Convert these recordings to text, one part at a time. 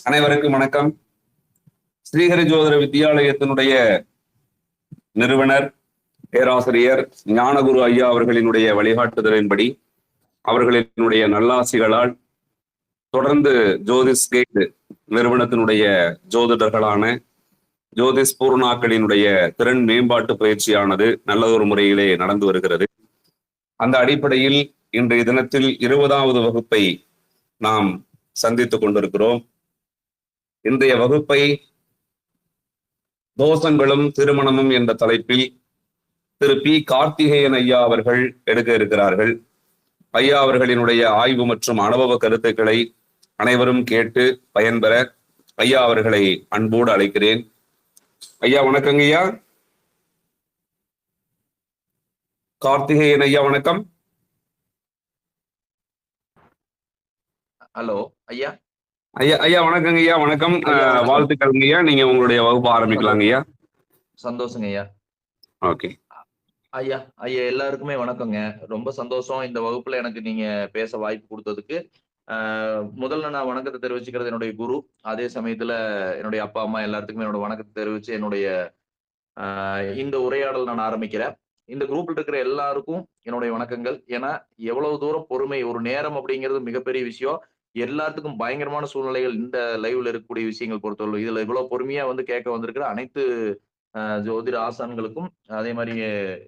அனைவருக்கும் வணக்கம். ஸ்ரீஹரி ஜோதிட வித்யாலயத்தினுடைய நிறுவனர் பேராசிரியர் ஞானகுரு ஐயா அவர்களினுடைய வழிகாட்டுதலின்படி அவர்களினுடைய நல்லாசிகளால் தொடர்ந்து ஜோதிஷ் கேட் நிறுவனத்தினுடைய ஜோதிடர்களான ஜோதிஷ் பூர்ணாக்களினுடைய திறன் மேம்பாட்டு பயிற்சியானது நல்லதொரு முறையிலே நடந்து வருகிறது. அந்த அடிப்படையில் இன்றைய தினத்தில் 20வது வகுப்பை நாம் சந்தித்துக் கொண்டிருக்கிறோம். இன்றைய வகுப்பை தோஷங்களும் திருமணமும் என்ற தலைப்பில் திரு பி கார்த்திகேயன் ஐயா அவர்கள் எடுக்க இருக்கிறார்கள். ஐயா அவர்களினுடைய ஆய்வு மற்றும் அனுபவ கருத்துக்களை அனைவரும் கேட்டு பயன்பெற ஐயா அவர்களை அன்போடு அழைக்கிறேன். ஐயா வணக்கங்க ஐயா. கார்த்திகேயன் ஐயா வணக்கம். ஹலோ ஐயா. ஐயா ஐயா வணக்கங்க ஐயா. வணக்கம், வாழ்த்துக்கள்ங்க ஐயா. நீங்க உங்களுடைய வகுப்பு ஆரம்பிக்கலாங்க ஐயா. சந்தோஷங்க ஐயா. ஓகே ஐயா. ஐயா எல்லாருக்குமே வணக்கங்க. ரொம்ப சந்தோஷம் இந்த வகுப்புல எனக்கு நீங்க பேச வாய்ப்பு கொடுத்ததுக்கு. முதல்ல நான் வணக்கத்தை தெரிவிச்சுக்கிறது என்னுடைய குரு, அதே சமயத்துல என்னுடைய அப்பா அம்மா எல்லாத்துக்குமே என்னோட வணக்கத்தை தெரிவிச்சு என்னுடைய இந்த உரையாடல் நான் ஆரம்பிக்கிறேன். இந்த குரூப்ல இருக்கிற எல்லாருக்கும் என்னுடைய வணக்கங்கள். ஏன்னா எவ்வளவு தூரம் பொறுமை, ஒரு நேரம் அப்படிங்கிறது மிகப்பெரிய விஷயம். எல்லாத்துக்கும் பயங்கரமான சூழ்நிலைகள் இந்த லைவ்ல இருக்கக்கூடிய விஷயங்கள் பொறுத்தவரை இதுல இவ்வளவு பொறுமையா கேட்க வந்திருக்கிற அனைத்து ஜோதிட ஆசான்களுக்கும் அதே மாதிரி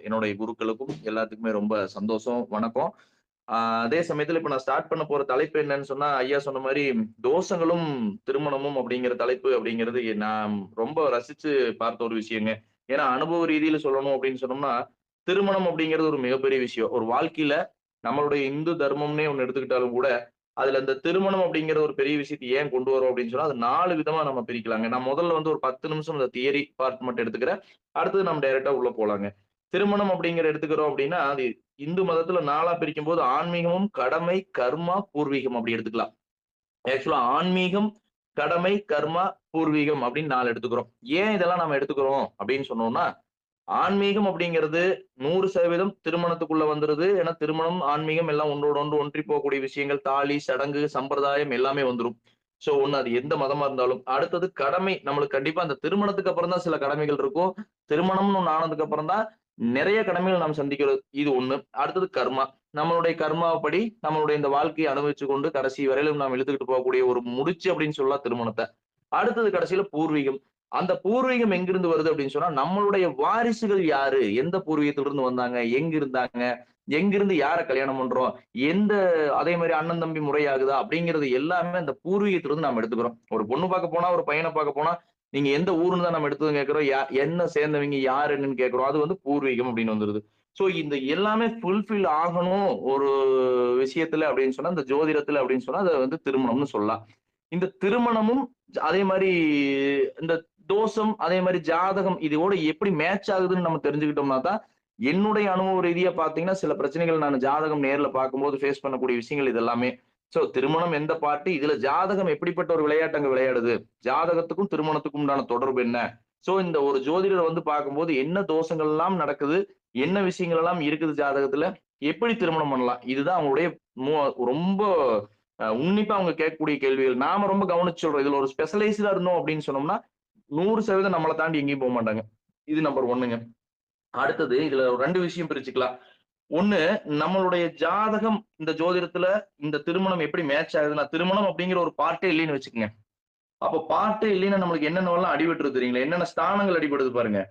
என்னுடைய குருக்களுக்கும் எல்லாத்துக்குமே ரொம்ப சந்தோஷம், வணக்கம். அதே சமயத்துல இப்ப நான் ஸ்டார்ட் பண்ண போற தலைப்பு என்னன்னு சொன்னா, ஐயா சொன்ன மாதிரி தோஷங்களும் திருமணமும் அப்படிங்கிற தலைப்பு அப்படிங்கிறது நான் ரொம்ப ரசிச்சு பார்த்த ஒரு விஷயங்க. ஏன்னா அனுபவ ரீதியில சொல்லணும் அப்படின்னு சொன்னோம்னா, திருமணம் அப்படிங்கிறது ஒரு மிகப்பெரிய விஷயம். ஒரு வாழ்க்கையில நம்மளுடைய இந்து தர்மம்னே ஒண்ணு எடுத்துக்கிட்டாலும் கூட அதுல இந்த திருமணம் அப்படிங்கிற ஒரு பெரிய விஷயத்தை ஏன் கொண்டு வரோம் அப்படின்னு சொன்னா, அது 4 விதமா நம்ம பிரிக்கலாங்க. நான் முதல்ல ஒரு 10 நிமிஷம் இந்த தியரி பார்ட் மட்டும் எடுத்துக்கிறேன். அடுத்தது நம்ம டைரக்டா உள்ள போலாங்க. திருமணம் அப்படிங்கிற எடுத்துக்கிறோம் அப்படின்னா, அது இந்து மதத்துல 4ஆ பிரிக்கும் போது ஆன்மீகமும், கடமை, கர்மா, பூர்வீகம் அப்படி எடுத்துக்கலாம். ஆக்சுவலா ஆன்மீகம், கடமை, கர்மா, பூர்வீகம் அப்படின்னு 4 எடுத்துக்கிறோம். ஏன் இதெல்லாம் நம்ம எடுத்துக்கிறோம் அப்படின்னு சொன்னோம்னா, ஆன்மீகம் அப்படிங்கிறது 100% திருமணத்துக்குள்ள வந்துருது. ஏன்னா திருமணம், ஆன்மீகம் எல்லாம் ஒன்றோடு ஒன்று ஒன்றி போகக்கூடிய விஷயங்கள். தாலி, சடங்கு, சம்பிரதாயம் எல்லாமே வந்துரும். சோ ஒண்ணு அது எந்த மதமா இருந்தாலும். அடுத்தது கடமை. நம்மளுக்கு கண்டிப்பா அந்த திருமணத்துக்கு அப்புறம் தான் சில கடமைகள் இருக்கும். திருமணம்னு ஒண்ணு ஆனதுக்கு அப்புறம் தான் நிறைய கடமைகள் நாம் சந்திக்கிறது. இது ஒண்ணு. அடுத்தது கர்மா. நம்மளுடைய கர்மாப்படி நம்மளுடைய இந்த வாழ்க்கையை அனுபவிச்சு கொண்டு கடைசி வரையிலும் நாம் இழுத்துக்கிட்டு போகக்கூடிய ஒரு முடிச்சு அப்படின்னு சொல்லலாம் திருமணத்தை. அடுத்தது கடைசியில பூர்வீகம். அந்த பூர்வீகம் எங்கிருந்து வருது அப்படின்னு சொன்னா, நம்மளுடைய வாரிசுகள் யாரு, எந்த பூர்வீகத்திலிருந்து வந்தாங்க, எங்க இருந்தாங்க, எங்கிருந்து யார கல்யாணம் பண்றோம், எந்த அதே மாதிரி அண்ணன் தம்பி முறையாகுதா அப்படிங்கிறது எல்லாமே அந்த பூர்வீகத்திலிருந்து நம்ம எடுத்துக்கிறோம். ஒரு பொண்ணு பார்க்க போனா, ஒரு பையனை பார்க்க போனா, நீங்க எந்த ஊருன்னு தான் நம்ம எடுத்ததும் கேட்கிறோம். என்ன சேர்ந்தவங்க யார் என்னன்னு கேட்கிறோம். அது பூர்வீகம் அப்படின்னு வந்துருது. சோ இந்த எல்லாமே ஃபுல்ஃபில் ஆகணும் ஒரு விஷயத்துல அப்படின்னு சொன்னா, இந்த ஜோதிடத்துல அப்படின்னு சொன்னா அதை திருமணம்னு சொல்லலாம். இந்த திருமணமும் அதே மாதிரி இந்த தோஷம், அதே மாதிரி ஜாதகம் இதோட எப்படி மேட்ச் ஆகுதுன்னு நம்ம தெரிஞ்சுக்கிட்டோம்னா தான், என்னுடைய அனுபவ ரீதியா பாத்தீங்கன்னா சில பிரச்சனைகள் நான் ஜாதகம் நேர்ல பார்க்கும்போது ஃபேஸ் பண்ணக்கூடிய விஷயங்கள் இது எல்லாமே. சோ திருமணம் எந்த பார்ட்டி, இதுல ஜாதகம் எப்படிப்பட்ட ஒரு விளையாட்டு அங்க விளையாடுது, ஜாதகத்துக்கும் திருமணத்துக்கும் உண்டான தொடர்பு என்ன. சோ இந்த ஒரு ஜோதிடர் பார்க்கும்போது என்ன தோஷங்கள் எல்லாம் நடக்குது, என்ன விஷயங்கள் எல்லாம் இருக்குது ஜாதகத்துல, எப்படி திருமணம் பண்ணலாம், இதுதான் அவங்களுடைய ரொம்ப உன்னிப்பா அவங்க கேட்கக்கூடிய கேள்விகள். நாம ரொம்ப கவனிச்சு சொல்றோம். இதுல ஒரு ஸ்பெஷலைஸ்டா இருந்தோம் அப்படின்னு சொன்னோம்னா 100% நம்மளை தாண்டி எங்கேயும் போக மாட்டாங்க. இது நம்பர் 1ங்க. அடுத்தது இதுல 2 விஷயம் பிரிச்சுக்கலாம். ஒண்ணு, நம்மளுடைய ஜாதகம் இந்த ஜோதிடத்துல இந்த திருமணம் எப்படி மேட்ச் ஆகுதுன்னா, திருமணம் அப்படிங்கிற ஒரு பார்ட்டே இல்லைன்னு வச்சுக்கோங்க. அப்ப பார்ட்டே இல்லைன்னா நம்மளுக்கு என்னென்னவெல்லாம் அடிபட்டு தெரியுங்களா, என்னென்ன ஸ்தானங்கள் அடிபடுது பாருங்க.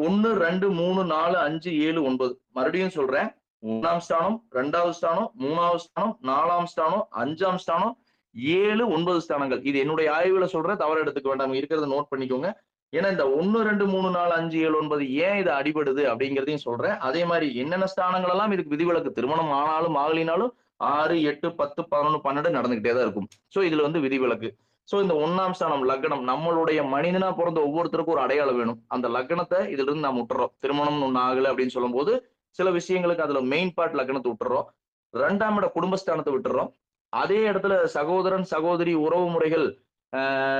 1, 2, 3, 4, 5, 7, 9. மறுபடியும் சொல்றேன். 1ஆம் ஸ்தானம், 2வது ஸ்தானம், 3வது ஸ்தானம், 4ஆம் ஸ்தானம், 5ஆம் ஸ்தானம், 7, 9 ஸ்தானங்கள். இது என்னுடைய ஆய்வுல சொல்றேன், தவறு எடுத்துக்க வேண்டாம். இருக்கிறத நோட் பண்ணிக்கோங்க. ஏன்னா இந்த 1, 2, 3, 4, 5, 7, 9 ஏன் இது அடிபடுது அப்படிங்கிறதையும் சொல்றேன். அதே மாதிரி என்னென்ன ஸ்தானங்கள் எல்லாம் இதுக்கு விதிவிலக்கு. திருமணம் ஆனாலும் ஆகலினாலும் 6, 8, 10, 11, 12 நடந்துகிட்டே தான் இருக்கும். சோ இதுல விதிவிலக்கு. சோ இந்த 1ஆம் ஸ்தானம் லக்னம், நம்மளுடைய மனிதனா பிறந்த ஒவ்வொருத்தருக்கும் ஒரு அடையாளம் வேணும். அந்த லக்னத்தை இதுல இருந்து நாம் விட்டுறோம். திருமணம் ஒண்ணு ஆகல அப்படின்னு சொல்லும் போது சில விஷயங்களுக்கு அதுல மெயின் பார்ட் லக்னத்தை விட்டுறோம். 2ஆம் இட குடும்பஸ்தானத்தை விட்டுறோம். அதே இடத்துல சகோதரன், சகோதரி, உறவு முறைகள்,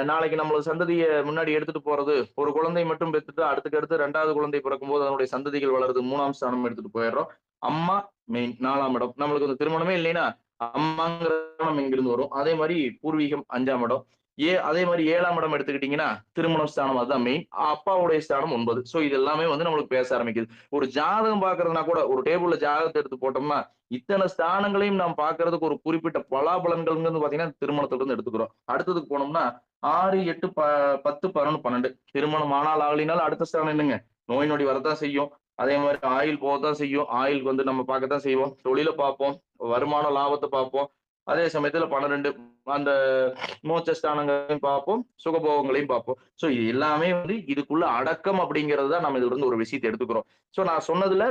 நாளைக்கு நம்மளோட சந்ததியை முன்னாடி எடுத்துட்டு போறது. ஒரு குழந்தை மட்டும் பெற்றுட்டு அடுத்து 2வது குழந்தை பிறக்கும் போது அதனுடைய சந்ததிகள் வளருது. 3ஆம் ஸ்தானம் எடுத்துட்டு போயிடுறோம். அம்மா மெயின் 4ஆம் இடம். நம்மளுக்கு திருமணமே இல்லைன்னா அம்மாங்கிற எங்கிருந்து வரும். அதே மாதிரி பூர்வீகம் 5ஆம் இடம். அதே மாதிரி 7ஆம் இடம் எடுத்துக்கிட்டீங்கன்னா திருமணம் ஸ்தானம், அதுதான் மெயின். அப்பாவுடைய ஸ்தானம் 9. சோ இது எல்லாமே வந்து நம்மளுக்கு பேச ஆரம்பிக்குது. ஒரு ஜாதகம் பாக்குறதுனா கூட ஒரு டேபிள்ல ஜாதகத்தை எடுத்து போட்டோம்னா இத்தனை ஸ்தானங்களையும் நாம் பாக்குறதுக்கு ஒரு குறிப்பிட்ட பலாபலன்கள் பாத்தீங்கன்னா திருமணத்துல இருந்து எடுத்துக்கிறோம். அடுத்ததுக்கு போனோம்னா 6, 8, 10, 11, 12 திருமணம் ஆனால் ஆகலினாலும் அடுத்த ஸ்தானம் என்னங்க, நோய் நொடி வரத்தான் செய்யும். அதே மாதிரி ஆயுள் போகத்தான் செய்யும். ஆயுளுக்கு வந்து நம்ம பார்க்கத்தான் செய்வோம். தொழிலை பார்ப்போம், வருமான லாபத்தை பார்ப்போம். அதே சமயத்துல 12 அந்த மோட்சஸ்தானங்களையும் பார்ப்போம், சுகபோகங்களையும் பார்ப்போம். சோ இது எல்லாமே வந்து இதுக்குள்ள அடக்கம் அப்படிங்கிறது தான் நம்ம இதுல இருந்து ஒரு விஷயத்தை எடுத்துக்கிறோம். சோ நான் சொன்னதுல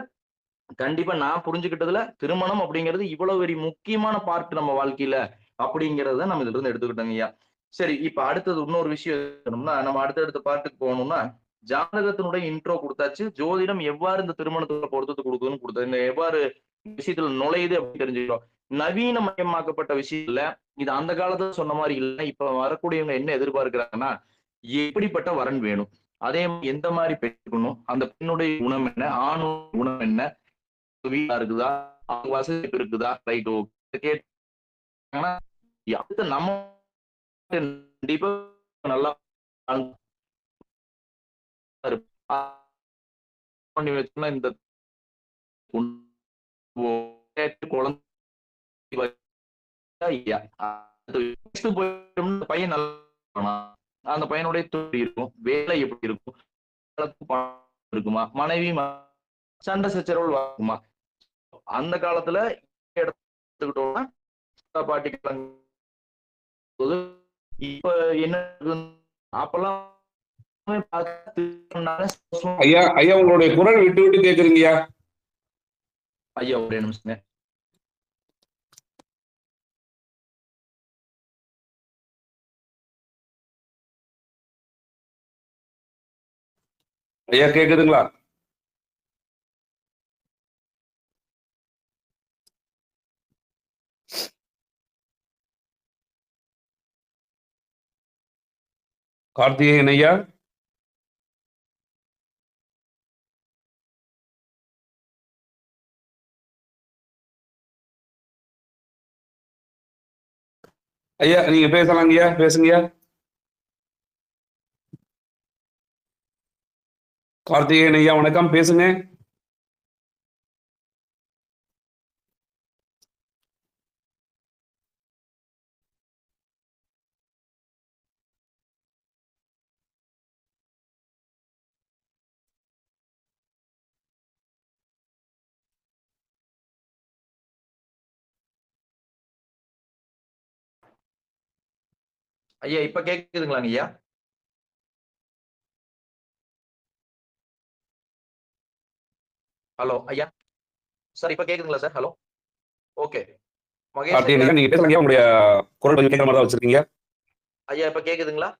கண்டிப்பா நான் புரிஞ்சுக்கிட்டதுல திருமணம் அப்படிங்கிறது இவ்வளவு பெரிய முக்கியமான பார்ட் நம்ம வாழ்க்கையில அப்படிங்கறத நம்ம இதுல இருந்து எடுத்துக்கிட்டோங்க ஐயா. சரி, இப்ப அடுத்தது இன்னொரு விஷயம் சொல்லணும்னா நம்ம அடுத்தடுத்த பார்ட்டுக்கு போகணும்னா ஜாதகத்தினுடைய இன்ட்ரோ கொடுத்தாச்சு. ஜோதிடம் எவ்வாறு இந்த திருமணத்துல பொருத்தத்தை கொடுக்குதுன்னு கொடுத்தது, இந்த எவ்வாறு விஷயத்துல நுழையுது அப்படின்னு தெரிஞ்சுக்கிறோம். நவீனமயமாக்கப்பட்ட விஷயம் இல்ல, இது அந்த காலத்துல சொன்ன மாதிரி இல்ல. இப்ப வரக்கூடியவங்க என்ன எதிர்பார்க்கிறாங்கன்னா, எப்படிப்பட்ட வரன் வேணும், அதே மாதிரி எந்த மாதிரி பெற்றுக்கணும், அந்த பெண்ணுடைய குணம் என்ன, ஆணுடைய குணம் என்ன, வீடா இருக்குதா, அவங்க வசதி இருக்குதா, ரைட் ஓகே கேட்டாங்கன்னா அடுத்து நம்ம கண்டிப்பா நல்லா பண்ணி வச்சோம்னா இந்த குழந்தை பையன் நல்லா, அந்த பையனுடைய தொழில் இருக்கும், வேலை எப்படி இருக்கும், இருக்குமா, மனைவி சண்டை சச்சரவுகள் இருக்குமா. அந்த காலத்துல எடுத்துக்கிட்டோம்னா பாட்டி இப்ப என்ன அப்பெல்லாம் ஐயா ஐயா உங்களுடைய குரல் விட்டு விட்டு கேக்குறீங்கய்யா. ஐயா ஒரே நிமிஷங்க. ஐயா கேக்குதுங்களா? கார்த்திகேயன் ஐயா, ஐயா நீங்க பேசலாங்கய்யா, பேசுங்கய்யா. கார்த்திகேயன் ஐயா வணக்கம், பேசுங்க. ஐயா இப்ப கேக்குதுங்களாங்க ஐயா? ஹலோ ஐயா, சார் இப்ப கேக்குதுங்களா sir? Hello, okay. Mahesh Karthikeyan ஐயா, ஐயா நீங்க பேசலாங்கய்யா, உங்களுடைய குரல் கொஞ்சம் கேட்கிற மாதிரி தான் வச்சிருக்கீங்க. ஐயா இப்ப கேக்குதுங்களா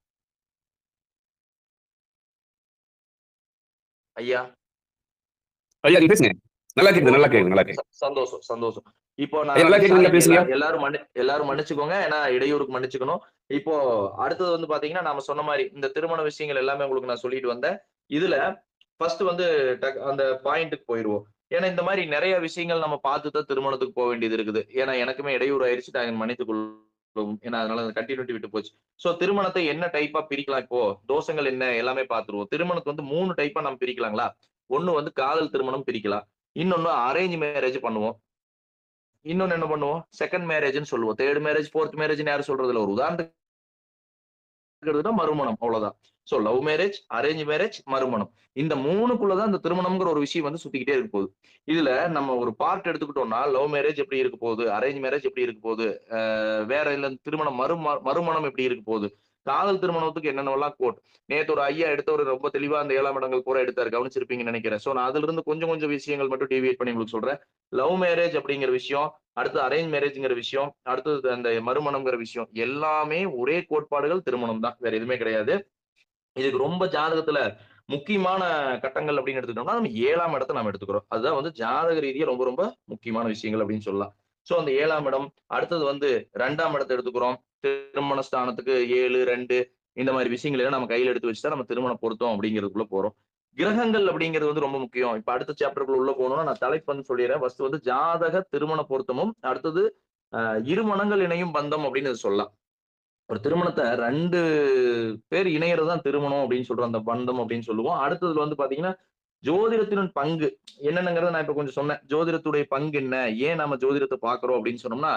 ஐயா? ஐயா நீங்க பேசுங்க, நல்லா கேக்குது, நல்லா கேக்குது, நல்லா கேக்குது. சந்தோஷம் சந்தோஷம். இப்போ ஐயா நல்லா நான் கேக்குதுங்களா, பேசுங்க. எல்லாரும் மன்னிச்சுக்கோங்க, ஏன்னா இடையூறுக்கு மன்னிச்சுக்கணும். இப்போ அடுத்தது வந்து பாத்தீங்கன்னா நாம சொன்ன மாதிரி இந்த திருமண விஷயங்கள் எல்லாமே உங்களுக்கு நான் சொல்லிட்டு வந்தேன். இதுல ஃபர்ஸ்ட் வந்து அந்த பாயிண்ட்டுக்கு போயிருவோம். ஏன்னா இந்த மாதிரி நிறைய விஷயங்கள் நம்ம பார்த்து தான் திருமணத்துக்கு போக வேண்டியது இருக்குது. ஏன்னா எனக்குமே இடையூறு ஆயிடுச்சு, நான் மன்னித்துக் கொள்ளும். ஏன்னா அதனால அந்த கண்டினியூட்டி விட்டு போச்சு. சோ திருமணத்தை என்ன டைப்பா பிரிக்கலாம், இப்போ தோஷங்கள் என்ன எல்லாமே பார்த்துருவோம். திருமணத்தை வந்து 3 டைப்பா நம்ம பிரிக்கலாங்களா? ஒண்ணு வந்து காதல் திருமணம் பிரிக்கலாம், இன்னொன்னு அரேஞ்ச் மேரேஜ் பண்ணுவோம், இன்னொன்னு என்ன பண்ணுவோம் செகண்ட் மேரேஜ்னு சொல்லுவோம். தேர்ட் மேரேஜ், ஃபோர்த் மேரேஜ்னு யாரும் சொல்றது இல்ல. ஒரு உதாரணத்துக்கு மறுமணம், அவ்வளவுதான். So love marriage, arrange marriage, மறுமணம், இந்த 3க்குள்ளதான் இந்த திருமணம்ங்கிற ஒரு விஷயம் வந்து சுத்திக்கிட்டே இருக்க போகுது. இதுல நம்ம ஒரு பார்ட் எடுத்துக்கிட்டோம்னா லவ் மேரேஜ் எப்படி இருக்க போகுது, அரேஞ்ச் மேரேஜ் எப்படி இருக்க போகுது, வேற இல்ல திருமணம் மறுமணம் எப்படி இருக்க போகுது, காதல் திருமணத்துக்கு என்னென்னலாம் கோட். நேத்து ஒரு ஐயா எடுத்த ஒரு ரொம்ப தெளிவா அந்த 7ஆம் இடங்கள் பூரா எடுத்தாரு, கவனிச்சிருப்பீங்கன்னு நினைக்கிறேன். சோ நான் அதுல இருந்து கொஞ்சம் கொஞ்சம் விஷயங்கள் மட்டும் டீவியேட் பண்ணி உங்களுக்கு சொல்றேன். லவ் மேரேஜ் அப்படிங்கிற விஷயம், அடுத்து அரேஞ்ச் மேரேஜ்ங்கிற விஷயம், அடுத்தது அந்த மறுமணம்ங்கிற விஷயம், எல்லாமே ஒரே கோட்பாடுகள், திருமணம் தான், வேற எதுவுமே கிடையாது. இதுக்கு ரொம்ப ஜாதகத்துல முக்கியமான கட்டங்கள் அப்படின்னு எடுத்துக்கிட்டோம்னா நம்ம 7ஆம் இடத்தை நம்ம எடுத்துக்கிறோம். அதுதான் வந்து ஜாதக ரீதியா ரொம்ப ரொம்ப முக்கியமான விஷயங்கள் அப்படின்னு சொல்லலாம். சோ அந்த 7ஆம் இடம், அடுத்தது வந்து 2ஆம் இடத்தை எடுத்துக்கிறோம். திருமண ஸ்தானத்துக்கு 7, 2 இந்த மாதிரி விஷயங்களை எல்லாம் நம்ம கையில எடுத்து வச்சுதான் நம்ம திருமண பொருத்தம் அப்படிங்கிறதுக்குள்ள போறோம். கிரகங்கள் அப்படிங்கிறது வந்து ரொம்ப முக்கியம். இப்ப அடுத்த சாப்டருக்குள்ள உள்ள போகணும்னா நான் தலைப்பு வந்து சொல்லிடுறேன். ஃபர்ஸ்ட் வந்து ஜாதக திருமண பொருத்தமும், அடுத்தது இருமணங்கள் இணையும் பந்தம் அப்படின்னு சொல்லலாம். ஒரு திருமணத்தை 2 பேர் இணையறது தான் திருமணம் அப்படின்னு சொல்றோம். அந்த பந்தம் அப்படின்னு சொல்லுவோம். அடுத்ததுல வந்து பாத்தீங்கன்னா, ஜோதிடத்தின் பங்கு என்னென்னங்கிறத நான் இப்ப கொஞ்சம் சொன்னேன். ஜோதிடத்துடைய பங்கு என்ன? ஏன் நாம ஜோதிடத்த பார்க்கிறோம் அப்படின்னு சொன்னோம்னா,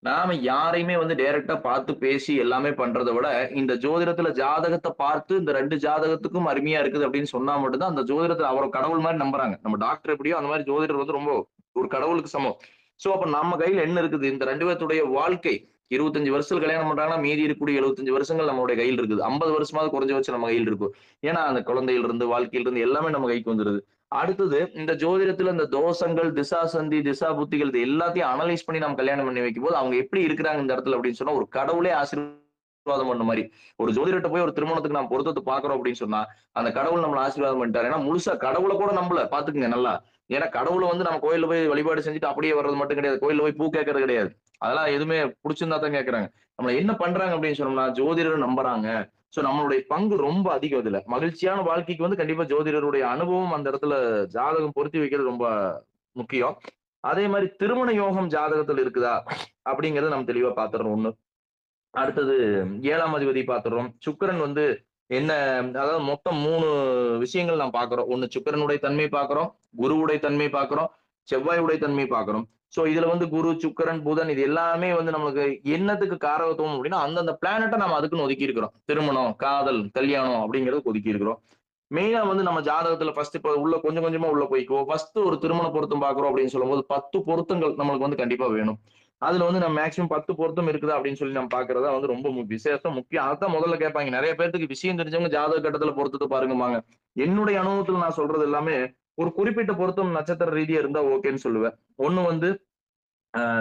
நாம யாரையுமே வந்து டைரக்ட்டா பார்த்து பேசி எல்லாமே பண்றத விட, இந்த ஜோதிடத்துல ஜாதகத்த பார்த்து இந்த 2 ஜாதகத்துக்கும் அருமையா இருக்குது அப்படின்னு சொன்னா மட்டும் தான், அந்த ஜோதிடத்துல அவர கடவுள் மாரி நம்புறாங்க. நம்ம டாக்டர் எப்படியோ அந்த மாரி ஜோதிடர் வந்து ரொம்ப ஒரு கடவுளுக்கு சமம். சோ அப்ப நம்ம கையில என்ன இருக்குது? இந்த 2 பேத்துடைய வாழ்க்கை 25 வருஷத்துல கல்யாணம் பண்றாங்கன்னா, மீதி இருக்கக்கூடிய 75 வருஷங்கள் நம்மளுடைய கையில இருக்குது. 50 வருஷமாவது குறைஞ்சபட்சம் நம்ம கையில இருக்கும். ஏன்னா, அந்த குழந்தையில இருந்து, வாழ்க்கையில இருந்து எல்லாமே நம்ம கைக்கு வந்துருது. அடுத்தது இந்த ஜோதிடத்துல இந்த தோஷங்கள், திசா சந்தி, திசா புத்திகள் இது எல்லாத்தையும் அனலைஸ் பண்ணி நம்ம கல்யாணம் பண்ணி வைக்கும்போது, அவங்க எப்படி இருக்கிறாங்க இந்த இடத்துல அப்படின்னு சொன்னா, ஒரு கடவுளே ஆசீர்வாதம் பண்ண மாரி. ஒரு ஜோதிடர்ட்ட போய் ஒரு திருமணத்துக்கு நாம் பொருத்தத்த பார்க்கிறோம் அப்படின்னு சொன்னா, அந்த கடவுள் நம்மள ஆசீர்வாதம் பண்ணிட்டாரு. ஏன்னா முழுசா கடவுள கூட நம்பல. பாத்துக்கங்க நல்லா. ஏன்னா கடவுள வந்து நம்ம கோயில்ல போய் வழிபாடு செஞ்சுட்டு அப்படியே வர்றது மட்டும் கிடையாது. கோயில்ல போய் பூ கேட்கறது கிடையாது. அதெல்லாம் எதுவுமே புடிச்சிருந்தா தான் கேட்கறாங்க. நம்மள என்ன பண்றாங்க அப்படின்னு சொன்னோம்னா, ஜோதிடர நம்புறாங்க. சோ நம்மளுடைய பங்கு ரொம்ப அதிகம் இதுல. மகிழ்ச்சியான வாழ்க்கைக்கு வந்து கண்டிப்பா ஜோதிடருடைய அனுபவம் அந்த இடத்துல ஜாதகம் பொருத்தி வைக்கிறது ரொம்ப முக்கியம். அதே மாரி திருமண யோகம் ஜாதகத்துல இருக்குதா? அப்படிங்கிறத நம்ம தெளிவா பாத்துறோம் ஒண்ணு. அடுத்தது 7ஆம் அதிபதி பாத்துறோம். சுக்கிரன் வந்து என்ன அதாவது மொத்தம் 3 விஷயங்கள் நாம் பார்க்கிறோம். ஒண்ணு சுக்கிரனுடைய தன்மை பார்க்கிறோம், குருவுடைய தன்மை பார்க்கிறோம், செவ்வாயுடைய தன்மை பார்க்கிறோம். சோ இதுல வந்து குரு, சுக்கிரன், புதன் இது எல்லாமே வந்து நமக்கு என்னத்துக்கு காரகத்துவம் அப்படின்னா, அந்தந்த பிளானட்ட நம்ம அதுக்குன்னு ஒதுக்கி இருக்கிறோம். திருமணம், காதல், கல்யாணம் அப்படிங்கிறதுக்கு ஒதுக்கி இருக்கிறோம். மெயினா வந்து நம்ம ஜாதகத்துல ஃபர்ஸ்ட் இப்ப உள்ள கொஞ்சம் கொஞ்சமா உள்ள போய்க்குவோம். ஃபர்ஸ்ட் ஒரு திருமண பொருத்தம் பார்க்கிறோம் அப்படின்னு சொல்லும்போது 10 பொருத்தங்கள் நம்மளுக்கு வந்து கண்டிப்பா வேணும். அதுல வந்து நம்ம மேக்ஸிமம் 10 பொருத்தம் இருக்குதா அப்படின்னு சொல்லி நம்ம பார்க்கிறதா வந்து ரொம்ப விசேஷம் முக்கியம். அதான் முதல்ல கேட்பாங்க. நிறைய பேருக்கு விஷயம் தெரிஞ்சவங்க ஜாதக கட்டத்துல பொருத்தத்தை பாருங்கம்பாங்க. என்னுடைய அனுபவத்துல நான் சொல்றது எல்லாமே ஒரு குறிப்பிட்ட பொருத்தம் நட்சத்திர ரீதியா இருந்தா ஓகேன்னு சொல்லுவேன். ஒண்ணு வந்து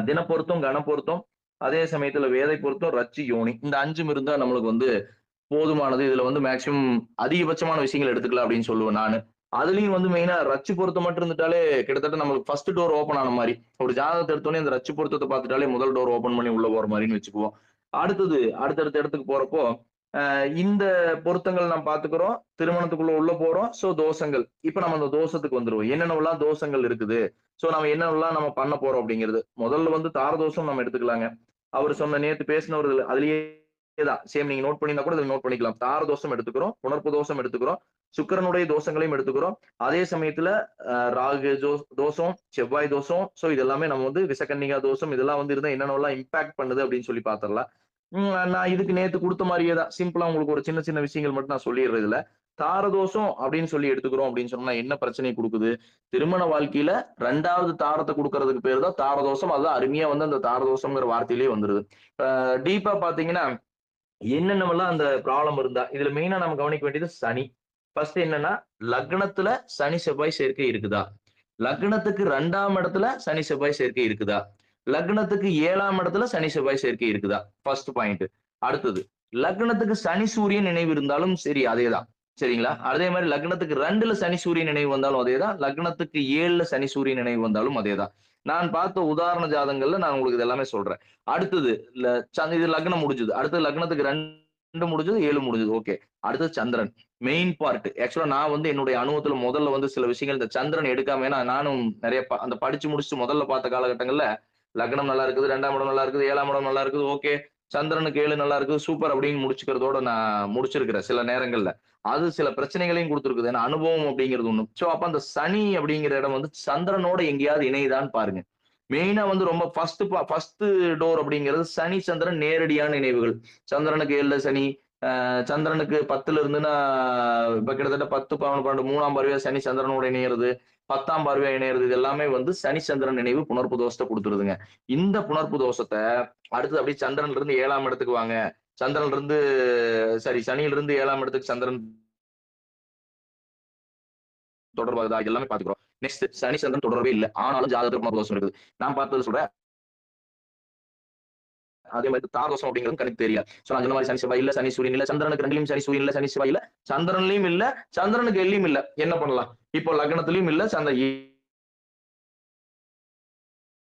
தின பொருத்தம், கண பொருத்தம், அதே சமயத்துல வேதை பொருத்தம், ரட்சி, யோனி. இந்த 5ம் இருந்தா நம்மளுக்கு வந்து போதுமானது. இதுல வந்து மேக்ஸிமம் அதிகபட்சமான விஷயங்கள் எடுத்துக்கலாம் அப்படின்னு சொல்லுவேன் நானு. அதுலயும் வந்து மெயினா ரட்சி பொருத்தம் மட்டும் இருந்துட்டாலே கிட்டத்தட்ட நம்மளுக்கு ஃபர்ஸ்ட் டோர் ஓப்பன் ஆன மாரி. ஒரு ஜாதகத்த எடுத்தோனே அந்த ரட்சி பொருத்தத்த பார்த்துட்டாலே முதல் டோர் ஓப்பன் பண்ணி உள்ள போற மாரின்னு வச்சுக்குவோம். அடுத்தது அடுத்தடுத்த இடத்துக்கு போறப்போ, இந்த பொருத்தங்கள் நாம் பார்த்துக்கிறோம். திருமணத்துக்குள்ள உள்ள போறோம். சோ தோஷங்கள். இப்ப நம்ம அந்த தோஷத்துக்கு வந்துருவோம். என்னென்னவெல்லாம் தோஷங்கள் இருக்குது. சோ நம்ம என்னவெல்லாம் நம்ம பண்ண போறோம் அப்படிங்கிறது. முதல்ல வந்து தாரதோஷம் நம்ம எடுத்துக்கலாங்க. அவரு சொன்ன நேத்து பேசினவரு அதுலயே தான். சேம் நீங்க நோட் பண்ணியிருந்தா கூட இதுல நோட் பண்ணிக்கலாம். தார தோஷம் எடுத்துக்கிறோம், புணர்ப்பு தோஷம் எடுத்துக்கிறோம், சுக்கிரனுடைய தோஷங்களையும் எடுத்துக்கிறோம். அதே சமயத்துல ராகு தோஷம், செவ்வாய் தோஷம். சோ இது எல்லாமே நம்ம வந்து விசகன்னிகா தோஷம் இதெல்லாம் வந்து இருந்தா என்னென்னலாம் இம்பாக்ட் பண்ணுது அப்படின்னு சொல்லி பாத்திரலாம். நான் இதுக்கு நேத்து குடுத்த மாரியே தான். சிம்பிளா உங்களுக்கு ஒரு சின்ன சின்ன விஷயங்கள் மட்டும் நான் சொல்லிடுறேன் இதுல. தாரதோஷம் அப்படின்னு சொல்லி எடுத்துக்கிறோம் அப்படின்னு சொன்னா என்ன பிரச்சனை குடுக்குது? திருமண வாழ்க்கையில 2வது தாரத்த குடுக்கறதுக்கு பேரு தான் தாரதோஷம். அதுதான் அருமையா வந்து அந்த தாரதோஷம்ங்கிற வார்த்தையிலேயே வந்துருது. டீப்பா பாத்தீங்கன்னா என்னென்னவெல்லாம் அந்த ப்ராப்ளம் இருந்தா, இதுல மெயினா நம்ம கவனிக்க வேண்டியது சனி. ஃபர்ஸ்ட் என்னன்னா, லக்னத்துல சனி, செவ்வாய் சேர்க்கை இருக்குதா? லக்னத்துக்கு 2ஆம் இடத்துல சனி, செவ்வாய் சேர்க்கை இருக்குதா? லக்னத்துக்கு 7ஆம் இடத்துல சனி, செவ்வாய் சேர்க்கை இருக்குதா? First point. அடுத்தது, லக்னத்துக்கு சனி, சூரியன் நினைவு இருந்தாலும் சரி அதேதான். சரிங்களா? அதே மாரி லக்னத்துக்கு 2ல சனி, சூரியன் நினைவு வந்தாலும் அதேதான். லக்னத்துக்கு 7ல சனி, சூரியன் நினைவு வந்தாலும் அதேதான். நான் பார்த்த உதாரண ஜாதகங்கள்ல நான் உங்களுக்கு இது எல்லாமே சொல்றேன். அடுத்தது இது லக்னம் முடிஞ்சது. அடுத்தது லக்னத்துக்கு 2 முடிஞ்சது, 7 முடிஞ்சது. ஓகே. அடுத்தது சந்திரன். Main part. ஆக்சுவலா நான் வந்து என்னுடைய அனுபவத்துல முதல்ல வந்து சில விஷயங்கள் இந்த சந்திரன் எடுக்காம ஏன்னா நானும் நிறைய அந்த படிச்சு முடிச்சுட்டு முதல்ல பார்த்த காலகட்டங்கள்ல லக்னம் நல்லா இருக்குது, 2ஆம் இடம் நல்லா இருக்குது, 7ஆம் இடம் நல்லா இருக்குது. ஓகே. சந்திரனுக்கு 7 நல்லா இருக்குது. சூப்பர் அப்படின்னு முடிச்சுக்கிறதோட நான் முடிச்சிருக்கிறேன் சில நேரங்கள்ல. அது சில பிரச்சனைகளையும் குடுத்திருக்குது. ஏன்னா அனுபவம் அப்படிங்கிறது ஒண்ணு. சோ அப்ப அந்த சனி அப்படிங்கிற இடம் வந்து சந்திரனோட எங்கேயாவது இணையுதான்னு பாருங்க. மெயினா வந்து ரொம்ப ஃபர்ஸ்ட் டோர் அப்படிங்கிறது சனி, சந்திரன் நேரடியான நினைவுகள். சந்திரனுக்கு 7ல சனி, சந்திரனுக்கு 10ல இருந்துன்னா இப்ப கிட்டத்தட்ட 10, 11, 12 3ஆம் பார்வையா சனி சந்திரனோட இணையிறது, 10ஆம் பார்வையா இணையிறது இது எல்லாமே வந்து சனி சந்திரன் நினைவு புணர்ப்பு தோஷத்தை குடுத்துருதுங்க. இந்த புணர்ப்பு தோஷத்த அடுத்தது அப்படியே சந்திரன்ல இருந்து 7ஆம் இடத்துக்கு வாங்க. சந்திரன்ல இருந்து சனியில இருந்து 7ஆம் இடத்துக்கு சந்திரன் தொடர்பாகுதா? இது எல்லாமே பாத்துக்கிறோம். நெக்ஸ்ட் சனி சந்திரன் தொடர்பே இல்ல. ஆனாலும் ஜாதகத்துல புணர்ப்பு தோஷம் இருக்குது. நான் பார்த்தது சொல்றேன். அதே மாதிரி தாரதோஷம் அப்படிங்கிறது கணக்கு தெரியல. சோ நான் சொன்ன மாதிரி சனி செவ்வாய் இல்ல, சனி சூரியன் இல்ல, சந்திரனுக்கு 2லயும் சனி சூரியன் இல்ல, சனி செவ்வாய் இல்ல, சந்திரன்லயும் இல்ல, சந்திரனுக்கு 7லயும் இல்ல. என்ன பண்ணலாம்? இப்போ லக்னத்திலயும் இல்ல,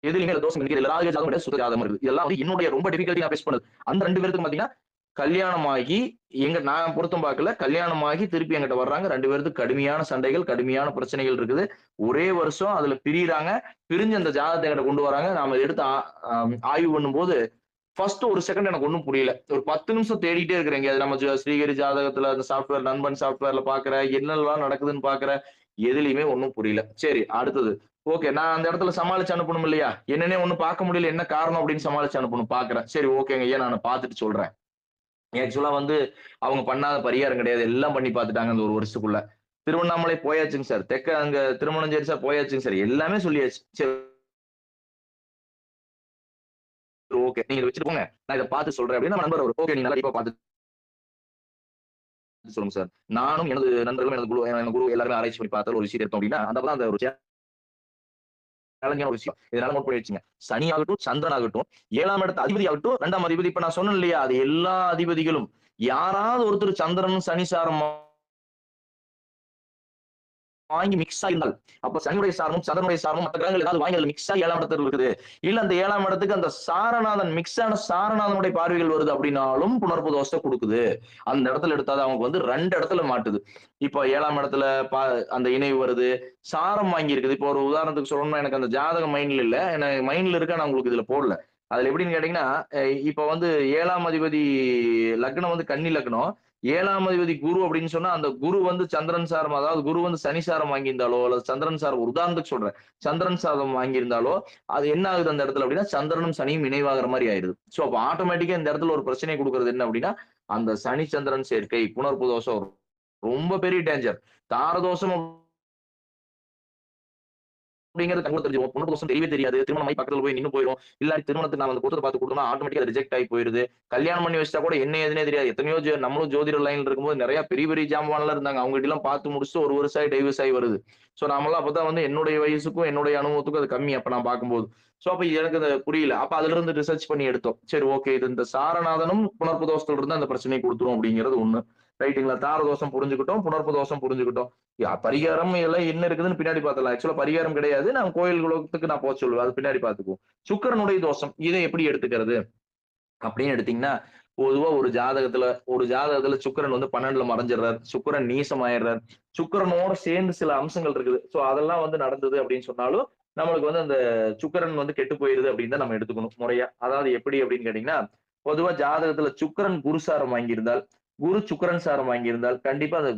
எதுலயுமே தோஷம் இருக்கிறது. ராகு ஜாதகம் கிடையாது, சுத்த ஜாதகம் இருக்குது. இதெல்லாம் வந்து என்னுடைய ரொம்ப டிஃபிகல்ட்டி நான் ஃபேஸ் பண்ணது. அந்த 2 பேருக்கும் பாத்தீங்கன்னா, கல்யாணமாகி நான் பொருத்தம் பார்க்கல. கல்யாணமாகி திருப்பி என்கிட்ட வர்றாங்க. 2 பேருக்கு கடுமையான சண்டைகள், கடுமையான பிரச்சனைகள் இருக்குது. ஒரே வருஷம் அதுல பிரியறாங்க. பிரிஞ்சு அந்த ஜாதகத்த என்கிட்ட கொண்டு வராங்க. நாம எடுத்து ஆய்வு பண்ணும்போது ஃபர்ஸ்ட் ஒரு செகண்ட் எனக்கு ஒண்ணும் புரியல. ஒரு 10 நிமிஷம் தேடிட்டே இருக்கிறேங்க. அது நம்ம ஸ்ரீஹரி ஜாதகத்துல அந்த சாஃப்ட்வேர் நண்பன் சாஃப்ட்வேர்ல பார்க்கிறேன். என்னெல்லாம் நடக்குதுன்னு பார்க்கிறேன். எதுலயுமே ஒண்ணும் புரியல. சரி அடுத்தது. ஓகே. நான் அந்த இடத்துல சமாளிச்சு அனுப்பணும் இல்லையா? என்னன்னே ஒண்ணும் பார்க்க முடியல. என்ன காரணம் அப்படின்னு சமாளிச்சு அனுப்பணும் பார்க்கிறேன். சரி ஓகேங்க ஐயா நான் பார்த்துட்டு சொல்றேன். ஆக்சுவலா வந்து அவங்க பண்ணாத பரிகாரம் கிடையாது. எல்லாம் பண்ணி பார்த்துட்டாங்க அந்த ஒரு வருஷத்துக்குள்ள. திருவண்ணாமலை போயாச்சுங்க சார். தெற்க அங்க திருமணஞ்சேரி சார் போயாச்சுங்க சார். எல்லாமே சொல்லியாச்சு. சரி ஓகே. நீங்க இத வச்சுட்டு போங்க. நான் இத பார்த்து சொல்றேன் அப்படின்னு நம்ம நண்பர் அவரு. ஓகே நீங்க நல்லா டீப்பா பார்த்து சொல்லுங்க சார். நானும் எனது நண்பர்களும் எனது குரு எல்லாருமே ஆராய்ச்சி பண்ணி பார்த்த ஒரு விஷயம் எடுத்தோம் அப்படின்னா, அந்த ஒரு சேலஞ்சான ஒரு விஷயம். இதனால நோட் பண்ணி வச்சுங்க. சனி ஆகட்டும், சந்திரன் ஆகட்டும், 7ஆம் இடத்து அதிபதி ஆகட்டும், 2ஆம் அதிபதி இப்ப நான் சொன்னேன் இல்லையா? அது எல்லா அதிபதிகளும் யாராவது ஒருத்தர் சந்திரன், சனி சாரம் வாங்கி மிக்ஸ் ஆகியிருந்தால் அப்ப சனியுடைய சாரமும் சந்திரனுடைய சாரமும் மற்ற கிரகங்கள் ஏதாவது வாங்கி அதுல மிக்ஸ் ஆகி 7ஆம் இடத்துல இருக்குது. இல்ல அந்த 7ஆம் இடத்துக்கு அந்த சாரநாதன் மிக்ஸ் ஆன சாரநாதனுடைய பார்வைகள் வருது அப்படின்னாலும் புணர்ப்பு தோஷத்தை கொடுக்குது. அந்த இடத்துல எடுத்தாது அவங்க வந்து 2 இடத்துல மாட்டுது. இப்ப 7ஆம் இடத்துல அந்த இணைவு வருது. சாரம் வாங்கி இருக்குது. இப்போ ஒரு உதாரணத்துக்கு சொல்லணும்னா எனக்கு அந்த ஜாதகம் மைண்ட்ல இல்ல. எனக்கு மைண்ட்ல இருக்கு ஆனா உங்களுக்கு இதுல போடல. அதுல எப்படின்னு கேட்டீங்கன்னா, இப்ப வந்து 7ஆம் அதிபதி லக்னம் வந்து கன்னி லக்னம். 7ஆம் அதிபதி குரு அப்படின்னு சொன்னா, அந்த குரு வந்து சந்திரன் சாரம், அதாவது குரு வந்து சனி சாரம் வாங்கியிருந்தாலோ, அல்லது சந்திரன் சாரம் ஒரு உதாரணத்துக்கு சொல்றேன். சந்திரன் சாரம் வாங்கியிருந்தாலோ, அது என்ன ஆகுது அந்த இடத்துல அப்படின்னா, சந்திரனும் சனியும் இணைவாகிற மாரி ஆயிருது. சோ அப்ப ஆட்டோமேட்டிக்கா இந்த இடத்துல ஒரு பிரச்சனை குடுக்குறது என்ன அப்படின்னா, அந்த சனி சந்திரன் சேர்க்கை, புனர்ப்பு தோஷம் ரொம்ப பெரிய டேஞ்சர். தாரதோஷம் அப்படிங்கிறது கண்ணுல தெரிஞ்சிரும். பொண்ணு புருஷன் தெரியவே தெரியாது. திருமணம் ஆகி பக்கத்துல போய் நின்னு போயிரும். இல்ல திருமணத்துக்கு நான் வந்து பொருத்தத்த பார்த்து குடுத்தோம்னா ஆட்டோமேட்டிக்கா ரிஜெக்ட் ஆகி போயிருது. கல்யாணம் பண்ணி வச்சுட்டா கூட என்ன ஏதுன்னே தெரியாது. எத்தனையோ நம்மளும் ஜோதிடர் லைன்ல இருக்கும்போது நெறைய பெரிய பெரிய ஜாம்பவான்லாம் இருந்தாங்க. அவங்க கிட்ட எல்லாம் பார்த்து முடிச்சுட்டு 1 வருஷம் ஆகி டைவர்ஸ் ஆகி வருது. சோ நாமெல்லாம் அப்பதான் வந்து என்னுடைய வயசுக்கும், என்னுடைய அனுபவத்துக்கும் அது கம்மி அப்ப நான் பார்க்கும்போது. சோ அப்ப எனக்கு அது புரியல. அப்ப அதுல இருந்து ரிசர்ச் பண்ணி எடுத்தோம். சரி ஓகே இது இந்த சாரநாதனும் புணர்ப்பு தோஷத்துல இருந்து அந்த பிரச்சனையை குடுத்துரும் அப்படிங்கிறது ஒண்ணு. ரைட்டுங்களா? தார தோஷம் புரிஞ்சுக்கிட்டோம். புணர்ப்பு தோஷம் புரிஞ்சுக்கிட்டோம். பரிகாரம் இதெல்லாம் என்ன இருக்குதுன்னு பின்னாடி பார்த்துக்கலாம். ஆக்சுவலா பரிகாரம் கிடையாது. நான் கோயில் குலத்துக்கு நான் போக சொல்லுவேன். அது பின்னாடி பார்த்துக்குவோம். சுக்கிரனுடைய தோஷம். இதை எப்படி எடுத்துக்கிறது? அப்படின்னு எடுத்தீங்கன்னா, பொதுவா ஒரு ஜாதகத்துல சுக்கிரன் வந்து 12ல மறைஞ்சிடுறார். சுக்கிரன் நீசமாயிடுறார். சுக்கிரனோட சேர்ந்து சில அம்சங்கள் இருக்குது. சோ அதெல்லாம் வந்து நடந்தது அப்படின்னு சொன்னாலும், நம்மளுக்கு வந்து அந்த சுக்கிரன் வந்து கெட்டு போயிருது அப்படின்னு தான் நம்ம எடுத்துக்கணும் முறையா. அதாவது எப்படி அப்படின்னு கேட்டீங்கன்னா, பொதுவா ஜாதகத்துல சுக்கிரன் குரு சாரம் வாங்கியிருந்தால், குரு சுக்கிரன் சாரம் வாங்கியிருந்தால், கண்டிப்பா அத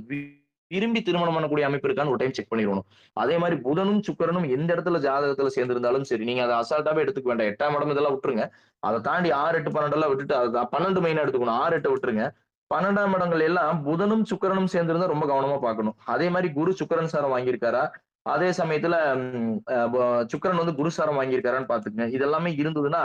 விரும்பி திருமணம் பண்ணக்கூடிய அமைப்பு இருக்கான்னு ஒரு டைம் செக் பண்ணிரணும். அதே மாரி புதனும், சுக்கிரனும் எந்த இடத்துல ஜாதகத்துல சேர்ந்திருந்தாலும் சரி, நீங்க அத அசால்ட்டாவே எடுத்துக்க வேண்டாம். 8ஆம் இடம் இதெல்லாம் விட்டுருங்க. அத தாண்டி 6, 8, 12 எல்லாம் விட்டுட்டு 12 மெயினா எடுத்துக்கணும். 6, 8 விட்டுருங்க. 12ஆம் இடங்கள் எல்லாம் புதனும், சுக்கிரனும் சேர்ந்திருந்தா ரொம்ப கவனமா பார்க்கணும். அதே மாரி குரு சுக்கிரன் சாரம் வாங்கியிருக்காரா? அதே சமயத்துல ம் அ ப சுக்கிரன் வந்து குரு சாரம் வாங்கியிருக்காரான்னு பார்த்துக்கங்க. இது எல்லாமே இருந்ததுன்னா,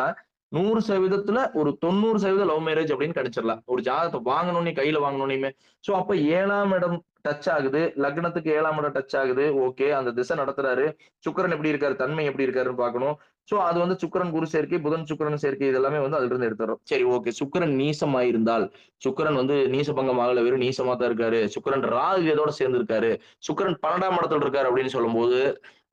100% ஒரு 90% லவ் மேரேஜ் அப்படின்னு கணிச்சிடலாம். ஒரு ஜாதகத்த வாங்கணும்னே கையில வாங்கணும்னேயுமே. சோ அப்ப 7ஆம் இடம் டச் ஆகுது. லக்னத்துக்கு 7ஆம் இடம் டச் ஆகுது. ஓகே. அந்த திசை நடத்துறாரு. சுக்கிரன் எப்படி இருக்காரு? தன்மை எப்படி இருக்காருன்னு பார்க்கணும். சோ அது வந்து சுக்கிரன் குரு சேர்க்கை, புதன் சுக்கிரன் சேர்க்கை இது எல்லாமே வந்து அதிலிருந்து எடுத்துறோம். சரி ஓகே. சுக்கிரன் நீசமாயிருந்தால், சுக்கிரன் வந்து நீசபங்கம் ஆகல. வெறும் நீசமா தான் இருக்காரு. சுக்கிரன் ராகு எதோட சேர்ந்து இருக்காரு. சுக்கிரன் 12ஆம் இடத்துல இருக்காரு அப்படின்னு சொல்லும்போது,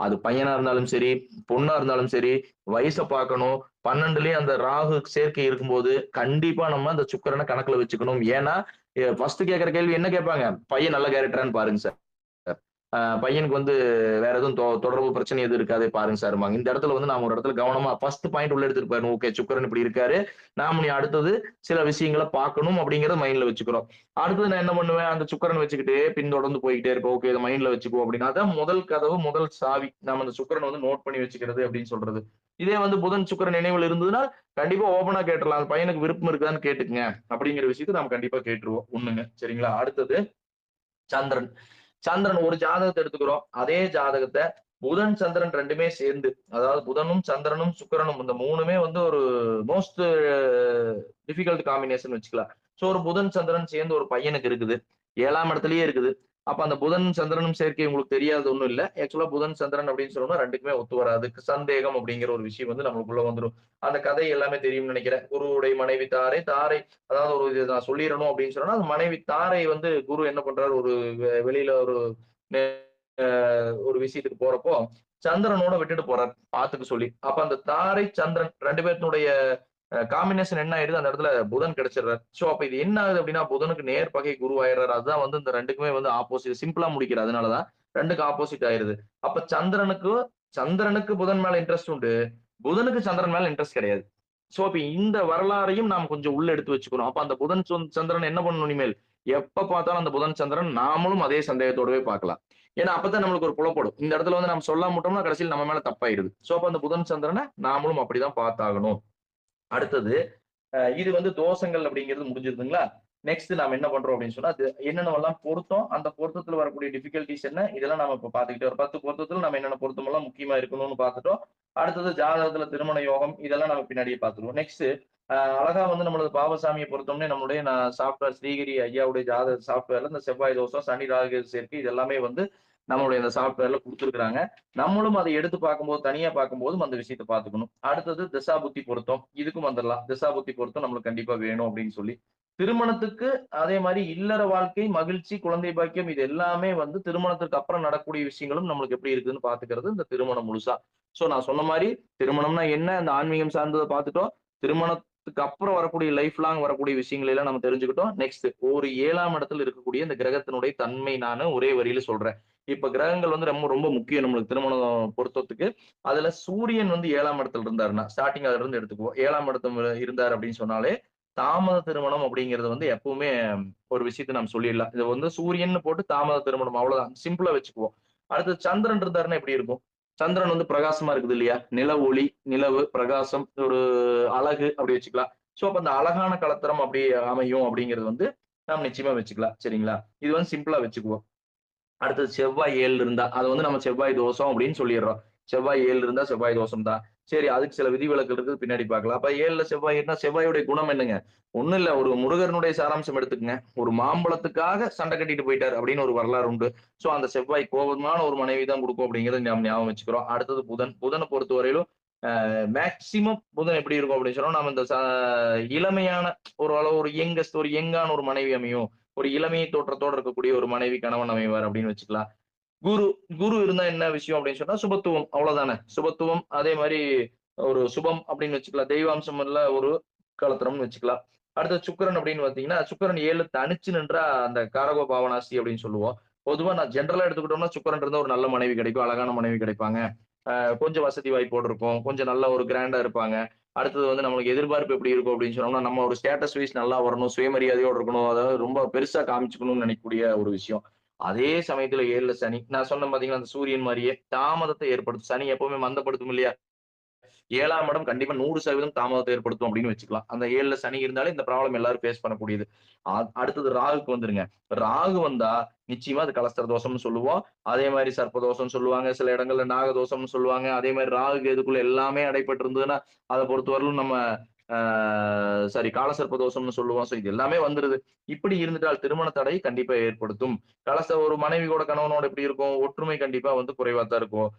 அது பையனா இருந்தாலும் சரி, பொண்ணா இருந்தாலும் சரி, வயச பார்க்கணும். 12லயும் அந்த ராகு சேர்க்கை இருக்கும்போது, கண்டிப்பா நம்ம அந்த சுக்கிரன கணக்குல வச்சுக்கணும். ஏன்னா, ஃபர்ஸ்ட் கேட்கிற கேள்வி என்ன கேட்பாங்க? பையன் நல்ல கேரக்டரான்னு பாருங்க சார். பையனுக்கு வந்து வேற எதுவும் தொடர்பு பிரச்சனை எதுவும் இருக்காதே பாருங்க சார்ம்பாங்க. இந்த இடத்துல வந்து நாம ஒரு இடத்துல கவனமா ஃபர்ஸ்ட் பாயிண்ட் உள்ள எடுத்துட்டு போயிரணும். ஓகே சுக்கிரன் இப்படி இருக்காரு. நாம இனி அடுத்தது சில விஷயங்கள பார்க்கணும் அப்படிங்கிறத மைண்ட்ல வச்சுக்கிறோம். அடுத்தது நான் என்ன பண்ணுவேன்? அந்த சுக்கிரன் வச்சுக்கிட்டே பின்தொடர்ந்து போய்க்கிட்டே இருப்பேன். ஓகே இத மைண்ட்ல வச்சுக்குவோம் அப்படின்னா, அதான் முதல் கதவு, முதல் சாவி. நாம அந்த சுக்கிரன வந்து நோட் பண்ணி வச்சுக்கிறது அப்படின்னு சொல்றது. இதே வந்து புதன் சுக்கிரன் நினைவுல இருந்ததுன்னா, கண்டிப்பா ஓப்பனா கேட்டுறலாம். அந்த பையனுக்கு விருப்பம் இருக்குதான்னு கேட்டுக்கங்க. அப்படிங்கிற விஷயத்த நாம கண்டிப்பா கேட்டுருவோம். ஒண்ணுங்க. சரிங்களா? அடுத்தது சந்திரன். சந்திரன் ஒரு ஜாதகத்த எடுத்துக்கிறோம். அதே ஜாதகத்த புதன், சந்திரன் 2மே சேர்ந்து, அதாவது புதனும், சந்திரனும், சுக்கிரனும் இந்த 3மே வந்து ஒரு மோஸ்ட் டிஃபிகல்ட் காம்பினேஷன் வச்சுக்கலாம். சோ ஒரு புதன், சந்திரன் சேர்ந்து ஒரு பையனுக்கு இருக்குது. 7ஆம் இடத்திலேயே இருக்குது. அப்ப அந்த புதன், சந்திரனும் சேர்க்கை உங்களுக்கு தெரியாதது ஒண்ணும் இல்ல. ஆக்சுவலா புதன், சந்திரன் அப்படின்னு சொன்னோம்னா 2க்குமே ஒத்து வராது. சந்தேகம் அப்படிங்கிற ஒரு விஷயம் வந்து நமக்குள்ள வந்துரும். அந்த கதை எல்லாமே தெரியும்னு நினைக்கிறேன். குருவுடைய மனைவி தாரை, தாரை அதாவது ஒரு இது நான் சொல்லிறணும் அப்படின்னு சொன்னா, அந்த மனைவி தாரை வந்து குரு என்ன பண்றாரு ஒரு வெளியில ஒரு நெ ஒரு விஷயத்துக்கு போறப்போ, சந்திரனோட விட்டுட்டு போறார். பாத்துக்க சொல்லி. அப்ப அந்த தாரை, சந்திரன் 2 பேத்தினுடைய காம்பினேஷன் என்ன ஆயிடுது, அந்த இடத்துல புதன் கிடைச்சிடுறாரு. சோ அப்ப இது என்ன ஆகுது அப்படின்னா, புதனுக்கு நேர் பகை குரு ஆயிடுறாரு. அதுதான் வந்து இந்த 2க்குமே வந்து ஆப்போசிட். சிம்பிளா முடிக்கிறேன். அதனாலதான் 2க்கு ஆப்போசிட் ஆயிருது. அப்ப சந்திரனுக்கு புதன் மேல இன்ட்ரெஸ்ட் உண்டு. புதனுக்கு சந்திரன் மேல இன்ட்ரெஸ்ட் கிடையாது. சோ அப்ப இந்த வரலாறையும் நாம் கொஞ்சம் உள்ள எடுத்து வச்சுக்கணும். அப்ப அந்த புதன் சந்திரன் என்ன பண்ணணும் இனிமேல்? எப்ப பார்த்தாலும் அந்த புதன் சந்திரன் நாமளும் அதே சந்தேகத்தோடவே பார்க்கலாம். ஏன்னா அப்பதான் நம்மளுக்கு ஒரு புலப்படும். இந்த இடத்துல வந்து நம்ம சொல்லாம விட்டோம்னா கடைசியில நம்ம மேல தப்பாயிருது. சோ அப்ப அந்த புதன் சந்திரனை நாமளும் அப்படிதான் பார்த்தாகணும். அடுத்தது இது வந்து தோஷங்கள் அப்படிங்கிறது முடிஞ்சிருதுங்களா? நெக்ஸ்ட் நாம என்ன பண்றோம் அப்படின்னு சொன்னா, அது என்னென்னவெல்லாம் பொருத்தம், அந்த பொருத்தத்துல வரக்கூடிய டிஃபிகல்டீஸ் என்ன? இதெல்லாம் நாம இப்ப பார்த்துக்கிட்டே ஒரு 10 பொருத்தத்துல நம்ம என்னென்ன பொருத்தமெல்லாம் முக்கியமா இருக்கணும்னு பார்த்துட்டோம். அடுத்தது ஜாதகத்துல திருமண யோகம் இதெல்லாம் நம்ம பின்னாடியே பார்த்துருவோம். நெக்ஸ்ட் அழகா வந்து நம்மளது பாவசாமியை பொறுத்தோம்னே நம்மளுடைய சாஃப்ட்வேர் ஸ்ரீகிரி ஐயாவுடைய ஜாதக சாஃப்ட்வேர்ல இந்த செவ்வாய் தோஷம், சனி ராகு சேர்க்கை இது எல்லாமே வந்து நம்மளுடைய இந்த சாஃப்ட்வேர்ல குடுத்துருக்காங்க. நம்மளும் அதை எடுத்து பார்க்கும்போது, தனியா பார்க்கும்போதும் அந்த விஷயத்த பார்த்துக்கணும். அடுத்தது திசாபுத்தி பொருத்தம். இதுக்கும் வந்துரலாம். திசாபுத்தி பொருத்தம் நம்மளுக்கு கண்டிப்பா வேணும் அப்படின்னு சொல்லி. திருமணத்துக்கு அதே மாரி இல்லற வாழ்க்கை, மகிழ்ச்சி, குழந்தை பாக்கியம் இது எல்லாமே வந்து திருமணத்திற்கு அப்புறம் நடக்கக்கூடிய விஷயங்களும் நம்மளுக்கு எப்படி இருக்குன்னு பார்த்துக்கிறது இந்த திருமணம் முழுசா. சோ நான் சொன்ன மாரி திருமணம்னா என்ன? அந்த ஆன்மீகம் சார்ந்தத பார்த்துட்டோம். திருமணத்துக்கு அப்புறம் வரக்கூடிய லைஃப் லாங் வரக்கூடிய விஷயங்களை எல்லாம் நம்ம தெரிஞ்சுக்கிட்டோம். நெக்ஸ்ட் ஒரு 7ஆம் இடத்துல இருக்கக்கூடிய இந்த கிரகத்தினுடைய தன்மை நானு ஒரே வரியில சொல்றேன். இப்ப கிரகங்கள் வந்து ரொம்ப ரொம்ப முக்கியம் நம்மளுக்கு திருமணம் பொறுத்ததுக்கு. அதுல சூரியன் வந்து 7ஆம் இடத்துல இருந்தாருன்னா, ஸ்டார்டிங் அதுல இருந்து எடுத்துக்குவோம். 7ஆம் இடத்துல இருந்தார் அப்படின்னு சொன்னாலே, தாமத திருமணம் அப்படிங்கிறது வந்து எப்பவுமே ஒரு விஷயத்த நம்ம சொல்லிடலாம். இது வந்து சூரியன்னு போட்டு தாமத திருமணம் அவ்வளவுதான். சிம்பிளா வச்சுக்குவோம். அடுத்து சந்திரன் இருந்தாருன்னா எப்படி இருக்கும்? சந்திரன் வந்து பிரகாசமா இருக்குது இல்லையா? நில ஒளி, நிலவு, பிரகாசம், ஒரு அழகு அப்படி வச்சுக்கலாம். சோ அப்ப அந்த அழகான களத்திரம் அப்படி அமையும் அப்படிங்கிறது வந்து நாம் நிச்சயமா வச்சுக்கலாம். சரிங்களா? இது வந்து சிம்பிளா வச்சுக்குவோம். அடுத்தது செவ்வாய் 7 இருந்தா, அது வந்து நம்ம செவ்வாய் தோஷம் அப்படின்னு சொல்லிடுறோம். செவ்வாய் 7 இருந்தா செவ்வாய் தோஷம் தான். சரி அதுக்கு சில விதிவிலக்கு இருக்குது பின்னாடி பார்க்கலாம். அப்ப 7ல செவ்வாய் இருந்தா செவ்வாயுடைய குணம் என்னங்க? ஒண்ணும் இல்ல ஒரு முருகனுடைய சாராம்சம் எடுத்துக்கங்க. ஒரு மாம்பழத்துக்காக சண்டை கட்டிட்டு போயிட்டாரு அப்படின்னு ஒரு வரலாறு உண்டு. சோ அந்த செவ்வாய் கோபமான ஒரு மனைவி தான் குடுக்கும் அப்படிங்கிறத நாம் ஞாபகம் வச்சுக்கிறோம். அடுத்தது புதன். புதன பொறுத்தவரையிலும் மேக்ஸிமம் புதன் எப்படி இருக்கும் அப்படின்னு சொன்னா, நம்ம இந்த இளமையான ஒரு அளவு ஒரு யங்கஸ்ட் ஒரு யங்கான ஒரு மனைவி அமையும். ஒரு இளமை தோற்றத்தோட இருக்கக்கூடிய ஒரு மனைவி கணவன் அமைவார் அப்படின்னு வச்சுக்கலாம். குரு குரு இருந்தா என்ன விஷயம் அப்படின்னு சொன்னா சுபத்துவம் அவ்வளவுதானே. சுபத்துவம் அதே மாதிரி ஒரு சுபம் அப்படின்னு வச்சுக்கலாம். தெய்வாம்சம் உள்ள ஒரு களத்திரம்னு வச்சுக்கலாம். அடுத்து சுக்கிரன் அப்படின்னு பாத்தீங்கன்னா, சுக்கிரன் 7 தனிச்சு நின்றா அந்த காரகோ பாவனாஸ்தி அப்படின்னு சொல்லுவோம். பொதுவா நான் ஜெனரலா எடுத்துக்கிட்டோம்னா சுக்கிரன் இருந்தா ஒரு நல்ல மனைவி கிடைக்கும். அழகான மனைவி கிடைப்பாங்க. கொஞ்சம் வசதி வாய்ப்போடு இருக்கும். கொஞ்சம் நல்ல ஒரு கிராண்டா இருப்பாங்க. அடுத்தது வந்து நம்மளுக்கு எதிர்பார்ப்பு எப்படி இருக்கும் அப்படின்னு சொன்னோம்னா, நம்ம ஒரு ஸ்டேட்டஸ் வைஸ் நல்லா வரணும், சுயமரியாதையோட இருக்கணும். அதாவது ரொம்ப பெருசா காமிச்சுக்கணும்னு நினைக்கக்கூடிய ஒரு விஷயம். அதே சமயத்துல 7ல சனி. நான் சொன்னேன் பாத்தீங்களா, அந்த சூரியன் மாரியே தாமதத்தை ஏற்படுத்தும். சனி எப்பவுமே மந்தப்படுத்தும் இல்லையா? 7ஆம் இடம் கண்டிப்பா 100% தாமதத்தை ஏற்படுத்தும் அப்படின்னு வச்சுக்கலாம். அந்த 7ல சனி இருந்தாலே இந்த ப்ராப்ளம் எல்லாரும் ஃபேஸ் பண்ணக்கூடியது. அடுத்தது ராகுக்கு வந்துருங்க. ராகு வந்தா நிச்சயமா அது கலஸ்திர தோஷம்னு சொல்லுவோம். அதே மாரி சர்ப்ப தோஷம்னு சொல்லுவாங்க. சில இடங்கள்ல நாக தோஷம்னு சொல்லுவாங்க. அதே மாரி ராகு கேதுக்குள்ள எல்லாமே அடைபட்டு இருந்ததுன்னா, அத பொறுத்தவரையிலும் நம்ம ஆ சாரி காலசர்ப்ப தோஷம்னு சொல்லுவோம். சோ இது எல்லாமே வந்துருது. இப்படி இருந்துட்டால் திருமண தடை கண்டிப்பா ஏற்படுத்தும். ஒரு மனைவியோட கணவனோட எப்படி இருக்கும்? ஒற்றுமை கண்டிப்பா வந்து குறைவா தான் இருக்கும்.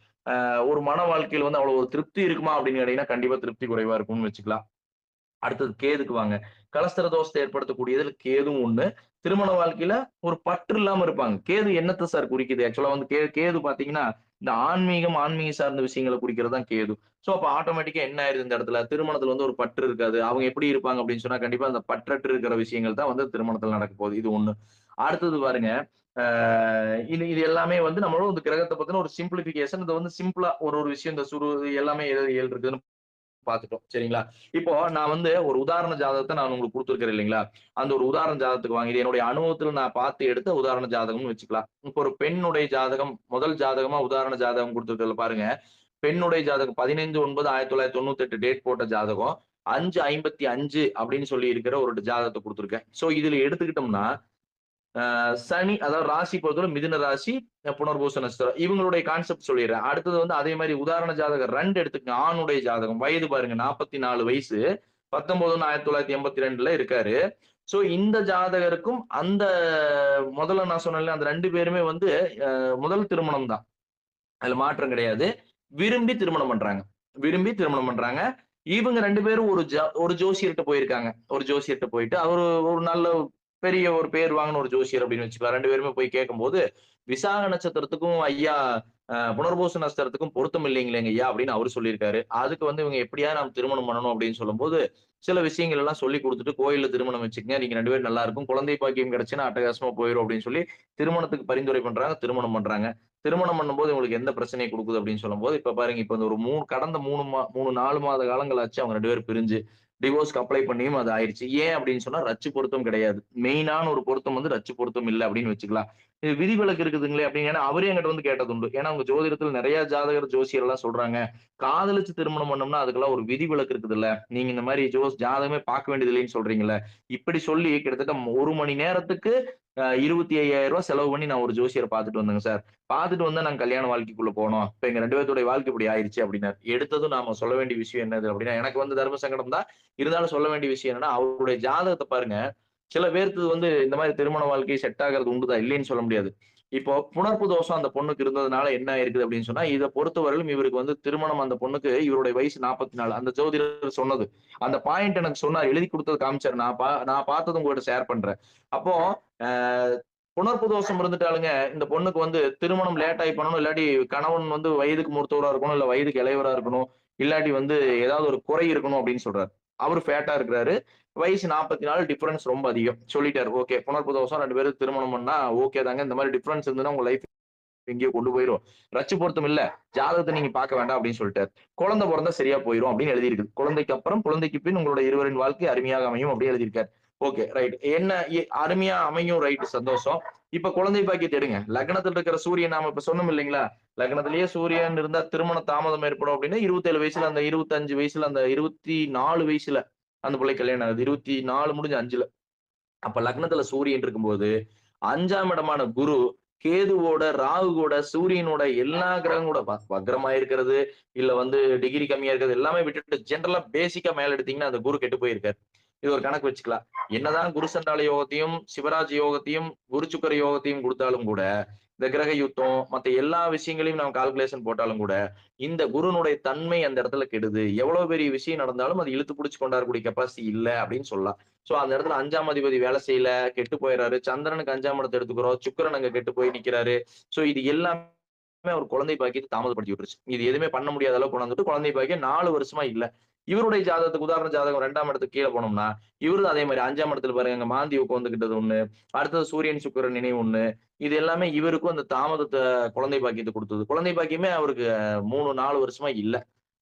ஒரு மன வாழ்க்கையில வந்து அவ்வளவு ஒரு திருப்தி இருக்குமா அப்படின்னு கேட்டீங்கன்னா, கண்டிப்பா திருப்தி குறைவா இருக்கும்னு வச்சுக்கலாம். அடுத்தது கேதுக்கு வாங்க. கலஸ்திர தோஷத்தை ஏற்படுத்தக்கூடியதுல கேதுவும் ஒண்ணு. திருமண வாழ்க்கையில ஒரு பற்று இல்லாம இருப்பாங்க. கேது என்னத்த சார் குறிக்குது? ஆக்சுவலா வந்து கேது பார்த்தீங்கன்னா, இந்த ஆன்மீகம், ஆன்மீகம் சார்ந்த விஷயங்கள குறிக்கிறது தான் கேது. சோ அப்ப ஆட்டோமேட்டிக்கா என்ன ஆயிருது இந்த இடத்துல? திருமணத்துல வந்து ஒரு பற்று இருக்காது. அவங்க எப்படி இருப்பாங்க அப்படின்னு சொன்னா, கண்டிப்பா அந்த பற்றற்று இருக்கிற விஷயங்கள் தான் வந்து திருமணத்துல நடக்க போகுது. இது ஒண்ணு. அடுத்தது பாருங்க, ஆ இது இது எல்லாமே வந்து நம்மளோட இந்த கிரகத்த பத்தின ஒரு சிம்பிளிஃபிகேஷன். இத வந்து சிம்பிளா ஒரு ஒரு விஷயம் இந்த எல்லாமே எது இருக்குதுன்னு பார்த்துட்டோம். சரிங்களா? இப்போ நான் வந்து ஒரு உதாரண ஜாதகத்த நான் உங்களுக்கு குடுத்திருக்கிறேன் இல்லைங்களா? அந்த ஒரு உதாரண ஜாதகத்துக்கு வாங்க. இது என்னுடைய அனுபவத்துல நான் பார்த்து எடுத்த உதாரண ஜாதகம்னு வச்சுக்கலாம். இப்போ ஒரு பெண்ணுடைய ஜாதகம், முதல் ஜாதகமா உதாரண ஜாதகம் குடுத்திருக்கிறதுல பாருங்க. பெண்ணுடைய ஜாதகம் 15/9/1998 டேட் போட்ட ஜாதகம். 5:55 அப்படின்னு சொல்லி இருக்கிற ஒரு ஜாதகத்த குடுத்திருக்கேன். சோ இதுல எடுத்துக்கிட்டோம்னா, சனி அதாவது ராசி பொறுத்தவரை மிதுன ராசி, புனர்பூச நட்சத்திரம். இவங்களுடைய கான்செப்ட் சொல்லிடுறேன். அடுத்தது வந்து அதே மாரி உதாரண ஜாதகம் 2 எடுத்துக்கங்க. ஆணுடைய ஜாதகம். வயது பாருங்க 44 வயசு. 19/1982ல இருக்காரு. சோ இந்த ஜாதகருக்கும் அந்த முதல்ல நான் சொன்னேன்ல அந்த 2 பேருமே வந்து முதல் திருமணம் தான். அதுல மாற்றம் கிடையாது. விரும்பி திருமணம் பண்றாங்க. விரும்பி திருமணம் பண்றாங்க. இவங்க 2 பேரும் ஒரு ஜோசியர்ட்ட போயிருக்காங்க. ஒரு ஜோசியர்ட்ட போயிட்டு அவரு ஒரு நல்ல பெரிய ஒரு பேர் வாங்குன ஒரு ஜோசியர் அப்படின்னு வச்சுக்கலாம். 2 பேருமே போய் கேட்கும்போது, "விசாக நட்சத்திரத்துக்கும் ஐயா புனர்பூச நட்சத்திரத்துக்கும் பொருத்தம் இல்லைங்களேங்க ஐயா" அப்படின்னு அவரு சொல்லியிருக்காரு. அதுக்கு வந்து இவங்க எப்படியாவது நம்ம திருமணம் பண்ணணும் அப்படின்னு சொல்லும்போது, சில விஷயங்கள் எல்லாம் சொல்லிக் குடுத்துட்டு, "கோயில்ல திருமணம் வச்சுக்கங்க. நீங்க 2 பேரும் நல்லா இருக்கும். குழந்தை பாக்கியம் கிடைச்சுன்னா அட்டகாசமா போயிரும்" அப்படின்னு சொல்லி திருமணத்துக்கு பரிந்துரை பண்றாங்க. திருமணம் பண்றாங்க. திருமணம் பண்ணும்போது உங்களுக்கு எந்த பிரச்சனையை குடுக்குது அப்படின்னு சொல்லும்போது, இப்ப பாருங்க இப்ப இந்த ஒரு கடந்த 3 4 மாத காலங்களாச்சு அவங்க 2 பேரும் பிரிஞ்சு, டிவோர்ஸ்க்கு அப்ளை பண்ணியும் அது ஆயிருச்சு. ஏன் அப்படின்னு சொன்னா ரட்சி பொருத்தம் கிடையாது. மெயினான ஒரு பொருத்தம் வந்து ரட்சி பொருத்தம் இல்ல அப்படின்னு வச்சுக்கலாம். இது விதிவிலக்கு இருக்குதுங்களே அப்படின்னு ஏன்னா அவரே என்கிட்ட வந்து கேட்டதுண்டு. ஏன்னா அவங்க ஜோதிடத்துல நெறைய ஜாதகர், ஜோசியர் எல்லாம் சொல்றாங்க. காதலிச்சு திருமணம் பண்ணோம்னா அதுக்கெல்லாம் ஒரு விதிவிலக்கு இருக்குதுல்ல. நீங்க இந்த மாரி ஜாதகமே பார்க்க வேண்டியது இல்லைன்னு சொல்றீங்கல்ல. இப்படி சொல்லி கிட்டத்தட்ட 1 மணி நேரத்துக்கு 25,000 செலவு பண்ணி நான் ஒரு ஜோசியர பார்த்துட்டு வந்தேங்க சார். பார்த்துட்டு வந்து நாங்க கல்யாண வாழ்க்கைக்குள்ள போனோம். இப்ப எங்க 2 பேத்துடைய வாழ்க்கை இப்படி ஆயிருச்சு அப்படின்னாரு. எடுத்ததும் நாம சொல்ல வேண்டிய விஷயம் என்னது அப்படின்னா, எனக்கு வந்து தர்ம சங்கடம் தான். இருந்தாலும் சொல்ல வேண்டிய விஷயம் என்னன்னா, அவருடைய ஜாதகத்த பாருங்க. சில பேருக்கு வந்து இந்த மாரி திருமண வாழ்க்கை செட் ஆகுறது உண்டுதான். இல்லைன்னு சொல்ல முடியாது. இப்போ புணர்ப்பு தோஷம் அந்த பொண்ணுக்கு இருந்ததுனால என்ன ஆயிருக்குது அப்படின்னு சொன்னா, இத பொறுத்தவரையிலும் இவருக்கு வந்து திருமணம் அந்த பொண்ணுக்கு இவருடைய வயசு 44. அந்த ஜோதிடர் சொன்னது. அந்த பாயிண்ட் எனக்கு சொன்னார். எழுதி குடுத்தது காமிச்சாரு. நான் பார்த்தது உங்ககிட்ட ஷேர் பண்றேன். அப்போ அ புணர்ப்பு தோஷம் இருந்துட்டாலுங்க, இந்த பொண்ணுக்கு வந்து திருமணம் லேட் ஆயி பண்ணணும். இல்லாட்டி கணவன் வந்து வயதுக்கு மூத்தவரா இருக்கணும். இல்ல வயதுக்கு இளையவரா இருக்கணும். இல்லாட்டி வந்து ஏதாவது ஒரு குறை இருக்கணும் அப்படின்னு சொல்றாரு. அவரு ஃபேட்டா இருக்கிறாரு. வயசு 44 டிஃபரன்ஸ் ரொம்ப அதிகம். சொல்லிட்டாரு. ஓகே. புணர்ப்பு தோஷம் 2 பேரும் திருமணம் பண்ணா ஓகே தாங்க. இந்த மாரி டிஃபரன்ஸ் இருந்ததுன்னா உங்க லைஃப் எங்கேயோ கொண்டு போயிரும். ரட்சி பொருத்தம் இல்ல. ஜாதகத்த நீங்க பார்க்க வேண்டாம் அப்படின்னு சொல்லிட்டாரு. குழந்தை பொறந்தா சரியா போயிரும் அப்படின்னு எழுதியிருக்கு. குழந்தைக்கு அப்புறம், குழந்தைக்கு பின் உங்களுடைய இருவரின் வாழ்க்கை அருமையாக அமையும் அப்படின்னு எழுதியிருக்காரு. Okay, right. என்ன அருமையா அமையும் ரைட் சந்தோஷம். இப்ப குழந்தை பாக்கியத்த எடுங்க. லக்னத்துல இருக்கிற சூரியன் நாம இப்ப சொன்னோம் இல்லைங்களா? லக்னத்திலேயே சூரியன் இருந்தா திருமண தாமதம் ஏற்படும் அப்படின்னா 27 வயசுல, அந்த 25 வயசுல, அந்த 24 வயசுல அந்த பிள்ளைக்கு கல்யாணம் ஆகுது. 24 முடிஞ்சு 5ல. அப்ப லக்னத்துல சூரியன் இருக்கும்போது 5ஆம் இடமான குரு கேதுவோட, ராகுவோட, சூரியனோட எல்லா கிரகங்களோட வக்ரமா இருக்கிறது, இல்ல வந்து டிகிரி கம்மியா இருக்கிறது எல்லாமே விட்டுட்டு ஜெனரலா பேசிக்கா மேல எடுத்தீங்கன்னா அந்த குரு கெட்டு போயிருக்காரு. இது ஒரு கணக்கு வச்சுக்கலாம். என்னதான் குரு சண்டால யோகத்தையும், சிவராஜ் யோகத்தையும், குரு சுக்கிர யோகத்தையும் குடுத்தாலும் கூட, இந்த கிரக யுத்தம், மத்த எல்லா விஷயங்களையும் நம்ம கால்குலேஷன் போட்டாலும் கூட, இந்த குருனுடைய தன்மை அந்த இடத்துல கெடுது. எவ்வளவு பெரிய விஷயம் நடந்தாலும் அது இழுத்து பிடிச்சு கொண்டாடக்கூடிய கெப்பாசிட்டி இல்ல அப்படின்னு சொல்லலாம். சோ அந்த இடத்துல 5ஆம் அதிபதி வேலை செய்யல, கெட்டு போயிறாரு. சந்திரனுக்கு 5ஆம் இடத்த எடுத்துக்கிறோம். சுக்கிரன் அங்க கெட்டு போய் நிக்கிறாரு. சோ இது எல்லாமே ஒரு குழந்தை பாக்கியத்த தாமதப்படுத்தி விட்டுருச்சு. இது எதுவுமே பண்ண முடியாத அளவுக்கு கொண்டு வந்துட்டு குழந்தை பாக்கியம் 4 வருஷமா இல்ல. இவருடைய ஜாதகத்துக்கு உதாரண ஜாதகம் 2ஆம் இடத்துக்கு கீழ போனோம்னா, இவரும் அதே மாரி 5ஆம் இடத்துல பாருங்க அங்க மாந்தி உட்கார்ந்துகிட்டது ஒண்ணு. அடுத்தது சூரியன், சுக்கிரன் நினைவு ஒண்ணு. இது எல்லாமே இவருக்கும் அந்த குழந்தை பாக்கியத்த குடுத்தது. குழந்தை பாக்கியமே அவருக்கு 3, 4 வருஷமா இல்ல.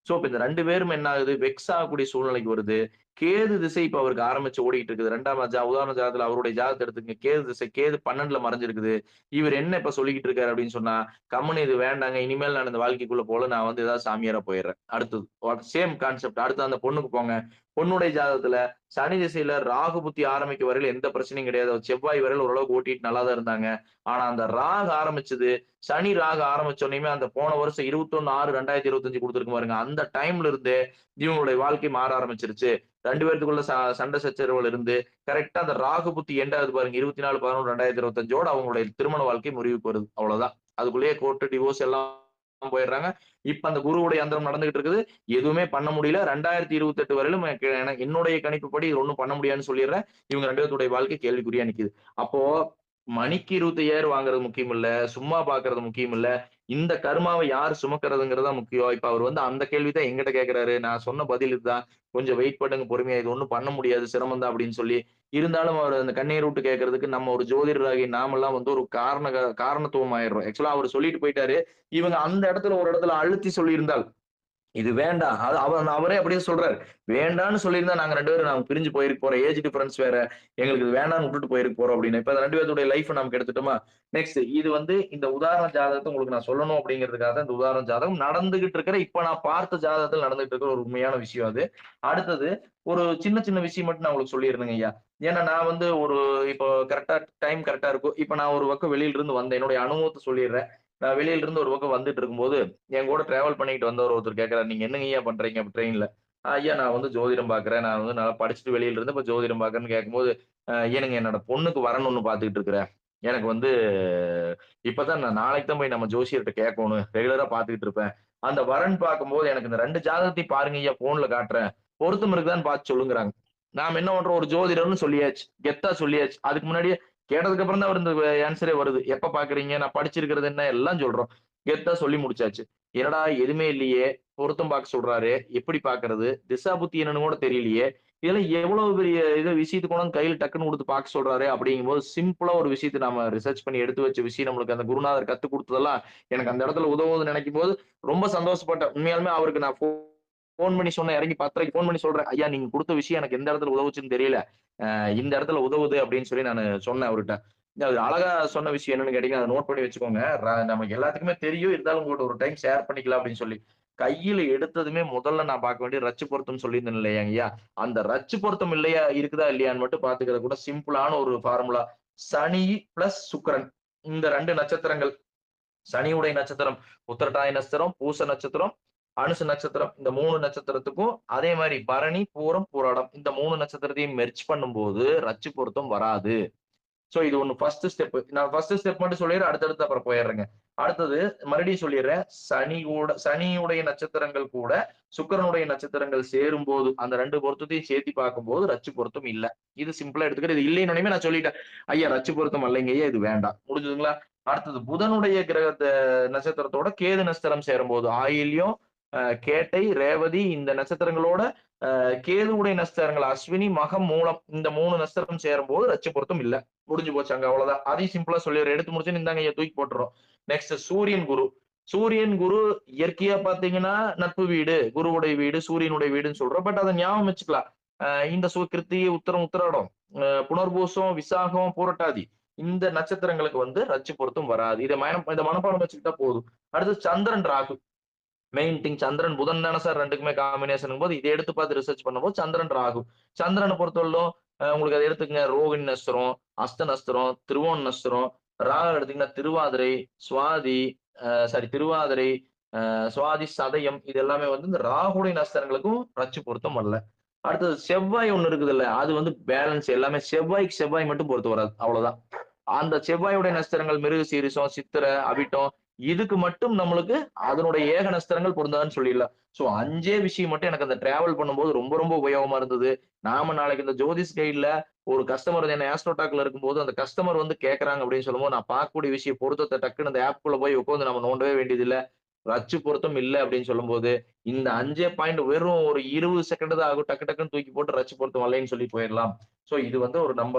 சோ இப்ப இந்த 2 பேரும் என்ன ஆகுது? வெக்ஸ் ஆகக்கூடிய சூழ்நிலைக்கு வருது. கேது திசை இப்ப அவருக்கு ஆரம்பிச்சு ஓடிட்டு இருக்குது. 2ஆம் உதாரண ஜாதகத்துல அவருடைய ஜாதகத்த எடுத்துக்கங்க. கேது திசை. கேது 12ல மறைஞ்சிருக்குது. இவர் என்ன இப்ப சொல்லிக்கிட்டு இருக்காரு அப்படின்னு சொன்னா, கம்முனு இது வேண்டாங்க. இனிமேல் நான் இந்த வாழ்க்கைக்குள்ள போல. நான் வந்து ஏதாவது சாமியாரா போயிடுறேன். அடுத்தது. Same concept. அடுத்து அந்த பொண்ணுக்கு போங்க. பொண்ணுடைய ஜாதகத்துல சனி திசையில ராகு புத்தி ஆரம்பிக்க வரையில எந்த பிரச்சனையும் கிடையாது. செவ்வாய் வரையில ஓரளவுக்கு ஓட்டிட்டு நல்லா தான் இருந்தாங்க. ஆனா அந்த ராகு ஆரம்பிச்சது, சனி ராகு ஆரம்பிச்ச உடனேயுமே அந்த போன வருஷம் 21/6/2025 குடுத்திருக்கு பாருங்க. அந்த டைம்ல இருந்தே இவங்களுடைய வாழ்க்கை மாற ஆரம்பிச்சிருச்சு. 2 பேத்துக்குள்ள சண்டை சச்சரவுகள் இருந்து கரெக்ட்டா அந்த ராகு புத்தி எண்ட் ஆகுது பாருங்க. 24/11/2025 அவங்களுடைய திருமண வாழ்க்கை முறிவுக்கு வருது. அவ்வளவுதான். அதுக்குள்ளேயே கோர்ட், டிவோர்ஸ் எல்லாம் போயிடுறாங்க. இப்ப அந்த குருவுடைய அந்தரம் நடந்துகிட்டு இருக்குது. எதுவுமே பண்ண முடியல. 2028 வரையிலும் என்னுடைய கணிப்புப்படி இது ஒண்ணும் பண்ண முடியாதுன்னு சொல்லிடுறேன். இவங்க 2 பேத்துடைய வாழ்க்கை கேள்விக்குறியா நிக்குது. அப்போ மணிக்கு 25,000 வாங்குறது முக்கியம் இல்ல. சும்மா பார்க்கறது முக்கியம் இல்ல. இந்த கர்மாவ யார் சுமக்கிறதுங்கிறது தான் முக்கியம். இப்ப அவர் வந்து அந்த கேள்வி தான் என்கிட்ட கேட்கிறாரு. நான் சொன்ன பதில் இதுதான். கொஞ்சம் வெயிட் பண்ணுங்க பொறுமையா. இது ஒண்ணும் பண்ண முடியாது. சிரமம் தான் அப்படின்னு சொல்லி. இருந்தாலும் அவர் அந்த கண்ணீர் விட்டு கேட்கறதுக்கு நம்ம ஒரு ஜோதிடராகிய நாமெல்லாம் வந்து ஒரு காரணத்துவம் ஆயிடுறோம். ஆக்சுவலா அவரு சொல்லிட்டு போயிட்டாரு. இவங்க அந்த இடத்துல ஒரு இடத்துல அழுத்தி சொல்லியிருந்தால் இது வேண்டாம். அது அவரே அப்படியே சொல்றாரு. வேண்டான்னு சொல்லியிருந்தா நாங்க பிரிஞ்சு போயிருக்க போறோம். ஏஜ் டிஃபரன்ஸ் வேற. எங்களுக்கு இது வேண்டான்னு விட்டுட்டு போயிருக்க போறோம் அப்படின்னு. இப்ப 2 பேத்துடைய லைஃப் நாம கெடுத்துட்டோமா? நெக்ஸ்ட் இது வந்து இந்த உதாரண ஜாதகத்த உங்களுக்கு நான் சொல்லணும் அப்படிங்கிறதுக்காக தான் இந்த உதாரண ஜாதகம். நடந்துகிட்டு இருக்கிற இப்ப நான் பார்த்த ஜாதகத்துல நடந்துட்டு இருக்கிற ஒரு உண்மையான விஷயம் அது. அடுத்தது ஒரு சின்ன சின்ன விஷயம் மட்டும் நான் உங்களுக்கு சொல்லியிருந்தேங்க ஐயா. ஏன்னா நான் வந்து ஒரு இப்போ கரெக்ட்டா இருக்கும். இப்ப நான் ஒரு பக்கம் வெளியில இருந்து வந்தேன். என்னுடைய அனுபவத்த சொல்லிடுறேன். நான் வெளியில இருந்து ஒரு பக்கம் வந்துட்டு இருக்கும்போது என் கூட டிராவல் பண்ணிட்டு வந்தவர் ஒருத்தர் கேட்கிறாரு, "நீங்க என்னங்கய்யா பண்றீங்க ட்ரெயின்ல?" "ஐயா நான் வந்து ஜோதிடம் பார்க்கிறேன். நான் வந்து நல்லா படிச்சுட்டு வெளியில இருந்து இப்ப ஜோதிடம் பார்க்கிறேன்னு" கேட்கும்போது, "ஏனுங்க என்னோட பொண்ணுக்கு வரன் ஒண்ணு பார்த்துக்கிட்டு இருக்கிறேன். எனக்கு வந்து இப்பதான் நான் நாளைக்கு தான் போய் நம்ம ஜோசியர்ட்ட கேட்கணும். ரெகுலரா பார்த்துக்கிட்டு இருப்பேன். அந்த வரன் பார்க்கும்போது எனக்கு இந்த 2 ஜாதகத்தையும் பாருங்கய்யா ஃபோன்ல காட்டுறேன். பொருத்தம் இருக்குதான்னு பார்த்து சொல்லுங்கிறாங்க." நாம என்ன பண்றோம்? ஒரு ஜோதிடர்ன்னு சொல்லியாச்சு. கெத்தா சொல்லியாச்சு. அதுக்கு முன்னாடியே கேட்டதுக்கு அப்புறம் தான் இந்த ஆன்சரே வருது. எப்ப பார்க்குறீங்க? நான் படிச்சிருக்கிறது என்ன? எல்லாம் சொல்றோம். கெத்தா சொல்லி முடிச்சாச்சு. என்னடா எதுவுமே இல்லையே! பொருத்தம் பார்க்க சொல்றாரு. எப்படி பார்க்கறது? திசா புத்தி என்னன்னு கூட தெரியலையே! இதெல்லாம் எவ்வளவு பெரிய விஷயத்துக்கு கொண்டு வந்து கையில டக்குன்னு கொடுத்து பார்க்க சொல்றாரு அப்படிங்கும்போது சிம்பிளா ஒரு விஷயத்தை நம்ம ரிசர்ச் பண்ணி எடுத்து வச்ச விஷயம் நம்மளுக்கு அந்த குருநாதர் கத்து கொடுத்ததெல்லாம் எனக்கு அந்த இடத்துல உதவுதுன்னு நினைக்கும் போது ரொம்ப சந்தோஷப்பட்டேன். உண்மையாலுமே அவருக்கு நான் ஃபோன் பண்ணி சொன்னேன். இறங்கி 10:30க்கு ஃபோன் பண்ணி சொல்றேன். ஐயா நீங்க கொடுத்த விஷயம் எனக்கு எந்த இடத்துல உதவுச்சுன்னு தெரியல. இந்த இடத்துல உதவுது அப்படின்னு சொல்லி நான் சொன்னேன் அவர்கிட்ட. அது அழகா சொன்ன விஷயம் என்னன்னு கேட்டீங்கன்னா, அதை நோட் பண்ணி வச்சுக்கோங்க. நமக்கு எல்லாத்துக்குமே தெரியும். இருந்தாலும் உங்கள்ட்ட ஒரு டைம் ஷேர் பண்ணிக்கலாம் அப்படின்னு சொல்லி. கையில எடுத்ததுமே முதல்ல நான் பார்க்க வேண்டியது ரச்சு பொருத்தம் சொல்லியிருந்தேன் இல்லையாங்கய்யா? அந்த ரச்சு பொருத்தம் இல்லையா இருக்குதா இல்லையான்னு மட்டும் பார்த்துக்கிறது கூட சிம்பிளான ஒரு ஃபார்முலா. சனி பிளஸ் சுக்கிரன். இந்த 2 நட்சத்திரங்கள். சனியுடைய நட்சத்திரம் உத்திரட்டாதி நட்சத்திரம், பூச நட்சத்திரம், அனுச நட்சத்திரம். இந்த 3 நட்சத்திரத்துக்கும் அதே மாரி பரணி, பூரம், பூராடம் இந்த 3 நட்சத்திரத்தையும் மெர்ஜ் பண்ணும்போது ரச்சு பொருத்தம் வராது. சோ இது ஒண்ணு ஃபர்ஸ்ட் ஸ்டெப். நான் ஃபர்ஸ்ட் ஸ்டெப் மட்டும் சொல்லிடுறேன். அடுத்தடுத்து அப்புறம் போயிடுறேங்க. அடுத்தது மறுபடியும் சொல்லிடுறேன். சனியுடைய நட்சத்திரங்கள் கூட சுக்கிரனுடைய நட்சத்திரங்கள் சேரும்போது அந்த 2 பொருத்தத்தையும் சேர்த்து பார்க்கும்போது ரச்சு பொருத்தம் இல்ல. இது சிம்பிளா எடுத்துக்கிறது. இது இல்லைன்னே நான் சொல்லிட்டேன். ஐயா ரச்சு பொருத்தம் இல்லைங்க ஐயா இது வேண்டாம். முடிஞ்சதுங்களா? அடுத்தது புதனுடைய நட்சத்திரத்தோட கேது நட்சத்திரம் சேரும்போது ஆயில்யம், கேட்டை, ரேவதி இந்த நட்சத்திரங்களோட கேதுவுடைய நட்சத்திரங்கள் அஸ்வினி, மகம், மூலம் இந்த 3 நட்சத்திரம் சேரும்போது ரட்ச பொருத்தம் இல்ல. முடிஞ்சு போச்சு அங்க அவ்வளவுதான். அதையும் சிம்பிளா சொல்லிடுறேன். எடுத்து முடிச்சு இந்தாங்க ஐயா தூக்கி போட்டுறோம். நெக்ஸ்ட் சூரியன் குரு. சூரியன் குரு இயற்கையா பாத்தீங்கன்னா நட்பு வீடு, குருவுடைய வீடு, சூரியனுடைய வீடுன்னு சொல்றோம். பட் அதை ஞாபகம் வச்சுக்கலாம். இந்த கிருத்திகை, உத்தரம், உத்திராடம், புனர்பூசம், விசாகம், பூரட்டாதி இந்த நட்சத்திரங்களுக்கு வந்து ரட்ச பொருத்தம் வராது. இதை மனப்பாடம் வச்சுக்கிட்டா போதும். அடுத்து சந்திரன் ராகு. மெயின் திங் சந்திரன் புதன் தானே சார் 2க்குமே காம்பினேஷன் போது இதை எடுத்து பார்த்து ரிசர்ச் பண்ணும்போது சந்திரன் ராகு. சந்திரனை பொறுத்தவரையிலும் உங்களுக்கு அதை எடுத்துக்கங்க. ரோகிணி நஸ்திரம், அஸ்த நஸ்திரம், திருவோண நஸ்திரம். ராகு எடுத்தீங்கன்னா திருவாதிரை, சுவாதி, திருவாதிரை, சுவாதி, சதயம் இது எல்லாமே வந்து இந்த ராகுடைய நஸ்திரங்களுக்கும் ரச்சு பொருத்தம் வரல. அடுத்தது செவ்வாய் ஒண்ணு இருக்குது இல்ல அது வந்து பேலன்ஸ் எல்லாமே செவ்வாய்க்கு செவ்வாய் மட்டும் பொறுத்து வராது அவ்வளவுதான். அந்த செவ்வாயுடைய நட்சத்திரங்கள் மிருக சீரிசம், சித்திரை, அவிட்டம் இதுக்கு மட்டும் நம்மளுக்கு அதனுடைய ஏக நட்சத்திரங்கள் பொருந்தாதுன்னு சொல்லிடலாம். சோ 5 விஷயம் மட்டும் எனக்கு அந்த டிராவல் பண்ணும்போது ரொம்ப ரொம்ப உபயோகமா இருந்தது. நாம நாளைக்கு இந்த ஜோதிஷ் கைட்ல ஒரு கஸ்டமர் என்ன ஆஸ்ட்ரோடாக்ல இருக்கும்போது அந்த கஸ்டமர் வந்து கேட்கறாங்க அப்படின்னு சொல்லும்போது நான் பார்க்கக்கூடிய விஷயம் பொருத்தத்தை டக்குன்னு அந்த ஆப்குள்ள போய் உட்காந்து நம்ம நோண்டவே வேண்டியது இல்ல. ரச்சு பொருத்தம் இல்ல அப்படின்னு சொல்லும்போது இந்த 5 பாயிண்ட் வெறும் ஒரு 20 செகண்ட் தான் ஆகும். டக்கு டக்குன்னு தூக்கி போட்டு ரச்சு பொருத்தம் வரலைன்னு சொல்லி போயிடலாம். சோ இது வந்து ஒரு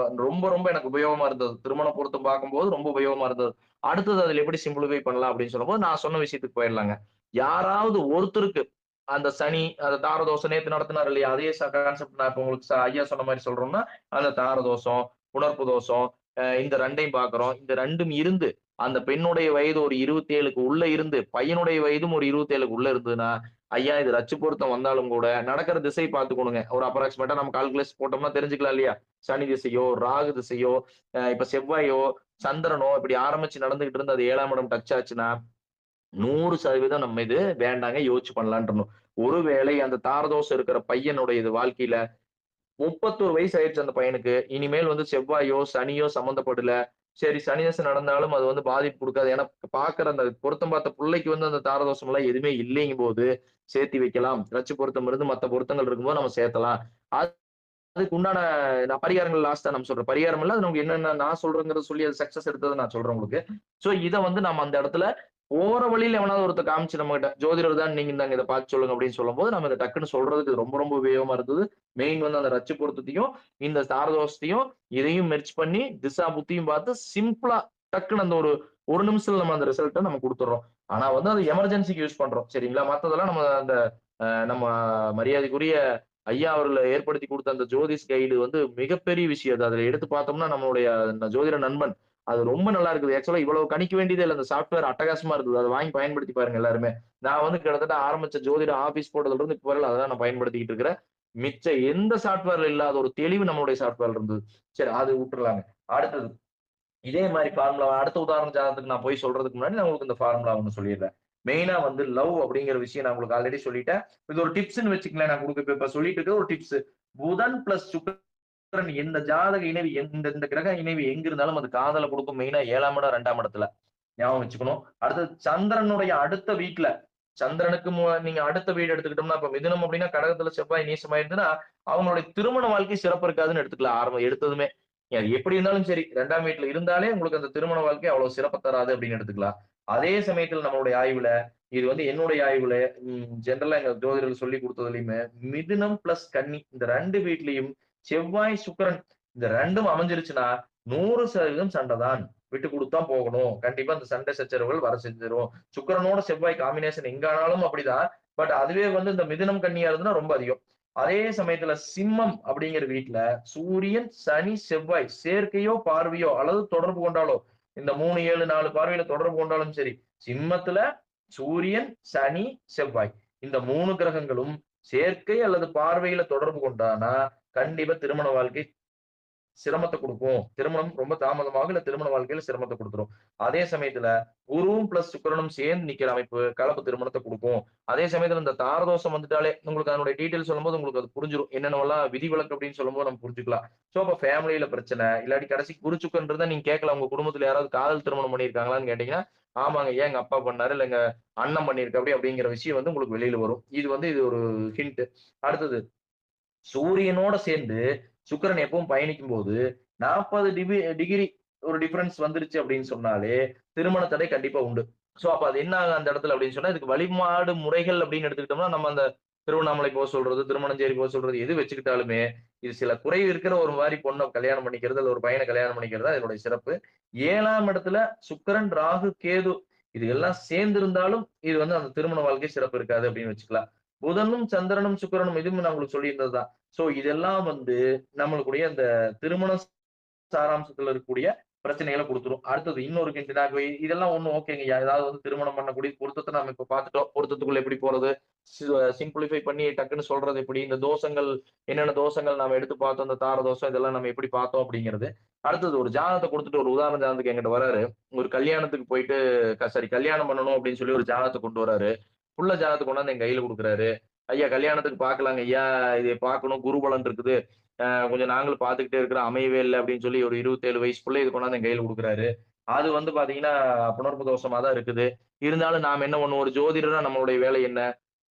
ரொம்ப ரொம்ப எனக்கு உபயோகமா இருந்தது. திருமண பொருத்தம் பார்க்கும்போது ரொம்ப உபயோகமா இருந்தது. அடுத்தது அதுல எப்படி சிம்பிளிஃபை பண்ணலாம் அப்படின்னு சொல்லும்போது நான் சொன்ன விஷயத்துக்கு போயிடலாங்க. யாராவது ஒருத்தருக்கு அந்த சனி அந்த தாரதோஷம் நேத்து நடத்தினார் இல்லையா அதே கான்செப்ட் நான் இப்ப உங்களுக்கு ஐயா சொன்ன மாதிரி சொல்றோம்னா அந்த தாரதோஷம் புணர்ப்பு தோஷம் இந்த 2ஐயும் பாக்குறோம். இந்த 2ம் இருந்து அந்த பெண்ணுடைய வயது ஒரு 27க்கு உள்ள இருந்து பையனுடைய வயதும் ஒரு 27க்கு உள்ள இருந்ததுன்னா ஐயா இது ரச்சு பொருத்தம் வந்தாலும் கூட நடக்கிற திசை பார்த்துக்கணுங்க. ஒரு அப்ராக்சிமேட்டா நம்ம கால்குலேஷன் போட்டோம்னா தெரிஞ்சுக்கலாம் இல்லையா? சனி திசையோ ராகு திசையோ இப்ப செவ்வாயோ சந்திரனோ இப்படி ஆரம்பிச்சு நடந்துகிட்டு இருந்து அது 7ஆம் இடம் டச் ஆச்சுன்னா 100% நம்ம இது வேண்டாங்க யோசிச்சு பண்ணலான்றணும். ஒருவேளை அந்த தாரதோஷம் இருக்கிற பையனுடைய இது வாழ்க்கையில 31 வயசு ஆயிடுச்சு அந்த பையனுக்கு. இனிமேல் வந்து செவ்வாயோ, சனியோ சம்மந்தப்படல. சரி சனி தசை நடந்தாலும் அது வந்து பாதிப்பு குடுக்காது. ஏன்னா பார்க்கிற அந்த பொருத்தம் பார்த்த புள்ளைக்கு வந்து அந்த தாரதோஷம் எல்லாம் எதுவுமே இல்லைங்கும்போது சேர்த்தி வைக்கலாம். ரட்சு பொருத்தம் இருந்து மத்த பொருத்தங்கள் இருக்கும்போது நம்ம சேர்த்தலாம். அதுக்கு உண்டான நான் பரிகாரங்கள் லாஸ்ட்டா நம்ம சொல்றேன். பரிகாரம் இல்ல. அது நமக்கு என்னென்ன நான் சொல்றேங்கிறத சொல்லி அது சக்சஸ் எடுத்தத நான் சொல்றேன் உங்களுக்கு. சோ இத வந்து நம்ம அந்த இடத்துல போற வழியில எவனாவது ஒருத்தர் காமிச்சு நம்மகிட்ட ஜோதிடர் தான் நீங்க இந்தாங்க இத பார்த்து சொல்லுங்க அப்படின்னு சொல்லும்போது நம்ம இத டக்குன்னு சொல்றதுக்கு ரொம்ப ரொம்ப உபயோகமா இருந்தது. மெயின் வந்து அந்த ரட்சு பொருத்தத்தையும் இந்த தாரதோஷத்தையும் இதையும் மெர்ஜ் பண்ணி திசா புத்தியும் பார்த்து சிம்பிளா டக்குன்னு அந்த ஒரு நிமிஷத்துல நம்ம அந்த ரிசல்ட்ட நம்ம குடுத்துடுறோம். ஆனா வந்து அது எமர்ஜென்சிக்கு யூஸ் பண்றோம். சரிங்களா? மத்ததெல்லாம் நம்ம அந்த நம்ம மரியாதைக்குரிய ஐயா அவர்கள் ஏற்படுத்தி கொடுத்த அந்த ஜோதிஷ் கைடு வந்து மிகப்பெரிய விஷயம் அது. அதுல எடுத்து பார்த்தோம்னா நம்மளுடைய ஜோதிட நண்பன் அது ரொம்ப நல்லா இருக்குது. ஆக்சுவலா இவ்வளவு கணிக்க வேண்டியதே இல்ல. அந்த சாஃப்ட்வேர் அட்டகாசமா இருக்குது. அதை வாங்கி பயன்படுத்தி பாருங்க எல்லாருமே. நான் வந்து கிட்டத்தட்ட ஆரம்பிச்ச ஜோதிட ஆபீஸ் போட்டதுல இருந்து இப்ப வரையில அதான் நான் பயன்படுத்திக்கிட்டு இருக்கிறேன். மிச்ச எந்த சாஃப்ட்வேர்ல இல்லாத ஒரு தெளிவு நம்மளுடைய சாஃப்ட்வேர்ல இருந்தது. சரி அது விட்டுறலாங்க. அடுத்தது இதே மாரி ஃபார்முலா அடுத்த உதாரண ஜாதகத்துக்கு நான் போய் சொல்றதுக்கு முன்னாடி நான் உங்களுக்கு இந்த ஃபார்முலா ஒண்ணு சொல்லிடுறேன். மெயினா வந்து லவ் அப்படிங்கிற விஷயம் நான் உங்களுக்கு ஆல்ரெடி சொல்லிட்டேன். இது ஒரு டிப்ஸ்ன்னு வச்சுக்கங்களேன். நான் உங்களுக்கு இப்ப சொல்லிட்டு இருக்க ஒரு டிப்ஸ். புதன் பிளஸ் சுக்கிரன் எந்த ஜாதக இணைவு இந்த இந்த கிரக இணைவு எங்க இருந்தாலும் அது காதல கொடுக்கும். மெயினா 7ஆம் இடம் 2ஆம் இடத்துல ஞாபகம் வச்சுக்கணும். அடுத்தது சந்திரனுடைய அடுத்த வீட்ல சந்திரனுக்கு நீங்க அடுத்த வீடு எடுத்துக்கிட்டோம்னா இப்ப மிதுனம் அப்படின்னா கடகத்துல செவ்வாய் நீசமாயிருந்துன்னா அவங்களுடைய திருமண வாழ்க்கை சிறப்பு இருக்காதுன்னு எடுத்துக்கலாம் எடுத்ததுமே. அது எப்படி இருந்தாலும் சரி 2ஆம் வீட்டுல இருந்தாலே உங்களுக்கு அந்த திருமண வாழ்க்கை அவ்வளவு சிறப்பு தராது அப்படின்னு எடுத்துக்கலாம். அதே சமயத்துல நம்மளுடைய ஆய்வுல இது வந்து என்னுடைய ஆய்வுல ஜெனரலா எங்க ஜோதிடர்கள் சொல்லி கொடுத்ததுலயுமே மிதுனம் பிளஸ் கன்னி இந்த 2 வீட்லயும் செவ்வாய் சுக்கிரன் இந்த 2ம் அமைஞ்சிருச்சுன்னா 100% சண்டை தான். விட்டு கொடுத்தா போகணும். கண்டிப்பா அந்த சண்டை சச்சரவுகள் வர செஞ்சிரும். சுக்கிரனோட செவ்வாய் காம்பினேஷன் எங்க ஆனாலும் அப்படிதான். பட் அதுவே வந்து இந்த மிதுனம் கன்னியா இருந்ததுன்னா ரொம்ப அதிகம். அதே சமயத்துல சிம்மம் அப்படிங்கிற வீட்ல சூரியன், சனி, செவ்வாய் சேர்க்கையோ, பார்வையோ அல்லது தொடர்பு கொண்டாலோ இந்த 3, 7, 4 பார்வையில தொடர்பு கொண்டாலும் சரி, சிம்மத்துல சூரியன், சனி, செவ்வாய் இந்த 3 கிரகங்களும் சேர்க்கை அல்லது பார்வையில தொடர்பு கொண்டானா கண்டிப்பா திருமண வாழ்க்கை சிரமத்தை கொடுக்கும். திருமணம் ரொம்ப தாமதமாகும். இல்ல திருமண வாழ்க்கையில சிரமத்தை குடுத்துரும். அதே சமயத்துல குருவும் பிளஸ் சுக்கிரனும் சேர்ந்து நிக்கிற அமைப்பு கலப்பு திருமணத்தை குடுக்கும். அதே சமயத்துல இந்த தாரதோஷம் வந்துட்டாலே உங்களுக்கு அதனுடைய டீட்டெயில் சொல்லும்போது உங்களுக்கு அது புரிஞ்சிரும். என்னென்னவெல்லாம் விதிவிலக்கு அப்படின்னு சொல்லும்போது நம்ம புரிஞ்சுக்கலாம். சோ அப்ப ஃபேமிலியில பிரச்சனை, இல்லாட்டி கடைசி குரு சுக்கிரன்றத நீங்க கேட்கலாம். உங்க குடும்பத்துல யாராவது காதல் திருமணம் பண்ணியிருக்காங்களான்னு கேட்டீங்கன்னா, ஆமாங்க. ஏன் எங்க அப்பா பண்ணாரு, இல்ல எங்க அண்ணன் பண்ணியிருக்காப்படி அப்படிங்கிற விஷயம் வந்து உங்களுக்கு வெளியில வரும். இது ஒரு ஹிண்ட். அடுத்தது சூரியனோட சேர்ந்து சுக்கிரன் எப்பவும் பயணிக்கும்போது 40 டிகிரி ஒரு டிஃபரன்ஸ் வந்துருச்சு அப்படின்னு சொன்னாலே திருமண தடை கண்டிப்பா உண்டு. சோ அப்ப அது என்ன ஆகும் அந்த இடத்துல அப்படின்னு சொன்னா இதுக்கு வழிபாடு முறைகள் அப்படின்னு எடுத்துக்கிட்டோம்னா நம்ம அந்த திருவண்ணாமலை போக சொல்றது, திருமணஞ்சேரி போக சொல்றது எது வச்சுக்கிட்டாலுமே இது சில குறைவு இருக்கிற ஒரு மாதிரி பொண்ணை கல்யாணம் பண்ணிக்கிறது இல்ல ஒரு பையனை கல்யாணம் பண்ணிக்கிறது தான் இதனுடைய சிறப்பு. 7ஆம் இடத்துல சுக்கிரன், ராகு, கேது இது எல்லாம் சேர்ந்து இருந்தாலும் இது வந்து அந்த திருமண வாழ்க்கை சிறப்பு இருக்காது அப்படின்னு வச்சுக்கலாம். புதனும், சந்திரனும், சுக்கிரனும் இதுவும் நான் உங்களுக்கு சொல்லியிருந்ததுதான். சோ இதெல்லாம் வந்து நம்மளுக்குடைய அந்த திருமண சாராம்சத்துல இருக்கக்கூடிய பிரச்சனைகளை குடுத்துரும். அடுத்தது இன்னொரு ஹிண்ட் இதெல்லாம் ஒண்ணும் ஓகேங்கய்யா. ஏதாவது வந்து திருமணம் பண்ணக்கூடிய பொருத்தத்த நம்ம இப்ப பார்த்துட்டோம். பொருத்தத்துக்குள்ள எப்படி போறது? சிம்பிளிஃபை பண்ணி டக்குன்னு சொல்றது எப்படி? இந்த தோஷங்கள் என்னென்ன தோஷங்கள் நாம எடுத்து பார்த்தோம். இந்த தார தோஷம் இதெல்லாம் நம்ம எப்படி பார்த்தோம் அப்படிங்கிறது. அடுத்தது ஒரு ஜாதகத்த குடுத்துட்டு ஒரு உதாரண ஜாதகத்துக்கு என்கிட்ட வராரு. ஒரு கல்யாணத்துக்கு போயிட்டு சாரி கல்யாணம் பண்ணணும் அப்படின்னு சொல்லி ஒரு ஜாதகத்த கொண்டு வராரு. புள்ள ஜாதகத்த கொண்டாந்து என் கையில குடுக்குறாரு. ஐயா கல்யாணத்துக்கு பார்க்கலாங்க ஐயா. இதை பார்க்கணும் குருபலன் இருக்குது. கொஞ்சம் நாங்களும் பார்த்துக்கிட்டே இருக்கிறோம். அமையவே இல்ல அப்படின்னு சொல்லி ஒரு 27 வயசு புள்ள இது கொண்டாந்து என் கையில குடுக்குறாரு. அது வந்து பார்த்தீங்கன்னா, புனர்ப்பு தோஷமா தான் இருக்குது. இருந்தாலும் நாம என்ன பண்ணுவோம், ஒரு ஜோதிடரா நம்மளுடைய வேலை என்ன?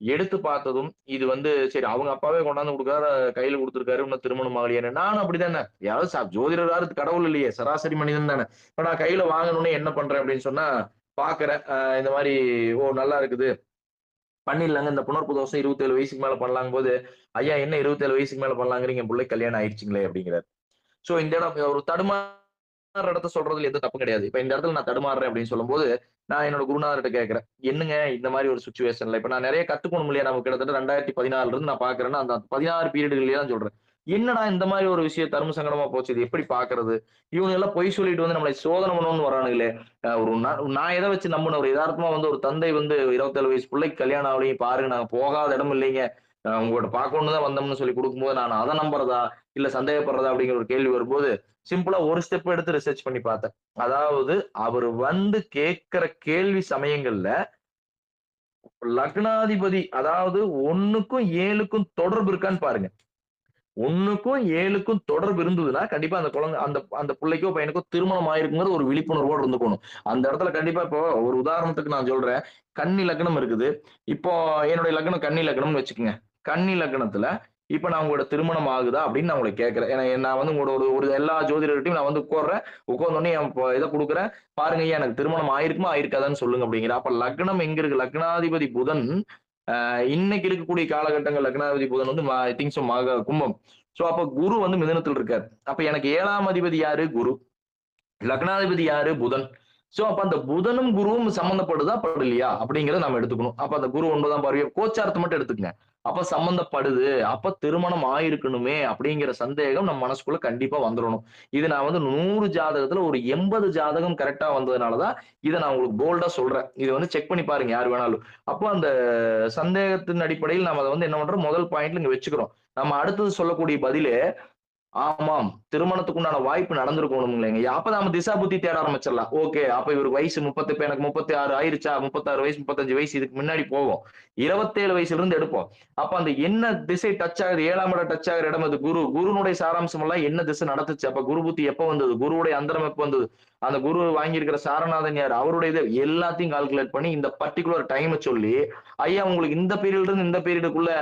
எடுத்து பார்த்ததும், இது வந்து சரி அவங்க அப்பாவே கொண்டாந்து குடுக்குறாரு, கையில குடுத்துருக்காரு. இன்னும் திருமணம் ஆகலையான்னு. நானும் அப்படித்தானே. யாராவது ஜோதிடராவது கடவுள் இல்லையே! சராசரி மனிதன் தானே. இப்ப நான் கையில வாங்கணும்னே என்ன பண்றேன் அப்படின்னு சொன்னா, பார்க்கிறேன். இந்த மாரி ஓ! நல்லா இருக்குது. பண்ணிடலாங்க. இந்த புனர்ப்பு தோஷம் 27 வயசுக்கு மேல பண்ணலாங்கும்போது, ஐயா என்ன 27 வயசுக்கு மேல பண்ணலாங்கிறீங்க? என் புள்ளைக்கு கல்யாணம் ஆயிடுச்சுங்களே! அப்படிங்கிறாரு. சோ இந்த இடம் ஒரு தடுமாறுற இடத்த சொல்றதுல எந்த தப்பும் கிடையாது. இப்ப இந்த இடத்துல நான் தடுமாறுறேன் அப்படின்னு சொல்லும்போது, நான் என்னோட குருநாதர்ட்ட கேட்கிறேன். என்னங்க இந்த மாரி ஒரு சிச்சுவேஷன்ல இப்ப நான் நெறைய கத்துக்கணும் இல்லையா? நமக்கு கிட்டத்தட்ட 2014ல இருந்து நான் பார்க்கிறேன்னா, அந்த 16 பீரியடுகள்லயே தான் சொல்றேன். என்னடா இந்த மாரி ஒரு விஷயம் தர்ம சங்கடமா போச்சு. இது எப்படி பார்க்கிறது? இவங்க எல்லாம் பொய் சொல்லிட்டு வந்து நம்மள சோதனை பண்ணணும்னு வரானுங்களே! ஒரு நான் எத வச்சு நம்புனேன்? ஒரு எதார்த்தமா வந்து ஒரு தந்தை வந்து 27 வயசு பிள்ளைக்கு கல்யாணம் ஆகலையும் பாருங்க நாங்க போகாத இடம் இல்லைங்க. உங்களோட பார்க்கணும்னு தான் வந்தோம்னு சொல்லி குடுக்கும்போது, நான் அத நம்புறதா? இல்ல சந்தேகப்படுறதா? அப்படிங்கிற ஒரு கேள்வி வரும்போது, சிம்பிளா ஒரு ஸ்டெப் எடுத்து ரிசர்ச் பண்ணி பார்த்தேன். அதாவது அவரு வந்து கேட்கிற கேள்வி சமயங்கள்ல, லக்னாதிபதி அதாவது 1க்கும் 7க்கும் தொடர்பு இருக்கான்னு பாருங்க. 1க்கும் 7க்கும் தொடர்பு இருந்ததுன்னா, கண்டிப்பா அந்த குழந்தை அந்த அந்த புள்ளைக்கோ, பையனுக்கோ திருமணம் ஆயிருக்குங்கிற ஒரு விழிப்புணர்வோட இருந்துக்கணும். அந்த இடத்துல கண்டிப்பா இப்போ ஒரு உதாரணத்துக்கு நான் சொல்றேன். கன்னி லக்னம் இருக்குது. இப்போ என்னுடைய லக்னம் கன்னி லக்னம்னு வச்சுக்கங்க. கன்னி லக்னத்துல இப்ப நான் உங்களோட திருமணம் ஆகுதா? அப்படின்னு நான் உங்கள கேட்கிறேன். ஏன்னா நான் வந்து உங்களோட ஒரு ஒரு எல்லா ஜோதிடர்கிட்டயும் நான் வந்து உட்கார்றேன். உட்கார்ந்த உடனே என் இத குடுக்குறேன். பாருங்க ஐயா எனக்கு திருமணம் ஆயிருக்குமா? ஆயிருக்காதான்னு சொல்லுங்க அப்படிங்கிறேன். அப்ப லக்னம் எங்க இருக்கு? லக்னாதிபதி புதன் இன்னைக்கு இருக்கக்கூடிய காலகட்டங்கள் லக்னாதிபதி புதன் வந்து ஐ திங்க் சோ கும்பம். சோ அப்ப குரு வந்து மிதுனத்துல இருக்காரு. அப்ப எனக்கு 7ஆம் அதிபதி யாரு? குரு. லக்னாதிபதி யாரு? புதன். சோ அப்ப அந்த புதனும் குருவும் சம்பந்தப்படுதா? படலையா? அப்படிங்கிறத நாம எடுத்துக்கணும். அப்ப அந்த குரு 9ஆம் பார்வை கோச்சாரத்த மட்டும் எடுத்துக்கங்க. அப்ப சம்பந்தப்படுது. அப்ப திருமணம் ஆயிருக்கணுமே அப்படிங்கிற சந்தேகம் நம்ம மனசுக்குள்ள கண்டிப்பா வந்துரணும். இது நான் வந்து 100 ஜாதகத்துல ஒரு 80 ஜாதகம் கரெக்ட்டா வந்ததுனால தான் இத நான் உங்களுக்கு போல்டா சொல்றேன். இத வந்து செக் பண்ணி பாருங்க யார் வேணாலும். அப்போ அந்த சந்தேகத்தின் அடிப்படையில் நாம அத வந்து என்ன பண்றோம்? முதல் பாயிண்ட்ல இங்க வச்சுக்கிறோம். நம்ம அடுத்தது சொல்லக்கூடிய பதிலே ஆமாம். திருமணத்துக்கு உண்டான வாய்ப்பு நடந்திருக்கணும் இல்லைங்க. அப்ப நாம திசா புத்தி தேட ஆரம்பிச்சிடலாம். ஓகே. அப்ப இவருக்கு வயசு 30 இப்ப எனக்கு 36 ஆயிருச்சா? 36 வயசு, 35 வயசு இதுக்கு முன்னாடி போவோம். 27 வயசுல இருந்து எடுப்போம். அப்ப அந்த என்ன திசை டச் ஆகுது? 7ஆம் இடம் டச் ஆகுற இடம் அது குரு. குருனுடைய சாராம்சம் எல்லாம் என்ன திசை நடத்துச்சு? அப்ப குரு புத்தி எப்ப வந்தது? குருவுடைய அந்தரம் எப்ப வந்தது? அந்த குரு வாங்கியிருக்கிற சாரநாதன் யாரு? அவருடைய இது எல்லாத்தையும் கால்குலேட் பண்ணி இந்த பர்ட்டிகுலர் டைம சொல்லி, ஐயா உங்களுக்கு இந்த பீரியட்ல இருந்து இந்த பீரியடுக்குள்ள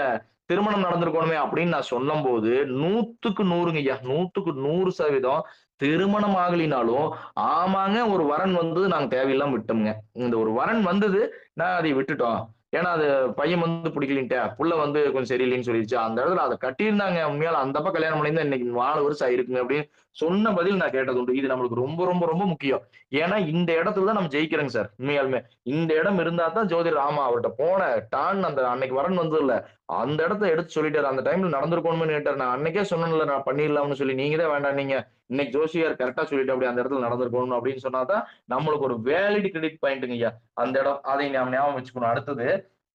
திருமணம் நடந்திருக்கணுமே அப்படின்னு நான் சொல்லும்போது 100க்கு 100ங்கய்யா. 100க்கு 100% திருமணம் ஆகலினாலும், ஆமாங்க ஒரு வரன் வந்தது நாங்க தேவையில்லாம விட்டோம்ங்க. இந்த ஒரு வரன் வந்தது. நான் அதை விட்டுட்டோம். ஏன்னா அது பையன் வந்து பிடிக்கலின்ட்டு, புள்ள வந்து கொஞ்சம் சரியில்லைன்னு சொல்லிருச்சு. அந்த இடத்துல அத கட்டியிருந்தாங்க உண்மையால அந்த அப்பா கல்யாணம் பண்ணியிருந்தா இன்னைக்கு 4 வருஷம் ஆயிருக்குங்க அப்படின்னு சொன்ன பதில் நான் கேட்டது உண்டு. இது நம்மளுக்கு ரொம்ப, ரொம்ப, ரொம்ப முக்கியம். ஏன்னா இந்த இடத்துல தான் நம்ம ஜெயிக்கிறோங்க சார். உண்மையாலுமே. இந்த இடம் இருந்தா தான் ஜோதிடர் ஆமா அவர்ட்ட போனேன். டான்னு அந்த அன்னைக்கு வரன் வந்ததுல்ல. அந்த இடத்த எடுத்து சொல்லிட்டாரு. அந்த டைம்ல நடந்திருக்கணும்னு கேட்டாரு. நான் அன்னைக்கே சொன்னேன்ல நான் பண்ணிடலாம்னு சொல்லி. நீங்க தான் வேண்டான்னீங்க. இன்னைக்கு ஜோசியார் கரெக்ட்டா சொல்லிட்டு அப்படி அந்த இடத்துல நடந்திருக்கணும் அப்படின்னு சொன்னா தான் நம்மளுக்கு ஒரு வேலிட் கிரெடிட் பாயிண்ட்ங்க ஐயா. அந்த இடம். அதை நாம ஞாபகம் வச்சுக்கணும். அடுத்தது,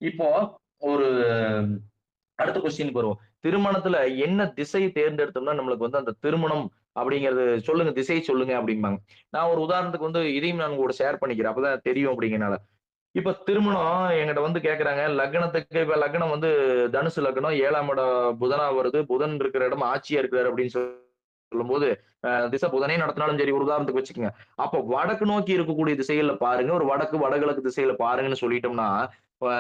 இப்போ ஒரு அடுத்த கொஸ்டினுக்கு வருவோம். திருமணத்துல என்ன திசை தேர்ந்தெடுத்தோம்னா நம்மளுக்கு வந்து அந்த திருமணம் அப்படிங்கிறது சொல்லுங்க, திசை சொல்லுங்க அப்படிம்பாங்க. நான் ஒரு உதாரணத்துக்கு வந்து இதையும் நான் உங்களோட ஷேர் பண்ணிக்கிறேன். அப்பதான் தெரியும் அப்படிங்கிறனால. இப்ப திருமணம் என்கிட்ட வந்து கேட்கறாங்க. லக்னத்துக்கு இப்ப லக்னம் வந்து தனுசு லக்னம் 7ஆம் இடம் புதனா வருது. புதன் இருக்கிற இடம் ஆட்சியா இருக்கிறாரு அப்படின்னு சொல்லும்போது, திசை புதனே நடத்தினாலும் சரி, ஒரு உதாரணத்துக்கு வச்சுக்கங்க. அப்ப வடக்கு நோக்கி இருக்கக்கூடிய திசைகள்ல பாருங்க. ஒரு வடக்கு, வடகிழக்கு திசையில பாருங்கன்னு சொல்லிட்டோம்னா, அ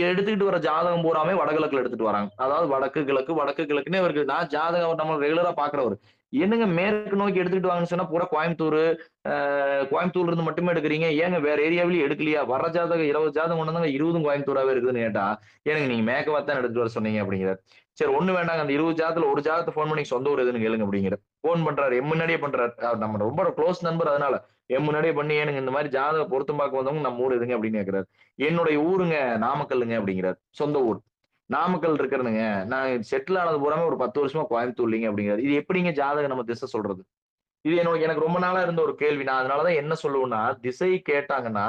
எடுத்துக்கிட்டு வர ஜாதகம் பூராமே வடகிழக்குல எடுத்துட்டு வராங்க. அதாவது வடக்கு, கிழக்கு, வடக்கு, கிழக்குன்னே இவருக்கு நான் ஜாதகம் நம்ம ரெகுலரா பார்க்கிறவரு. என்னங்க மேற்கு நோக்கி எடுத்துக்கிட்டு வாங்கன்னு சொன்னா பூரா கோயம்புத்தூர், கோயம்புத்தூர்ல இருந்து மட்டுமே எடுக்குறீங்க. ஏங்க வேற ஏரியாவிலயும் எடுக்கலையா? வர்ற ஜாதகம் 20 ஜாதகம் கொண்டு வந்தாங்க 20ம் கோயம்புத்தூராவே இருக்குதுன்னு கேட்டா, "ஏனுங்க நீங்க மேக்கவா தானே எடுத்துட்டு வர சொன்னீங்க" அப்படிங்கிறாரு. சரி ஒண்ணும் வேண்டாங்க. அந்த 20 ஜாதத்துல ஒரு ஜாதகத்த ஃபோன் பண்ணி சொந்த ஊர் எதுன்னு கேளுங்க அப்படிங்கிறாரு. ஃபோன் பண்றாரு. என் முன்னாடியே பண்றாரு. நம்ம ரொம்ப க்ளோஸ் நண்பர் அதனால. என் முன்னாடியே பண்ணி, "ஏனுங்க இந்த மாரி ஜாதக பொருத்தம் பார்க்க வந்தவங்க நம்ம ஊர் எதுங்க?" அப்படின்னு கேட்கிறாரு. "என்னுடைய ஊருங்க நாமக்கல்லுங்க" அப்படிங்கிறாரு. சொந்த ஊர். நாமக்கல் இருக்கிறேனுங்க. நான் செட்டில் ஆனது பூராமே ஒரு 10 வருஷமா கோயம்புத்தூர்லங்க அப்படிங்கிறாரு. இது எப்படிங்க ஜாதகம் நம்ம திசை சொல்றது? இது எனக்கு ரொம்ப நாளா இருந்த ஒரு கேள்வி. நான் அதனால தான் என்ன சொல்லுவேன்னா, திசை கேட்டாங்கன்னா,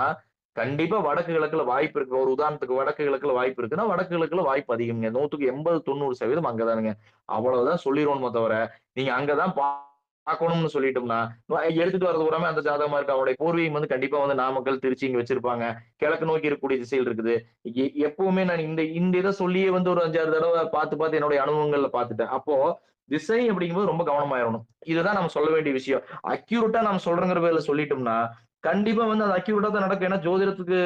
கண்டிப்பா வடக்கு கிழக்குல வாய்ப்பு இருக்கு. ஒரு உதாரணத்துக்கு வடக்கு கிழக்குல வாய்ப்பு இருக்குன்னா, வடக்கு கிழக்குல வாய்ப்பு அதிகம்ங்க. 100க்கு 80, 90% அங்க தானுங்க. அவ்வளவுதான் சொல்லிருவோணுமே தவிர, நீங்க அங்க தான் பார்க்கணும்னு சொல்லிட்டோம்னா, எடுத்துட்டு வரது பூராமே அந்த ஜாதகமா இருக்கு. அவருடைய பூர்வீகம் வந்து கண்டிப்பா வந்து நாமக்கல், திருச்சி இங்க வச்சிருப்பாங்க. கிழக்கு நோக்கி இருக்கக்கூடிய திசைகள் இருக்குது. எப்பவுமே நான் இந்த இந்த இத சொல்லியே வந்து ஒரு 5, 6 தடவ பார்த்து என்னுடைய அனுபவங்கள்ல பார்த்துட்டேன். அப்போ திசை அப்படிங்கும்போது ரொம்ப கவனமாயிரணும். இதுதான் நம்ம சொல்ல வேண்டிய விஷயம். அக்யூரேட்டா நம்ம சொல்றோங்கிற பேர்ல சொல்லிட்டோம்னா, கண்டிப்பா வந்து அது அக்யூரேட்டா தான் நடக்கும். ஏன்னா ஜோதிடத்துக்கு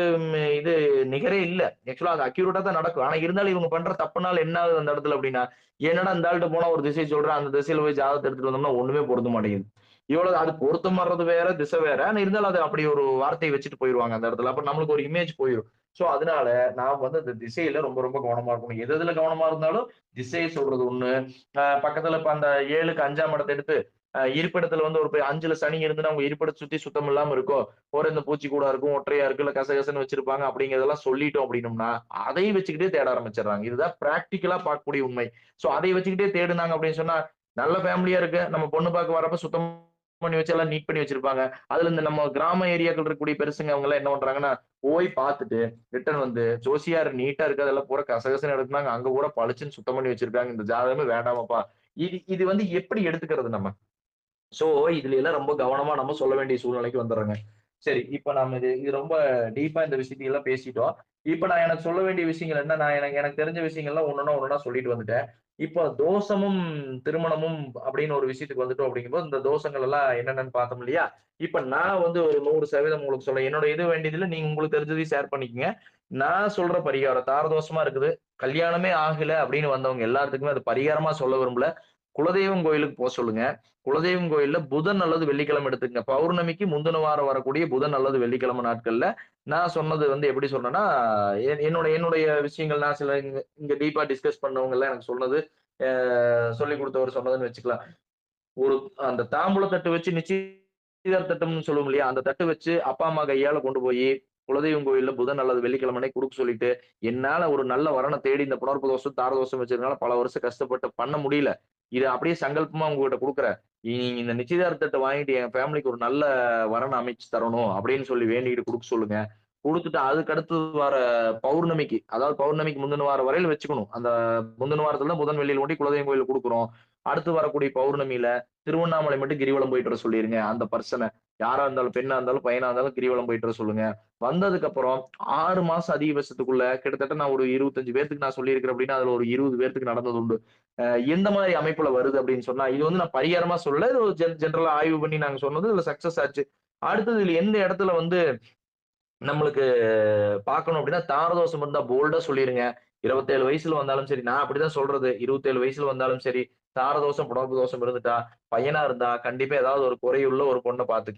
இது நிகரே இல்ல. ஆக்சுவலா அது அக்யூரேட்டா தான் நடக்கும். ஆனா இருந்தாலும் இவங்க பண்ற தப்புனால என்ன ஆகுது அந்த இடத்துல அப்படின்னா, என்னடா இந்த ஆள்ட்ட போனா ஒரு திசை சொல்றான். அந்த திசையில போய் ஜாதகத்த எடுத்துட்டு வந்தோம்னா ஒண்ணுமே பொருந்த மாட்டேங்குது. இவ்வளவு அது பொருத்தம் வர்றது வேற, திசை வேற. ஆனா இருந்தாலும் அது அப்படி ஒரு வார்த்தைய வச்சுட்டு போயிருவாங்க அந்த இடத்துல. அப்ப நம்மளுக்கு ஒரு இமேஜ் போயிரும். சோ அதனால நாம் வந்து அந்த திசையில ரொம்ப ரொம்ப கவனமா இருக்கணும். எது எதுல கவனமா இருந்தாலும் திசைய சொல்றது ஒண்ணு. பக்கத்துல இப்ப அந்த 7க்கு 5ஆம் இடத்த எடுத்து இருப்பிடத்துல வந்து ஒரு 5ல சனி இருந்துன்னா உங்க இருப்பிடத்த சுத்தி சுத்தம் இல்லாம இருக்கும். ஒரு இந்த பூச்சி கூடா இருக்கும், ஒற்றையா இருக்கு, இல்ல கசகசன்னு வச்சிருப்பாங்க அப்படிங்கிறதெல்லாம் சொல்லிட்டோம் அப்படின்னோம்னா, அதை வச்சுக்கிட்டே தேட ஆரம்பிச்சுடுறாங்க. இதுதான் பிராக்டிகலா பார்க்கக்கூடிய உண்மை. சோ அதை வச்சுக்கிட்டே தேடுனாங்க அப்படின்னு சொன்னா, நல்ல ஃபேமிலியா இருக்கு. நம்ம பொண்ணு பார்க்க வரப்ப சுத்தம் பண்ணி வச்சு எல்லாம் நீட் பண்ணி வச்சிருப்பாங்க. அதுல இந்த நம்ம கிராம ஏரியாக்கள் இருக்கக்கூடிய பெருசுங்க அவங்க எல்லாம் என்ன பண்றாங்கன்னா, போய் பார்த்துட்டு ரிட்டர்ன் வந்து ஜோசியார் நீட்டா இருக்கிறதெல்லாம் பூரா கசகசன்னு எடுக்குனாங்க. அங்க பூரா பளிச்சுன்னு சுத்தம் பண்ணி வச்சிருக்காங்க. இந்த ஜாதகமே வேண்டாமாப்பா. இது இது வந்து எப்படி எடுத்துக்கிறது நம்ம? சோ, இதுல எல்லாம் ரொம்ப கவனமா நம்ம சொல்ல வேண்டிய சூழ்நிலைக்கு வந்துர்றோங்க. சரி, இப்ப நம்ம இது இது ரொம்ப டீப்பா இந்த விஷயத்தை எல்லாம் பேசிட்டோம். இப்ப நான் எனக்கு சொல்ல வேண்டிய விஷயங்கள் என்ன, நான் எனக்கு எனக்கு தெரிஞ்ச விஷயங்கள்லாம் ஒண்ணொண்ணா சொல்லிட்டு வந்துட்டேன். இப்போ தோஷமும், திருமணமும் அப்படின்னு ஒரு விஷயத்துக்கு வந்துட்டோம் அப்படிங்கும்போது, இந்த தோஷங்கள் எல்லாம் என்னென்னன்னு பார்த்தோம் இல்லையா? இப்ப நான் வந்து ஒரு 100% உங்களுக்கு சொல்றேன். என்னோட இது வேண்டியதில்ல. நீங்க உங்களுக்கு தெரிஞ்சதையும் ஷேர் பண்ணிக்கங்க. நான் சொல்ற பரிகாரம் தாரதோஷமா இருக்குது. கல்யாணமே ஆகல அப்படின்னு வந்தவங்க எல்லாத்துக்குமே அது பரிகாரமா சொல்ல விரும்பல. குலதெய்வம் கோயிலுக்கு சொல்லுங்க. குலதெய்வம் கோயில்ல புதன் அல்லது வெள்ளிக்கிழமை எடுத்துக்கங்க. பௌர்ணமிக்கு முந்தின வாரம் வரக்கூடிய புதன் அல்லது வெள்ளிக்கிழமை நாட்கள்ல, நான் சொன்னது வந்து எப்படி சொன்னேன்னா, என்னுடைய என்னுடைய விஷயங்கள் நான் சில இங்க இங்க டீப்பா டிஸ்கஸ் பண்ணவங்க எல்லாம் எனக்கு சொன்னது, அ சொல்லிக் குடுத்தவர் சொன்னதுன்னு வச்சுக்கலாம். ஒரு அந்த தாம்பூல தட்டு வச்சு நிச்சயதார்த்த தட்டுன்னு சொல்லுவோம் இல்லையா? அந்த தட்டு வச்சு அப்பா, அம்மா கையால கொண்டு போயி, குலதெய்வம் கோயில்ல புதன் அல்லது வெள்ளிக்கிழமை அன்னைக்கு குடுக்க சொல்லிட்டு, என்னால ஒரு நல்ல வரன தேடி இந்த புனர்ப்பு தோஷம், தார தோஷம் வச்சதுனால பல வருஷம் கஷ்டப்பட்டு பண்ண முடியல. இத அப்படியே சங்கல்பமா உங்ககிட்ட குடுக்குறேன். நீங்க இந்த நிச்சயதார்த்தத்த வாங்கிட்டு என் ஃபேமிலிக்கு ஒரு நல்ல வரன அமைச்சு தரணும் அப்படின்னு சொல்லி வேண்டிக்கிட்டு குடுக்க சொல்லுங்க. குடுத்துட்டு அதுக்கு அடுத்து வர பௌர்ணமிக்கு, அதாவது பௌர்ணமிக்கு முந்தின வாரம் வரையில வச்சுக்கணும். அந்த முந்தின வாரத்துல தான் புதன், வெள்ளியில கொண்டு குலதெய்வம் கோயில்ல குடுக்குறோம். அடுத்து வரக்கூடிய பௌர்ணமியில திருவண்ணாமலை மட்டும் கிரிவலம் போயிட்டு வர சொல்லிருங்க. அந்த பர்சன. யாரா இருந்தாலும், பெண்ணா இருந்தாலும், பையனா இருந்தாலும் கிரிவலம் போயிட்டு வர சொல்லுங்க. வந்ததுக்கு அப்புறம் 6 மாசம் அதிகபட்சத்துக்குள்ள கிட்டத்தட்ட நான் ஒரு 25 பேத்துக்கு நான் சொல்லியிருக்கிறேன் அப்படின்னா, அதுல ஒரு 20 பேத்துக்கு நடந்தது உண்டு. எந்த மாரி அமைப்புல வருது அப்படின்னு சொன்னா, இது வந்து நான் பரிகாரமா சொல்லல. இது ஒரு ஜெனரலா ஆய்வு பண்ணி நாங்க சொன்னது. இதுல சக்சஸ் ஆச்சு. அடுத்தது இதுல எந்த இடத்துல வந்து நம்மளுக்கு பார்க்கணும் அப்படின்னா, தாரதோஷம் இருந்தா போல்டா சொல்லிருங்க. 27 வயசுல வந்தாலும் சரி, நான் அப்படிதான் சொல்றது. 27 வயசுல வந்தாலும் சரி, தாரதோஷம், புணர்ப்பு தோஷம் இருந்துட்டா, பையனா இருந்தா கண்டிப்பா ஏதாவது ஒரு குறையுள்ள ஒரு பொண்ண பார்த்து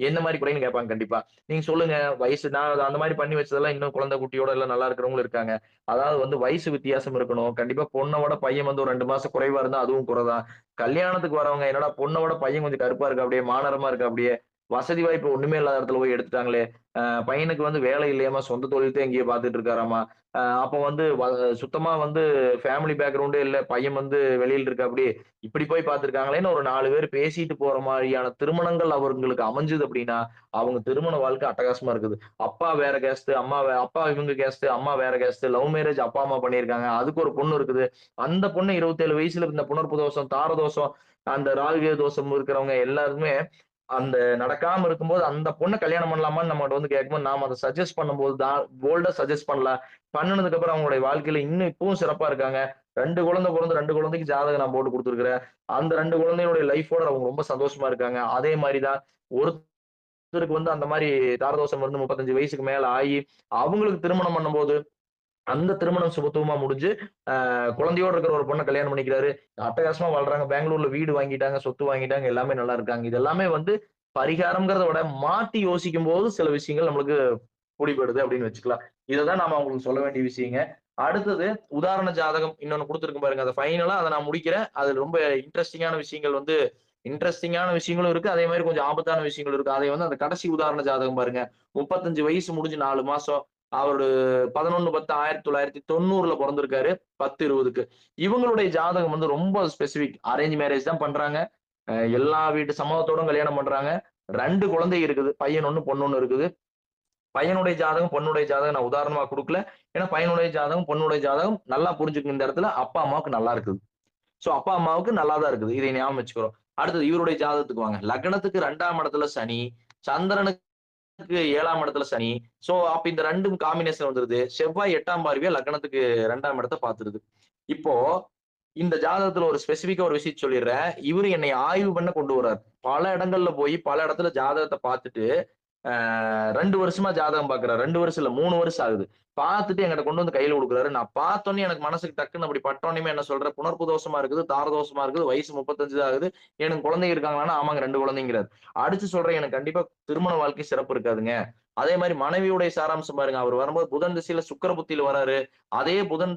என்ன மாதிரி குறைன்னு கேட்பாங்க கண்டிப்பா. நீங்க சொல்லுங்க வயசு நான் அந்த மாதிரி பண்ணி வச்சதெல்லாம் இன்னும் குழந்தை குட்டியோட எல்லாம் நல்லா இருக்கிறவங்களும் இருக்காங்க. அதாவது வந்து வயசு வித்தியாசம் இருக்கணும். கண்டிப்பா பொண்ண விட பையன் வந்து ஒரு 2 மாசம் குறைவா இருந்தா அதுவும் குறைதான். கல்யாணத்துக்கு வரவங்க என்னடா பொண்ண விட பையன் கொஞ்சம் கருப்பா இருக்கா அப்படியே, மாநெரமா இருக்கா அப்படியே, வசதி வாய்ப்பு ஒண்ணுமே இல்லாத இடத்துல போய் எடுத்துட்டாங்களே. பையனுக்கு வந்து வேலை இல்லையாமா, சொந்த தொழில் தான் எங்கேயோ பார்த்துட்டு இருக்காராமா. அப்ப வந்து சுத்தமா வந்து ஃபேமிலி பேக்கிரவுண்டே இல்ல. பையன் வந்து வெளியில இருக்காப்படி. இப்படி போய் பார்த்துருக்காங்களேன்னு ஒரு 4 பேர் பேசிட்டு போற மாரியான திருமணங்கள் அவங்களுக்கு அமைஞ்சது அப்படின்னா, அவங்க திருமண வாழ்க்கை அட்டகாசமா இருக்குது. அப்பா வேற கேஸ்ட், அப்பா இவங்க கேஸ்ட், அம்மா வேற கேஸ்ட், லவ் மேரேஜ் அப்பா, அம்மா பண்ணியிருக்காங்க. அதுக்கு ஒரு பொண்ணு இருக்குது. அந்த பொண்ணு 27 வயசுல இந்த புணர்ப்பு தோஷம், தார தோஷம், அந்த ராகு தோஷம் இருக்கிறவங்க எல்லாருமே அந்த நடக்காம இருக்கும்போது, அந்த பொண்ண கல்யாணம் பண்ணலாமான்னு நம்மட்ட வந்து கேட்கும்போது, நாம அத சஜெஸ்ட் பண்ணும்போது தான் போல்டா சஜெஸ்ட் பண்ணலாம். பண்ணுனதுக்கு அப்புறம் அவங்களுடைய வாழ்க்கையில இன்னும் இப்பவும் சிறப்பா இருக்காங்க. 2 குழந்தை பொறந்து 2 குழந்தைக்கு ஜாதகம் நான் போட்டு குடுத்துருக்கிறேன். அந்த 2 குழந்தைகளுடைய லைஃபோட அவங்க ரொம்ப சந்தோஷமா இருக்காங்க. அதே மாரி தான் ஒருத்தருக்கு வந்து அந்த மாரி தாரதோஷம் வந்து 35 வயசுக்கு மேல ஆயி, அவங்களுக்கு திருமணம் பண்ணும்போது, அந்த திருமணம் சுபத்துவமா முடிஞ்சு, குழந்தையோட இருக்கிற ஒரு பொண்ண கல்யாணம் பண்ணிக்கிறாரு. அட்டகாசமா வாழ்றாங்க. பெங்களூர்ல வீடு வாங்கிட்டாங்க, சொத்து வாங்கிட்டாங்க. எல்லாமே நல்லா இருக்காங்க. இது எல்லாமே வந்து பரிகாரம்ங்கிறத விட மாத்தி யோசிக்கும்போது சில விஷயங்கள் நம்மளுக்கு புடிபடுது அப்படின்னு வச்சுக்கலாம். இததான் நாம அவங்களுக்கு சொல்ல வேண்டிய விஷயங்க. அடுத்தது உதாரண ஜாதகம் இன்னொன்னு குடுத்திருக்கும் பாருங்க. அத ஃபைனலா அத நான் முடிக்கிறேன். அது ரொம்ப இன்ட்ரஸ்டிங்கான விஷயங்கள் வந்து இன்ட்ரஸ்டிங்கான விஷயங்களும் இருக்கு. அதே மாரி கொஞ்சம் ஆபத்தான விஷயங்களும் இருக்கு. அதை வந்து அந்த கடைசி உதாரண ஜாதகம் பாருங்க. 35 வயசு முடிஞ்சு 4 மாசம். அவரு 11/10/1990ல பொறந்திருக்காரு. 10/20க்கு. இவங்களுடைய ஜாதகம் வந்து ரொம்ப ஸ்பெசிபிக். அரேஞ்ச் மேரேஜ் தான் பண்றாங்க. எல்லா வீட்டு சம்மதத்தோடும் கல்யாணம் பண்றாங்க. 2 குழந்தை இருக்குது. பையன் 1, பொண்ணு 1 இருக்குது. பையனுடைய ஜாதகம், பொண்ணுடைய ஜாதகம் நான் உதாரணமா குடுக்கல. ஏன்னா பையனுடைய ஜாதகம், பொண்ணுடைய ஜாதகம் நல்லா புரிஞ்சுக்கங்க இந்த இடத்துல. அப்பா, அம்மாவுக்கு நல்லா இருக்குது. சோ அப்பா, அம்மாவுக்கு நல்லா தான் இருக்குது. இதை ஞாபகம் வச்சுக்கிறோம். அடுத்தது இவருடைய ஜாதகத்துக்கு வாங்க. லக்னத்துக்கு 2ஆம் இடத்துல சனி, சந்திரனுக்கு 7ஆம் இடத்துல சனி. சோ அப்ப இந்த 2ம் காம்பினேஷன் வந்துருது. செவ்வாய் 8ஆம் பார்வையா லக்னத்துக்கு 2ஆம் இடத்த பாத்துருது. இப்போ இந்த ஜாதகத்துல ஒரு ஸ்பெசிஃபிக்கா ஒரு விஷயம் சொல்லிடுறேன். இவரு என்னைய ஆய்வு பண்ண கொண்டு வர்றாரு. பல இடங்கள்ல போய் பல இடத்துல ஜாதகத்த பாத்துட்டு 2 வருஷமா ஜாதகம் பார்க்கிறாரு. 2 வருஷம் இல்ல 3 வருஷம் ஆகுது. பார்த்துட்டு என்கிட்ட கொண்டு வந்து கையில குடுக்குறாரு. நான் பார்த்தோனே எனக்கு மனசுக்கு டக்குன்னு அப்படி பட்டோனேயுமே என்ன சொல்றேன், புணர்ப்பு தோஷமா இருக்குது, தார தோஷமா இருக்குது, வயசு 35 தான் ஆகுது. எனக்கு குழந்தைங்க இருக்காங்களான்னா, ஆமாங்க 2 குழந்தைங்கிறாரு. அடிச்சு சொல்றேன் எனக்கு கண்டிப்பா திருமண வாழ்க்கை சிறப்பு இருக்காதுங்க. அதே மாரி மனைவியுடைய சாராம்சம் பாருங்க. அவர் வரும்போது புதன் திசையில சுக்கிர புத்தியில வராரு. அதே புதன்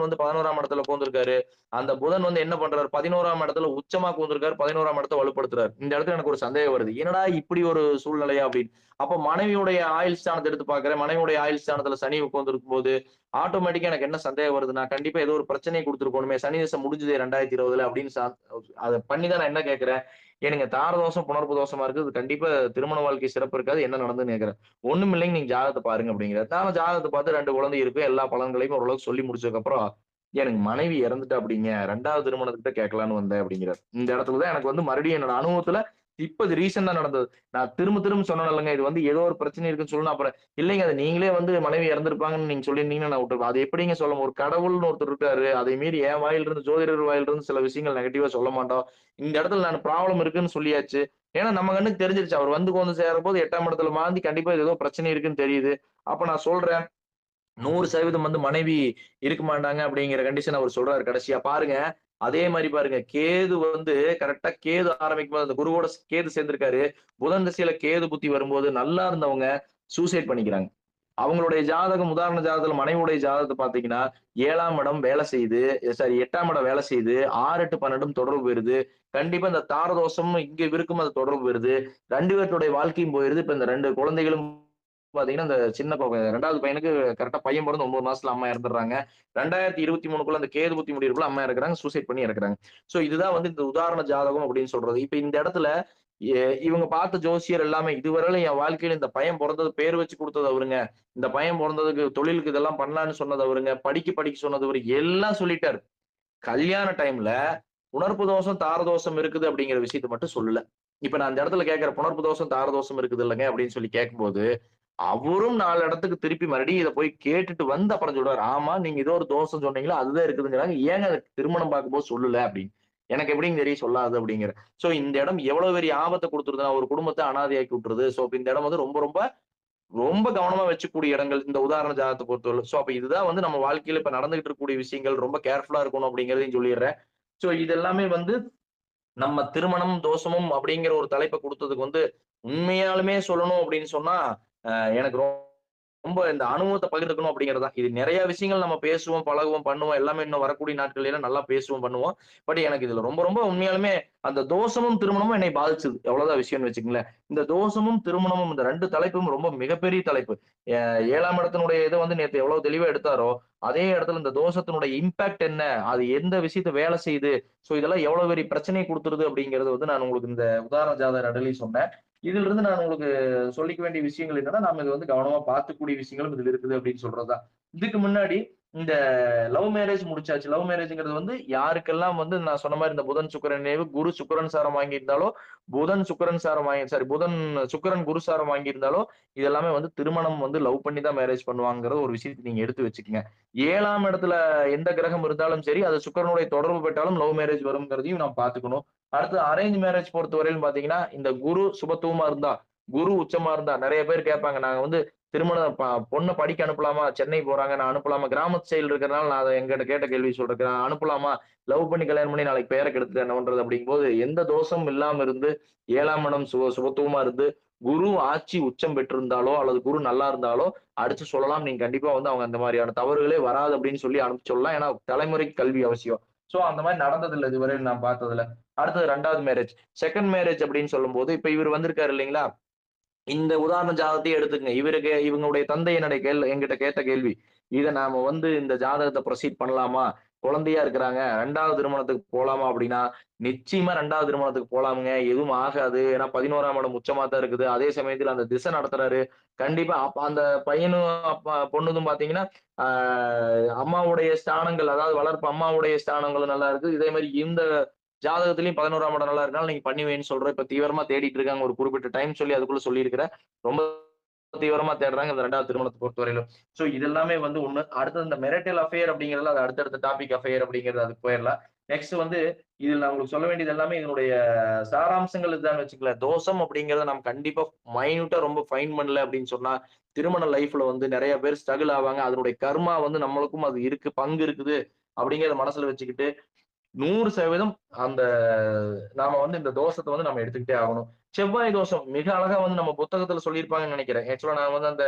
வந்து 11ஆம் இடத்துல உட்கார்ந்திருக்காரு. அந்த புதன் வந்து என்ன பண்றாரு, 11ஆம் இடத்துல உச்சமா உட்கார்ந்திருக்காரு. 11ஆம் இடத்த வலுப்படுத்துறாரு. இந்த இடத்துல எனக்கு ஒரு சந்தேகம் வருது. என்னடா இப்படி ஒரு சூழ்நிலையா அப்படின்னு. அப்ப மனைவியுடைய ஆயுள் ஸ்தானத்த எடுத்து பார்க்கிறேன். மனைவியுடைய ஆயுள் ஸ்தானத்துல சனி உட்கார்ந்திருக்கும்போது, ஆட்டோமேட்டிக்கா எனக்கு என்ன சந்தேகம் வருதுன்னா, கண்டிப்பா ஏதோ ஒரு பிரச்சனைய குடுத்திருக்கணுமே. சனி திசை முடிஞ்சுதே 2020ல அப்படின்னு அத பண்ணி தான் நான் என்ன கேட்கிறேன், ஏனுங்க தார தோஷம், புணர்ப்பு தோஷமா இருக்கு. இது கண்டிப்பா திருமண வாழ்க்கை சிறப்பு இருக்காது. என்ன நடந்ததுன்னு கேட்கிறேன். ஒண்ணும் இல்லைங்க நீங்க ஜாதகத்த பாருங்க அப்படிங்கிறாரு. நானும் ஜாதகத்த பார்த்து 2 குழந்தை இருக்கு. எல்லா பலன்களையும் ஓரளவுக்கு சொல்லி முடிச்சதுக்கு அப்புறம், எனக்கு மனைவி இறந்துட்டா அப்படிங்க. 2வது திருமணத்துக்கு தான் கேட்கலான்னு வந்தேன் அப்படிங்கிறாரு. இந்த இடத்துல தான் எனக்கு வந்து மறுபடியும் என்னோட அனுபவத்துல இப்ப இது ரீசென்ட்டா நடந்தது. நான் திரும்ப திரும்ப சொன்னேன் இல்லங்க, இது வந்து ஏதோ ஒரு பிரச்சனை இருக்குன்னு சொல்லணும். அப்புறம் இல்லைங்க அது நீங்களே வந்து மனைவி இறந்திருப்பாங்கன்னு நீங்க சொல்லியிருந்தீங்கன்னா நான் விட்டுருப்பேன். அது எப்படிங்க சொல்ல முடியும்? ஒரு கடவுள்ன்னு ஒருத்தர் இருக்காரு. அதை மீறி என் வாயிலிருந்து ஜோதிடர் வாயிலிருந்து சில விஷயங்கள் நெகட்டிவா சொல்ல மாட்டோம். இந்த இடத்துல நான் ப்ராப்ளம் இருக்குன்னு சொல்லியாச்சு. ஏன்னா நம்ம கண்ணுக்கு தெரிஞ்சிருச்சு. அவர் வந்து கொண்டு சேரும்போது 8ஆம் இடத்துல மாந்தி கண்டிப்பா இது ஏதோ பிரச்சனை இருக்குன்னு தெரியுது. அப்ப நான் சொல்றேன் 100% வந்து மனைவி இருக்க மாட்டாங்க அப்படிங்கிற கண்டிஷன் அவர் சொல்றாரு கடைசியா. பாருங்க, அதே மாரி பாருங்க, கேது வந்து கரெக்ட்டா கேது ஆரம்பிக்கும்போது அந்த குருவோட கேது சேர்ந்திருக்காரு. புதன் திசையில கேது புத்தி வரும்போது நல்லா இருந்தவங்க சூசைட் பண்ணிக்கிறாங்க. அவங்களுடைய ஜாதகம் உதாரண ஜாதகத்துல மனைவியுடைய ஜாதகத்த பார்த்தீங்கன்னா, 7ஆம் இடம் வேலை செய்யுது. சாரி 8ஆம் இடம் வேலை செய்யுது. 6, 8, 12ம் தொடர்பு பெறுது. கண்டிப்பா இந்த தாரதோஷம் இங்க இவருக்கும் அது தொடர்பு பெறுது. 2 பேத்துடைய வாழ்க்கையும் போயிருது. இப்ப இந்த 2 குழந்தைகளும் பாத்தீங்கன்னா, இந்த சின்ன 2வது பையனுக்கு கரெக்ட்டா பையன் பொறந்து 9 மாசத்துல அம்மா இறந்துடுறாங்க. 2023க்குள்ள அந்த கேது புத்தி முடியறதுக்குள்ள அம்மா இறக்குறாங்க. சூசைட் பண்ணி இறக்குறாங்க. சோ இதுதான் வந்து இந்த உதாரண ஜாதகம் அப்படின்னு சொல்றது. இப்ப இந்த இடத்துல இவங்க பார்த்த ஜோசியர் எல்லாமே இதுவரையிலும் என் வாழ்க்கையில இந்த பையன் பொறந்தது பேர் வச்சு குடுத்தது அவருங்க. இந்த பையன் பொறந்ததுக்கு தொழிலுக்கு இதெல்லாம் பண்ணலான்னு சொன்னது அவருங்க. படிக்க சொன்னது அவரு. எல்லாம் சொல்லிட்டாரு. கல்யாண டைம்ல உணர்ப்பு தோஷம், தார தோஷம் இருக்குது அப்படிங்கிற விஷயத்த மட்டும் சொல்லல. இப்ப நான் அந்த இடத்துல கேட்கிறேன். புணர்ப்பு தோஷம், தார தோஷம் இருக்குது இல்லங்க அப்படின்னு சொல்லி கேட்கும்போது, அவரும் 4 இடத்துக்கு திருப்பி மறுபடியும் இத போய் கேட்டுட்டு வந்து அப்புறம் சொல்றாரு. ஆமா நீங்க ஏதோ ஒரு தோஷம் சொன்னீங்களா, அதுதான் இருக்குதுங்கிறாங்க. ஏங்க அத திருமணம் பார்க்கும்போது சொல்லல அப்படின்னு. எனக்கு எப்படிங்க தெரியும் சொல்லாது அப்படிங்கிற. சோ இந்த இடம் எவ்வளவு பெரிய ஆபத்த குடுத்துருதுன்னா, ஒரு குடும்பத்த அனாதையாக்கி விட்டுருது. சோ இப்ப இந்த இடம் வந்து ரொம்ப ரொம்ப ரொம்ப கவனமா வச்சுக்கூடிய இடங்கள் இந்த உதாரண ஜாதகத்த பொறுத்தவரை. சோ அப்ப இதுதான் வந்து நம்ம வாழ்க்கையில இப்ப நடந்துகிட்டு இருக்கக்கூடிய விஷயங்கள். ரொம்ப கேர்ஃபுல்லா இருக்கணும் அப்படிங்கிறதையும் சொல்லிடுறேன். சோ இது எல்லாமே வந்து நம்ம திருமணம் தோஷமும் அப்படிங்கிற ஒரு தலைப்பை கொடுத்ததுக்கு வந்து உண்மையாலுமே சொல்லணும் அப்படின்னு சொன்னா எனக்கு ரொம்ப இந்த அனுபவத்தை பகிர்ந்துக்கணும் அப்படிங்கிறதா. இது நிறைய விஷயங்கள் நம்ம பேசுவோம், பழகுவோம், பண்ணுவோம். எல்லாமே இன்னும் வரக்கூடிய நாட்கள்ல நல்லா பேசுவோம், பண்ணுவோம். பட் எனக்கு இதுல ரொம்ப ரொம்ப உண்மையாலுமே அந்த தோஷமும் திருமணமும் என்னை பாதிச்சது. எவ்வளவுதான் விஷயம்னு வச்சுக்கங்களேன். இந்த தோஷமும் திருமணமும் இந்த 2 தலைப்பும் ரொம்ப மிகப்பெரிய தலைப்பு. 7ஆம் இடத்தினுடைய இத வந்து நேத்து எவ்வளவு தெளிவா எடுத்தாரோ, அதே இடத்துல இந்த தோஷத்தினுடைய இம்பாக்ட் என்ன? அது எந்த விஷயத்த வேலை செய்யுது? சோ இதெல்லாம் எவ்வளவு பெரிய பிரச்சனையை குடுத்துருது அப்படிங்கிறது வந்து நான் உங்களுக்கு இந்த உதாரண ஜாதக நடுவிலயும் சொன்னேன். இதிலிருந்து நான் உங்களுக்கு சொல்லிக்க வேண்டிய விஷயங்கள் என்னன்னா, நாம இத வந்து கவனமா பார்த்துக்கூடிய விஷயங்களும் இதுல இருக்குது அப்படின்னு சொல்றதுதான். இதுக்கு முன்னாடி இந்த லவ் மேரேஜ் முடிச்சாச்சு. லவ் மேரேஜ்ங்கிறது வந்து யாருக்கெல்லாம் வந்து நான் சொன்ன மாரி இந்த புதன், சுக்கிரன் இணைவு, குரு சுக்கிரன் சாரம் வாங்கியிருந்தாலோ, புதன் சுக்கிரன் சாரம் வாங்கி சாரி புதன் சுக்கிரன் குரு சாரம் வாங்கியிருந்தாலோ, இது எல்லாமே வந்து திருமணம் வந்து லவ் பண்ணி தான் மேரேஜ் பண்ணுவாங்கங்கிற ஒரு விஷயத்த நீங்க எடுத்து வச்சுக்கங்க. 7ஆம் இடத்துல எந்த கிரகம் இருந்தாலும் சரி, அது சுக்கிரனுடைய தொடர்பு பெற்றாலும் லவ் மேரேஜ் வரும்ங்கிறதையும் நாம் பார்த்துக்கணும். அடுத்து அரேஞ்ச் மேரேஜ் பொறுத்தவரையிலும் பாத்தீங்கன்னா, இந்த குரு சுபத்துவமா இருந்தா, குரு உச்சமா இருந்தா நெறைய பேர் கேட்பாங்க. நாங்க வந்து திருமணம் பொண்ண படிக்க அனுப்பலாமா? சென்னை போறாங்க. நான் அனுப்பலாமா? கிராமத்து சைடுல இருக்கிறனால நான் அத என்கிட்ட கேட்ட கேள்வி சொல்றேன். நான் அனுப்பலாமா? லவ் பண்ணி கல்யாணம் பண்ணி நாளைக்கு பேர கெடுத்துட்டா என்ன பண்றது? அப்படிங்கும்போது எந்த தோஷமும் இல்லாம இருந்து 7ஆம் இடம் சுபத்துவமா இருந்து, குரு ஆட்சி உச்சம் பெற்றிருந்தாலோ, அல்லது குரு நல்லா இருந்தாலோ, அடிச்சு சொல்லலாம். நீங்க கண்டிப்பா வந்து அவங்க அந்த மாரியான தவறுகளே வராது அப்படின்னு சொல்லி அனுப்பிச்சு சொல்லலாம். ஏன்னா தலைமுறைக்கு கல்வி அவசியம். சோ அந்த மாரி நடந்ததில்ல இதுவரையும் நான் பார்த்ததுல. அடுத்தது 2வது மேரேஜ். செகண்ட் மேரேஜ் அப்படின்னு சொல்லும்போது, இப்ப இவரு வந்திருக்காரு இல்லைங்களா? இந்த உதாரண ஜாதகத்தையே எடுத்துக்கங்க. இவங்களுடைய தந்தை என்னுடைய என்கிட்ட கேட்ட கேள்வி. இத நாம வந்து இந்த ஜாதகத்த ப்ரொசீட் பண்ணலாமா? குழந்தையா இருக்கிறாங்க. 2வது திருமணத்துக்கு போலாமா? அப்படின்னா, நிச்சயமா 2வது திருமணத்துக்கு போலாமுங்க. எதுவும் ஆகாது. ஏன்னா 11ஆம் இடம் உச்சமா தான் இருக்குது. அதே சமயத்துல அந்த திசை நடத்துறாரு. கண்டிப்பா அந்த பையனும் பொண்ணுதும் பார்த்தீங்கன்னா, ஆ அம்மாவுடைய ஸ்தானங்கள் அதாவது வளர்ப்பு அம்மாவுடைய ஸ்தானங்களும் நல்லா இருக்கு. இதே மாரி இந்த ஜாதகத்திலயும் 11ஆம் இடம் நல்லா இருக்கனால நீங்க பண்ணி வைன்னு சொல்றேன். இப்ப தீவிரமா தேடிட்டு இருக்காங்க. ஒரு குறிப்பிட்ட டைம் சொல்லி அதுக்குள்ள சொல்லியிருக்கிறேன். ரொம்ப தீவிரமா தேடுறாங்க இந்த 2வது திருமணத்த பொறுத்தவரையிலும். சோ இது எல்லாமே வந்து ஒண்ணு. அடுத்தது இந்த மெரிட்டல் அஃபேர் அப்படிங்கிறதுல அது அடுத்தடுத்த டாபிக் அஃபேர் அப்படிங்கிறது அதுக்கு போயிரலாம். நெக்ஸ்ட் வந்து இதில நான் உங்களுக்கு சொல்ல வேண்டியது எல்லாமே இதனுடைய சாராம்சங்கள் இதுதான்னு வச்சுக்கங்களேன். தோஷம் அப்படிங்கிறத நம்ம கண்டிப்பா மைன்யூட்டா ரொம்ப ஃபைன் பண்ணல அப்படின்னு சொன்னா, திருமண லைஃப்ல வந்து நெறைய பேர் ஸ்ட்ரகிள் ஆவாங்க. அதனுடைய கர்மா வந்து நம்மளுக்கும் அது இருக்கு, பங்கு இருக்குது அப்படிங்கிறத மனசுல வச்சுக்கிட்டு 100% அந்த நாம வந்து இந்த தோஷத்த வந்து நம்ம எடுத்துக்கிட்டே ஆகணும். செவ்வாய் தோஷம் மிக அழகா வந்து நம்ம புத்தகத்துல சொல்லியிருப்பாங்கன்னு நெனைக்கிறேன். ஆக்சுவலா நான் வந்து அந்த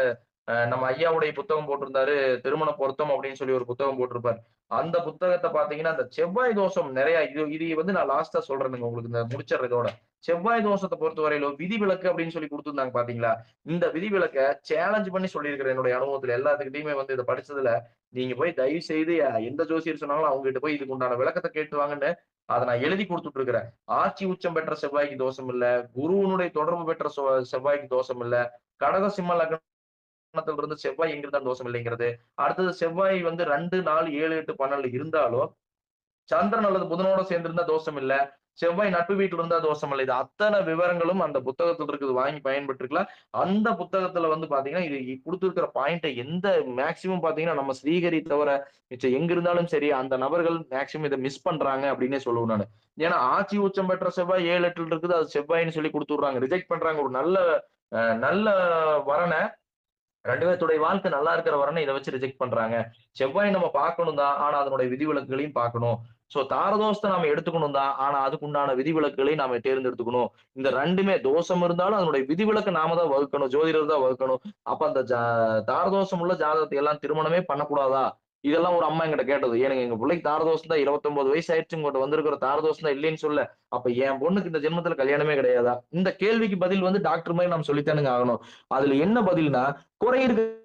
நம்ம ஐயாவுடைய புத்தகம் போட்டிருந்தாரு. திருமண பொருத்தம் அப்படின்னு சொல்லி ஒரு புத்தகம் போட்டிருப்பாரு. அந்த புத்தகத்த பார்த்தீங்கன்னா, அந்த செவ்வாய் தோஷம் நெறைய இது இது வந்து நான் லாஸ்ட்டா சொல்றேனுங்க உங்களுக்கு இந்த முடிச்சிடுறேன் இதோட. செவ்வாய் தோஷத்த பொறுத்தவரையிலும் விதிவிலக்கு அப்படின்னு சொல்லி குடுத்திருந்தாங்க பார்த்தீங்களா? இந்த விதிவிலக்க சேலஞ்ச் பண்ணி சொல்லியிருக்கிறேன் என்னுடைய அனுபவத்துல. எல்லாத்துக்கிட்டயுமே வந்து இத படிச்சதுல, நீங்க போய் தயவு செய்து எந்த ஜோசியர் சொன்னாலும் அவங்ககிட்ட போய் இதுக்கு உண்டான விளக்கத்த கேட்டு வாங்கன்னு, அத நான் எழுதி குடுத்துட்டு இருக்கிறேன். ஆட்சி உச்சம் பெற்ற செவ்வாய்க்கு தோஷம் இல்ல. குருவினுடைய தொடர்பு பெற்ற செவ்வாய்க்கு தோஷம் இல்ல. கடக சிம்ம லக்னத்துல இருந்து செவ்வாய் எங்கிருந்தான் தோஷம் இல்லைங்கிறது. அடுத்தது செவ்வாய் வந்து 2, 4, 7, 8, 12 இருந்தாலும் சந்திரன் அல்லது புதனோட சேர்ந்திருந்தா தோஷம் இல்ல. செவ்வாய் நட்பு வீட்டுல இருந்தா தோஷம் இல்ல. இது அத்தன விவரங்களும் அந்த புத்தகத்துல இருக்குது. வாங்கி பயன்பெற்றுக்கலாம். அந்த புத்தகத்துல வந்து பாத்தீங்கன்னா, இது குடுத்திருக்கிற பாயிண்ட்ட எந்த மேக்ஸிமம் பாத்தீங்கன்னா, நம்ம ஸ்ரீஹரி தவிர மிச்சம் எங்க இருந்தாலும் சரி, அந்த நபர்கள் மேக்ஸிமம் இத மிஸ் பண்றாங்க அப்டின்னே சொல்லுவேன் நானு. ஏன்னா, ஆட்சி உச்சம் பெற்ற செவ்வாய் 7, 8ல இருக்குது. அது செவ்வாய்ன்னு சொல்லி குடுத்துடுறாங்க. ரிஜெக்ட் பண்றாங்க. ஒரு நல்ல வரன 2 பேத்துடைய வாழ்க்கை நல்லா இருக்கிற வரன இத வச்சு ரிஜெக்ட் பண்றாங்க. செவ்வாய் நம்ம பார்க்கணும் தான். ஆனா, அதனுடைய விதிவிலக்குகளையும் பார்க்கணும். சோ தாரதோஷத்த நாம எடுத்துக்கணும் தான். ஆனா, அதுக்கு உண்டான விதிவிலக்குகளையும் நாம தேர்ந்தெடுத்துக்கணும். இந்த 2மே தோஷம் இருந்தாலும் அதனுடைய விதிவிலக்க நாம தான் வகுக்கணும். ஜோதிடர் தான் வகுக்கணும். அப்ப அந்த தாரதோஷம் உள்ள ஜாதகத்தை எல்லாம் திருமணமே பண்ணக்கூடாதா? இதெல்லாம் ஒரு அம்மா என்கிட்ட கேட்டது. "ஏனுங்க எங்க புள்ளைக்கு தாரதோஷம் தான் 29 வயசு ஆயிருச்சு. உங்கட்ட வந்திருக்கிற தாரதோஷம் தான் இல்லைன்னு சொல்ல. அப்ப என் பொண்ணுக்கு இந்த ஜென்மத்துல கல்யாணமே கிடையாதா?" இந்த கேள்விக்கு பதில் வந்து டாக்டர் மாரி நம்ம சொல்லித்தானுங்க ஆகணும். அதுல என்ன பதில்னா, குறை இருக்கிற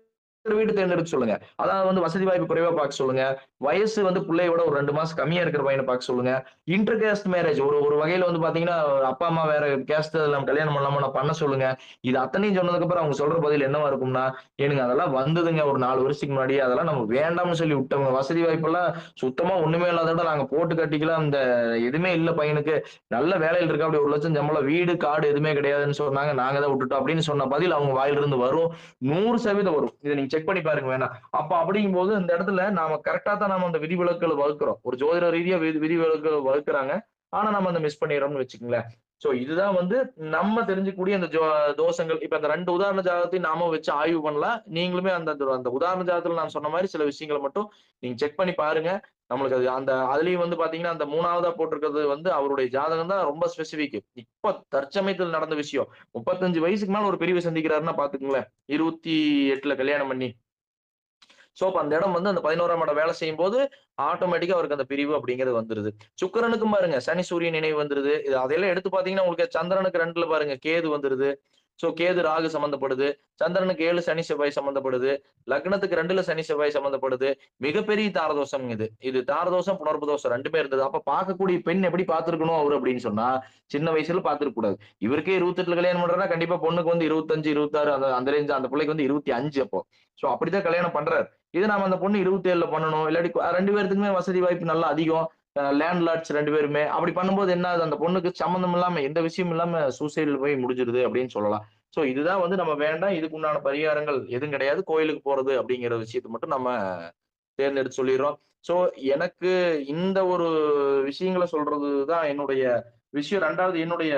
வீடு தேர்ந்தெடுக்க சொல்லுங்க. அதாவது வந்து வசதி வாய்ப்பு குறைவா பார்க்க சொல்லுங்க. வயசு வந்து புள்ளைய விட ஒரு 2 மாசம் கம்மியா இருக்கிற பையன பார்க்க சொல்லுங்க. இன்டர் கேஸ்ட் மேரேஜ் ஒரு ஒரு வகையில வந்து பார்த்தீங்கன்னா, அப்பா, அம்மா வேற கேஸ்ட் நம்ம கல்யாணம் பண்ணலாமா பண்ண சொல்லுங்க. இது அத்தனையும் சொன்னதுக்கு அப்புறம் அவங்க சொல்ற பதில் என்னவா இருக்கும்னா, "ஏனுங்க அதெல்லாம் வந்ததுங்க ஒரு 4 வருஷத்துக்கு முன்னாடி. அதெல்லாம் நம்ம வேண்டாம்னு சொல்லி விட்டோங்க. வசதி வாய்ப்பெல்லாம் சுத்தமா ஒண்ணுமே இல்லாதத நாங்க போட்டு கட்டிக்கலாம். அந்த எதுவுமே இல்ல பையனுக்கு. நல்ல வேலையில இருக்காப்படி 1,00,000 சம்பளம். வீடு, காடு எதுவுமே கிடையாதுன்னு சொன்னாங்க. நாங்க தான் விட்டுட்டோம்." அப்படின்னு சொன்ன பதில் அவங்க வாயிலிருந்து வரும். 100% வரும். இத நீங்க செக் பண்ணி பாருங்க வேணா. அப்ப அப்படிங்கும்போது இந்த இடத்துல நாம கரெக்ட்டா தான் நாம அந்த விதிவிலக்குகள வகுக்கிறோம். ஒரு ஜோதிட ரீதியா விதிவிலக்குகள் வகுக்குறாங்க. ஆனா நம்ம அத மிஸ் பண்ணிடுறோம்னு வச்சுக்கங்களேன். சோ இதுதான் வந்து நம்ம தெரிஞ்சுக்கூடிய அந்த தோஷங்கள். இப்ப அந்த 2 உதாரண ஜாதகத்தையும் நாம வச்சு ஆய்வு பண்ணலாம். நீங்களுமே அந்த அந்த உதாரண ஜாதகத்துல நான் சொன்ன மாரி சில விஷயங்கள மட்டும் நீங்க செக் பண்ணி பாருங்க. நம்மளுக்கு அது அந்த அதுலயும் வந்து பாத்தீங்கன்னா, அந்த 3வதா போட்டிருக்கிறது வந்து அவருடைய ஜாதகம் தான் ரொம்ப ஸ்பெசிபிக். இப்ப தற்சமயத்தில் நடந்த விஷயம். 35 வயசுக்கு மேல ஒரு பிரிவு சந்திக்கிறாருன்னா பாத்துக்கங்களேன். 28ல கல்யாணம் பண்ணி. சோ, அப்ப அந்த இடம் வந்து அந்த 11ஆம் இடம் வேலை செய்யும்போது, ஆட்டோமேட்டிக்கா அவருக்கு அந்த பிரிவு அப்படிங்கிறது வந்துருது. சுக்கிரனுக்கும் பாருங்க, சனி, சூரியன் நினைவு வந்துருது. அதெல்லாம் எடுத்து பார்த்தீங்கன்னா, உங்களுக்கு சந்திரனுக்கு 2ல பாருங்க கேது வந்துருது. சோ, கேது ராகு சம்மந்தப்படுது. சந்திரனுக்கு 7 சனி, செவ்வாய் சம்மந்தப்படுது. லக்னத்துக்கு 2ல சனி, செவ்வாய் சம்மந்தப்படுது. மிகப்பெரிய தாரதோஷம் இது. இது தாரதோஷம், புணர்ப்பு தோஷம் 2மே இருந்தது. அப்ப பார்க்கக்கூடிய பெண் எப்படி பார்த்திருக்கணும் அவரு அப்படின்னு சொன்னா, சின்ன வயசுல பார்த்திருக்க கூடாது. இவருக்கே 28ல கல்யாணம் பண்றாருன்னா, கண்டிப்பா பொண்ணுக்கு வந்து 25, 26 அந்த அந்த ரேஞ்ச் அந்த பிள்ளைக்கு வந்து 25 அப்போ. சோ, அப்படித்தான் கல்யாணம் பண்றாரு. இது நாம அந்த பொண்ணு 27ல பண்ணணும். இல்லாட்டி 2 பேத்துக்குமே வசதி வாய்ப்பு நல்லா அதிகம். லேண்ட் லார்ட்ஸ் 2 பேருமே. அப்படி பண்ணும்போது என்ன ஆகுது, அந்த பொண்ணுக்கு சம்மந்தம் இல்லாம, எந்த விஷயமும் இல்லாம சூசைட்ல போய் முடிஞ்சிருது அப்படின்னு சொல்லலாம். சோ இதுதான் வந்து நம்ம வேண்டாம். இதுக்கு உண்டான பரிகாரங்கள் எதுவும் கிடையாது. கோயிலுக்கு போறது அப்படிங்கிற விஷயத்த மட்டும் நம்ம தேர்ந்தெடுத்து சொல்லிர்றோம். சோ எனக்கு இந்த ஒரு விஷயங்கள சொல்றது தான் என்னுடைய விஷயம். 2வது என்னுடைய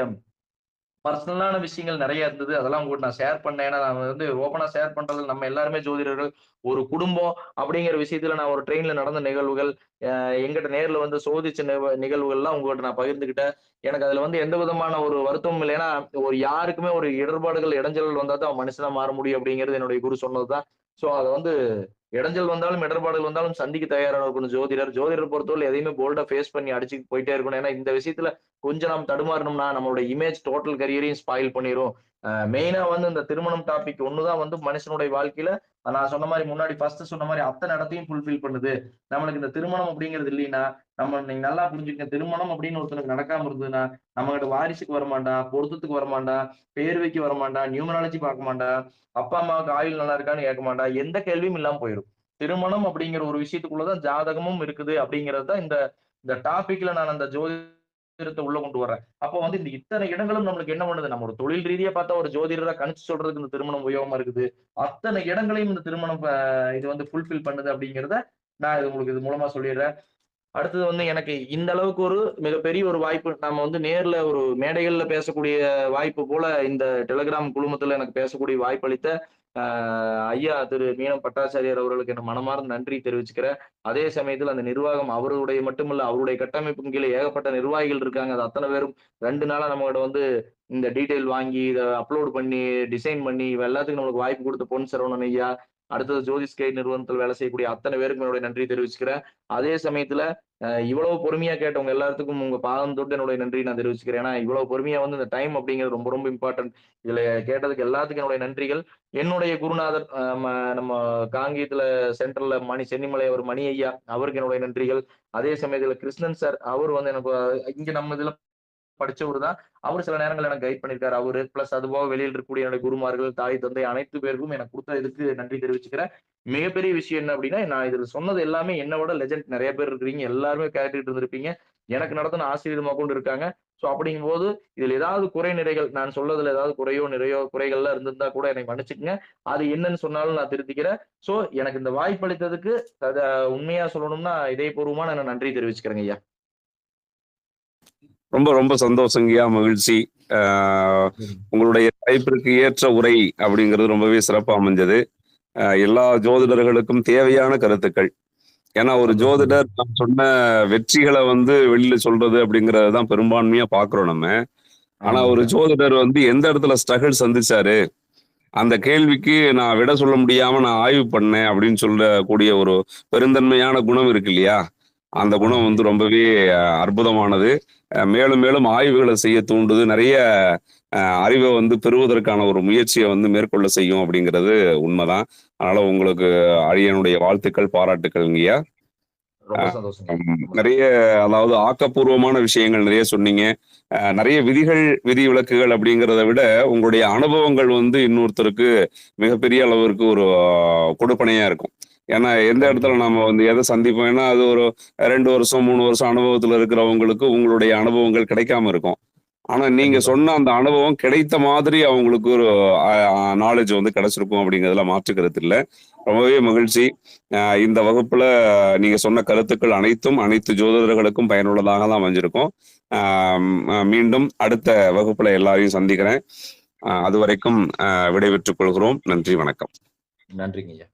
பர்சனலான விஷயங்கள் நெறைய இருந்தது. அதெல்லாம் உங்ககிட்ட நான் ஷேர் பண்ணேன். ஏன்னா, நான் வந்து ஓப்பனா ஷேர் பண்றதுல நம்ம எல்லாருமே ஜோதிடர்கள். ஒரு குடும்பம் அப்படிங்கிற விஷயத்துல நான் ஒரு ட்ரெயின்ல நடந்த நிகழ்வுகள், என்கிட்ட நேர்ல வந்து சோதிச்ச நிகழ்வுகள்லாம் உங்ககிட்ட நான் பகிர்ந்துக்கிட்டேன். எனக்கு அதுல வந்து எந்த விதமான ஒரு வருத்தமும் இல்ல. ஏன்னா, ஒரு யாருக்குமே ஒரு இடர்பாடுகள், இடைஞ்சல்கள் வந்தா தான் அவன் மனுஷனா மாற முடியும் அப்படிங்கிறது என்னுடைய குரு சொன்னது தான். சோ அத வந்து இடைஞ்சல் வந்தாலும், இடர்பாடுகள் வந்தாலும் சந்திக்க தயாரா இருக்கணும் ஜோதிடர். ஜோதிடர் பொறுத்தவரை எதையுமே போல்டா ஃபேஸ் பண்ணி அடிச்சுட்டு போயிட்டே இருக்கணும். ஏன்னா, இந்த விஷயத்துல கொஞ்சம் நாம் தடுமாறினோம்னா, நம்மளோட இமேஜ் டோட்டல் கரியரையும் ஸ்பாயில் பண்ணிரும். மெயினா வந்து இந்த திருமணம் டாபிக் ஒண்ணு தான் வந்து மனுஷனுடைய வாழ்க்கையில நான் சொன்ன மாரி முன்னாடி ஃபர்ஸ்ட் சொன்ன மாரி அத்தன இடத்தையும் ஃபுல்ஃபில் பண்ணுது. நம்மளுக்கு இந்த திருமணம் அப்படிங்கிறது இல்லைன்னா, நீங்க நல்லா புரிஞ்சுக்கங்க. திருமணம் அப்படின்னு ஒருத்தனுக்கு நடக்காம இருந்ததுன்னா, நம்மகிட்ட வாரிசுக்கு வரமாட்டான், பொருத்தத்துக்கு வரமாட்டான், பேர் வைக்க வரமாட்டான், நியூமராலஜி பார்க்க மாட்டான், அப்பா, அம்மாவுக்கு ஆயுள் நல்லா இருக்கான்னு கேட்க மாட்டான். எந்த கேள்வியும் இல்லாம போயிரும். திருமணம் அப்படிங்கிற ஒரு விஷயத்துக்குள்ள தான் ஜாதகமும் இருக்குது அப்படிங்கிறது தான் இந்த இந்த டாபிக்ல நான் அந்த ஜோதிடத்த உள்ள கொண்டு வரேன். அப்போ வந்து இந்த இத்தனை இடங்களும் நம்மளுக்கு என்ன பண்ணுது? நம்ம ஒரு தொழில் ரீதியா பார்த்தா ஒரு ஜோதிடரா கணிச்சு சொல்றதுக்கு இந்த திருமணம் உபயோகமா இருக்குது. அத்தனை இடங்களையும் இந்த திருமணம் இது வந்து ஃபுல்ஃபில் பண்ணுது அப்படிங்கிறத நான் இது உங்களுக்கு இது மூலமா சொல்லிடுறேன். அடுத்தது வந்து எனக்கு இந்த அளவுக்கு ஒரு மிகப்பெரிய ஒரு வாய்ப்பு. நம்ம வந்து நேர்ல ஒரு மேடைகள்ல பேசக்கூடிய வாய்ப்பு போல இந்த டெலிகிராம் குழுமத்துல எனக்கு பேசக்கூடிய வாய்ப்பளித்த அ ஐயா திரு மீனம் பட்டாச்சாரியார் அவர்களுக்கு என் மனமார்ந்த நன்றி தெரிவிச்சுக்கிறேன். அதே சமயத்துல அந்த நிர்வாகம் அவருடைய மட்டுமல்ல, அவருடைய கட்டமைப்பின் கீழ ஏகப்பட்ட நிர்வாகிகள் இருக்காங்க. அது அத்தன பேரும் 2 நாளா நம்மகிட்ட வந்து இந்த டீட்டெயில் வாங்கி, இத அப்லோட் பண்ணி, டிசைன் பண்ணி, இவ எல்லாத்துக்கும் நம்மளுக்கு வாய்ப்பு குடுத்த பொன் சரவணன் ஐயா, அடுத்தது ஜோதிஷ் கைட் நிறுவனத்துல வேலை செய்யக்கூடிய அத்தன பேருக்கும் என்னுடைய நன்றி தெரிவிச்சுக்கிறேன். அதே சமயத்துல இவ்வளவு பொறுமையா கேட்டவங்க எல்லாத்துக்கும் உங்க பாதம் தொட்டு என்னுடைய நன்றி நான் தெரிவிச்சுக்கிறேன். ஏன்னா, இவ்வளவு பொறுமையா வந்து இந்த டைம் அப்படிங்கிறது ரொம்ப ரொம்ப இம்பார்ட்டன்ட். இதுல கேட்டதுக்கு எல்லாத்துக்கும் என்னுடைய நன்றிகள். என்னுடைய குருநாதர் நம்ம காங்கேயத்துல சென்ட்ரல்ல சென்னிமலை அவர் மணி ஐயா, அவருக்கு என்னுடைய நன்றிகள். அதே சமயத்துல கிருஷ்ணன் சார், அவரு வந்து எனக்கு இங்க நம்ம இதுல படிச்சவரு தான். அவரு சில நேரங்கள்ல எனக்கு கைட் பண்ணியிருக்காரு அவரு. பிளஸ் அதுபோக வெளியில இருக்கக்கூடிய என்னுடைய குருமார்கள், தாய், தந்தை அனைத்து பேருக்கும் எனக்கு குடுத்த இதுக்கு நன்றி தெரிவிச்சுக்கிறேன். மிகப்பெரிய விஷயம் என்ன அப்டின்னா, நான் இதுல சொன்னது எல்லாமே என்ன விட லெஜெண்ட் நெறைய பேர் இருக்கிறீங்க. எல்லாருமே கேட்டுட்டு இருந்திருப்பீங்க. எனக்கு நடத்தின ஆசிரியர் முதற்கொண்டு இருக்காங்க. சோ அப்படிங்கும்போது, இதுல ஏதாவது குறை நிறைகள் நான் சொல்றதுல ஏதாவது குறையோ, நிறையோ குறைகள்லாம் இருந்திருந்தா கூட என்னை மன்னிச்சுக்கங்க. அது என்னன்னு சொன்னாலும் நான் திருத்திக்கிறேன். சோ எனக்கு இந்த வாய்ப்பளித்ததுக்கு அத உண்மையா சொல்லணும்னா இதயபூர்வமா நான் நன்றி தெரிவிச்சுக்கிறேங்க ஐயா. ரொம்ப ரொம்ப சந்தோஷங்கய்யா, மகிழ்ச்சி. உங்களுடைய தலைப்பிற்கு ஏற்ற உரை அப்படிங்கிறது ரொம்பவே சிறப்பா அமைஞ்சது. எல்லா ஜோதிடர்களுக்கும் தேவையான கருத்துக்கள். ஏன்னா ஒரு ஜோதிடர் நான் சொன்ன வெற்றிகளை வந்து வெளியில சொல்றது அப்படிங்கறது தான் பெரும்பான்மையா பாக்குறோம் நம்ம. ஆனா ஒரு ஜோதிடர் வந்து எந்த இடத்துல ஸ்ட்ரகிள் சந்திச்சாரு, அந்த கேள்விக்கு நான் விட சொல்ல முடியாம நான் ஆய்வு பண்ணேன் அப்படின்னு சொல்லக்கூடிய ஒரு பெருந்தன்மையான குணம் இருக்கு இல்லையா? அந்த குணம் வந்து ரொம்பவே அற்புதமானது. மேலும் மேலும் ஆய்வுகளை செய்ய தூண்டுது. நிறைய அறிவை வந்து பெறுவதற்கான ஒரு முயற்சியை வந்து மேற்கொள்ள செய்யும் அப்படிங்கிறது உண்மைதான். அதனால உங்களுக்கு அடியனுடைய வாழ்த்துக்கள், பாராட்டுக்கள்ங்கய்யா. ரொம்ப சந்தோஷங்க. நிறைய அதாவது ஆக்கப்பூர்வமான விஷயங்கள் நிறைய சொன்னீங்க. நிறைய விதிகள், விதிவிலக்குகள் அப்படிங்கிறத விட உங்களுடைய அனுபவங்கள் வந்து இன்னொருத்தருக்கு மிகப்பெரிய அளவிற்கு ஒரு கொடுப்பனையா இருக்கும். ஏன்னா எந்த இடத்துல நம்ம வந்து எதை சந்திப்போம், ஏன்னா அது ஒரு 2 வருஷம் 3 வருஷம் அனுபவத்துல இருக்கிறவங்களுக்கு உங்களுடைய அனுபவங்கள் கிடைக்காம இருக்கும். ஆனா நீங்க கண்டிப்பா. சொன்ன அந்த அனுபவம் கிடைத்த மாதிரி அவங்களுக்கு ஒரு நாலேஜ் வந்து கிடைச்சிருக்கும் அப்படிங்கிறதுல மாற்று கருத்து இல்ல. ரொம்பவே மகிழ்ச்சி. இந்த வகுப்புல நீங்க சொன்ன கருத்துக்கள் அனைத்தும் அனைத்து ஜோதிடர்களுக்கும் பயனுள்ளதாக தான் அமைஞ்சிருக்கும். மீண்டும் அடுத்த வகுப்புல எல்லாரையும் சந்திக்கிறேன். அது வரைக்கும் விடைபெற்றுக் கொள்கிறோம். நன்றி, வணக்கம். நன்றிங்க ஐயா.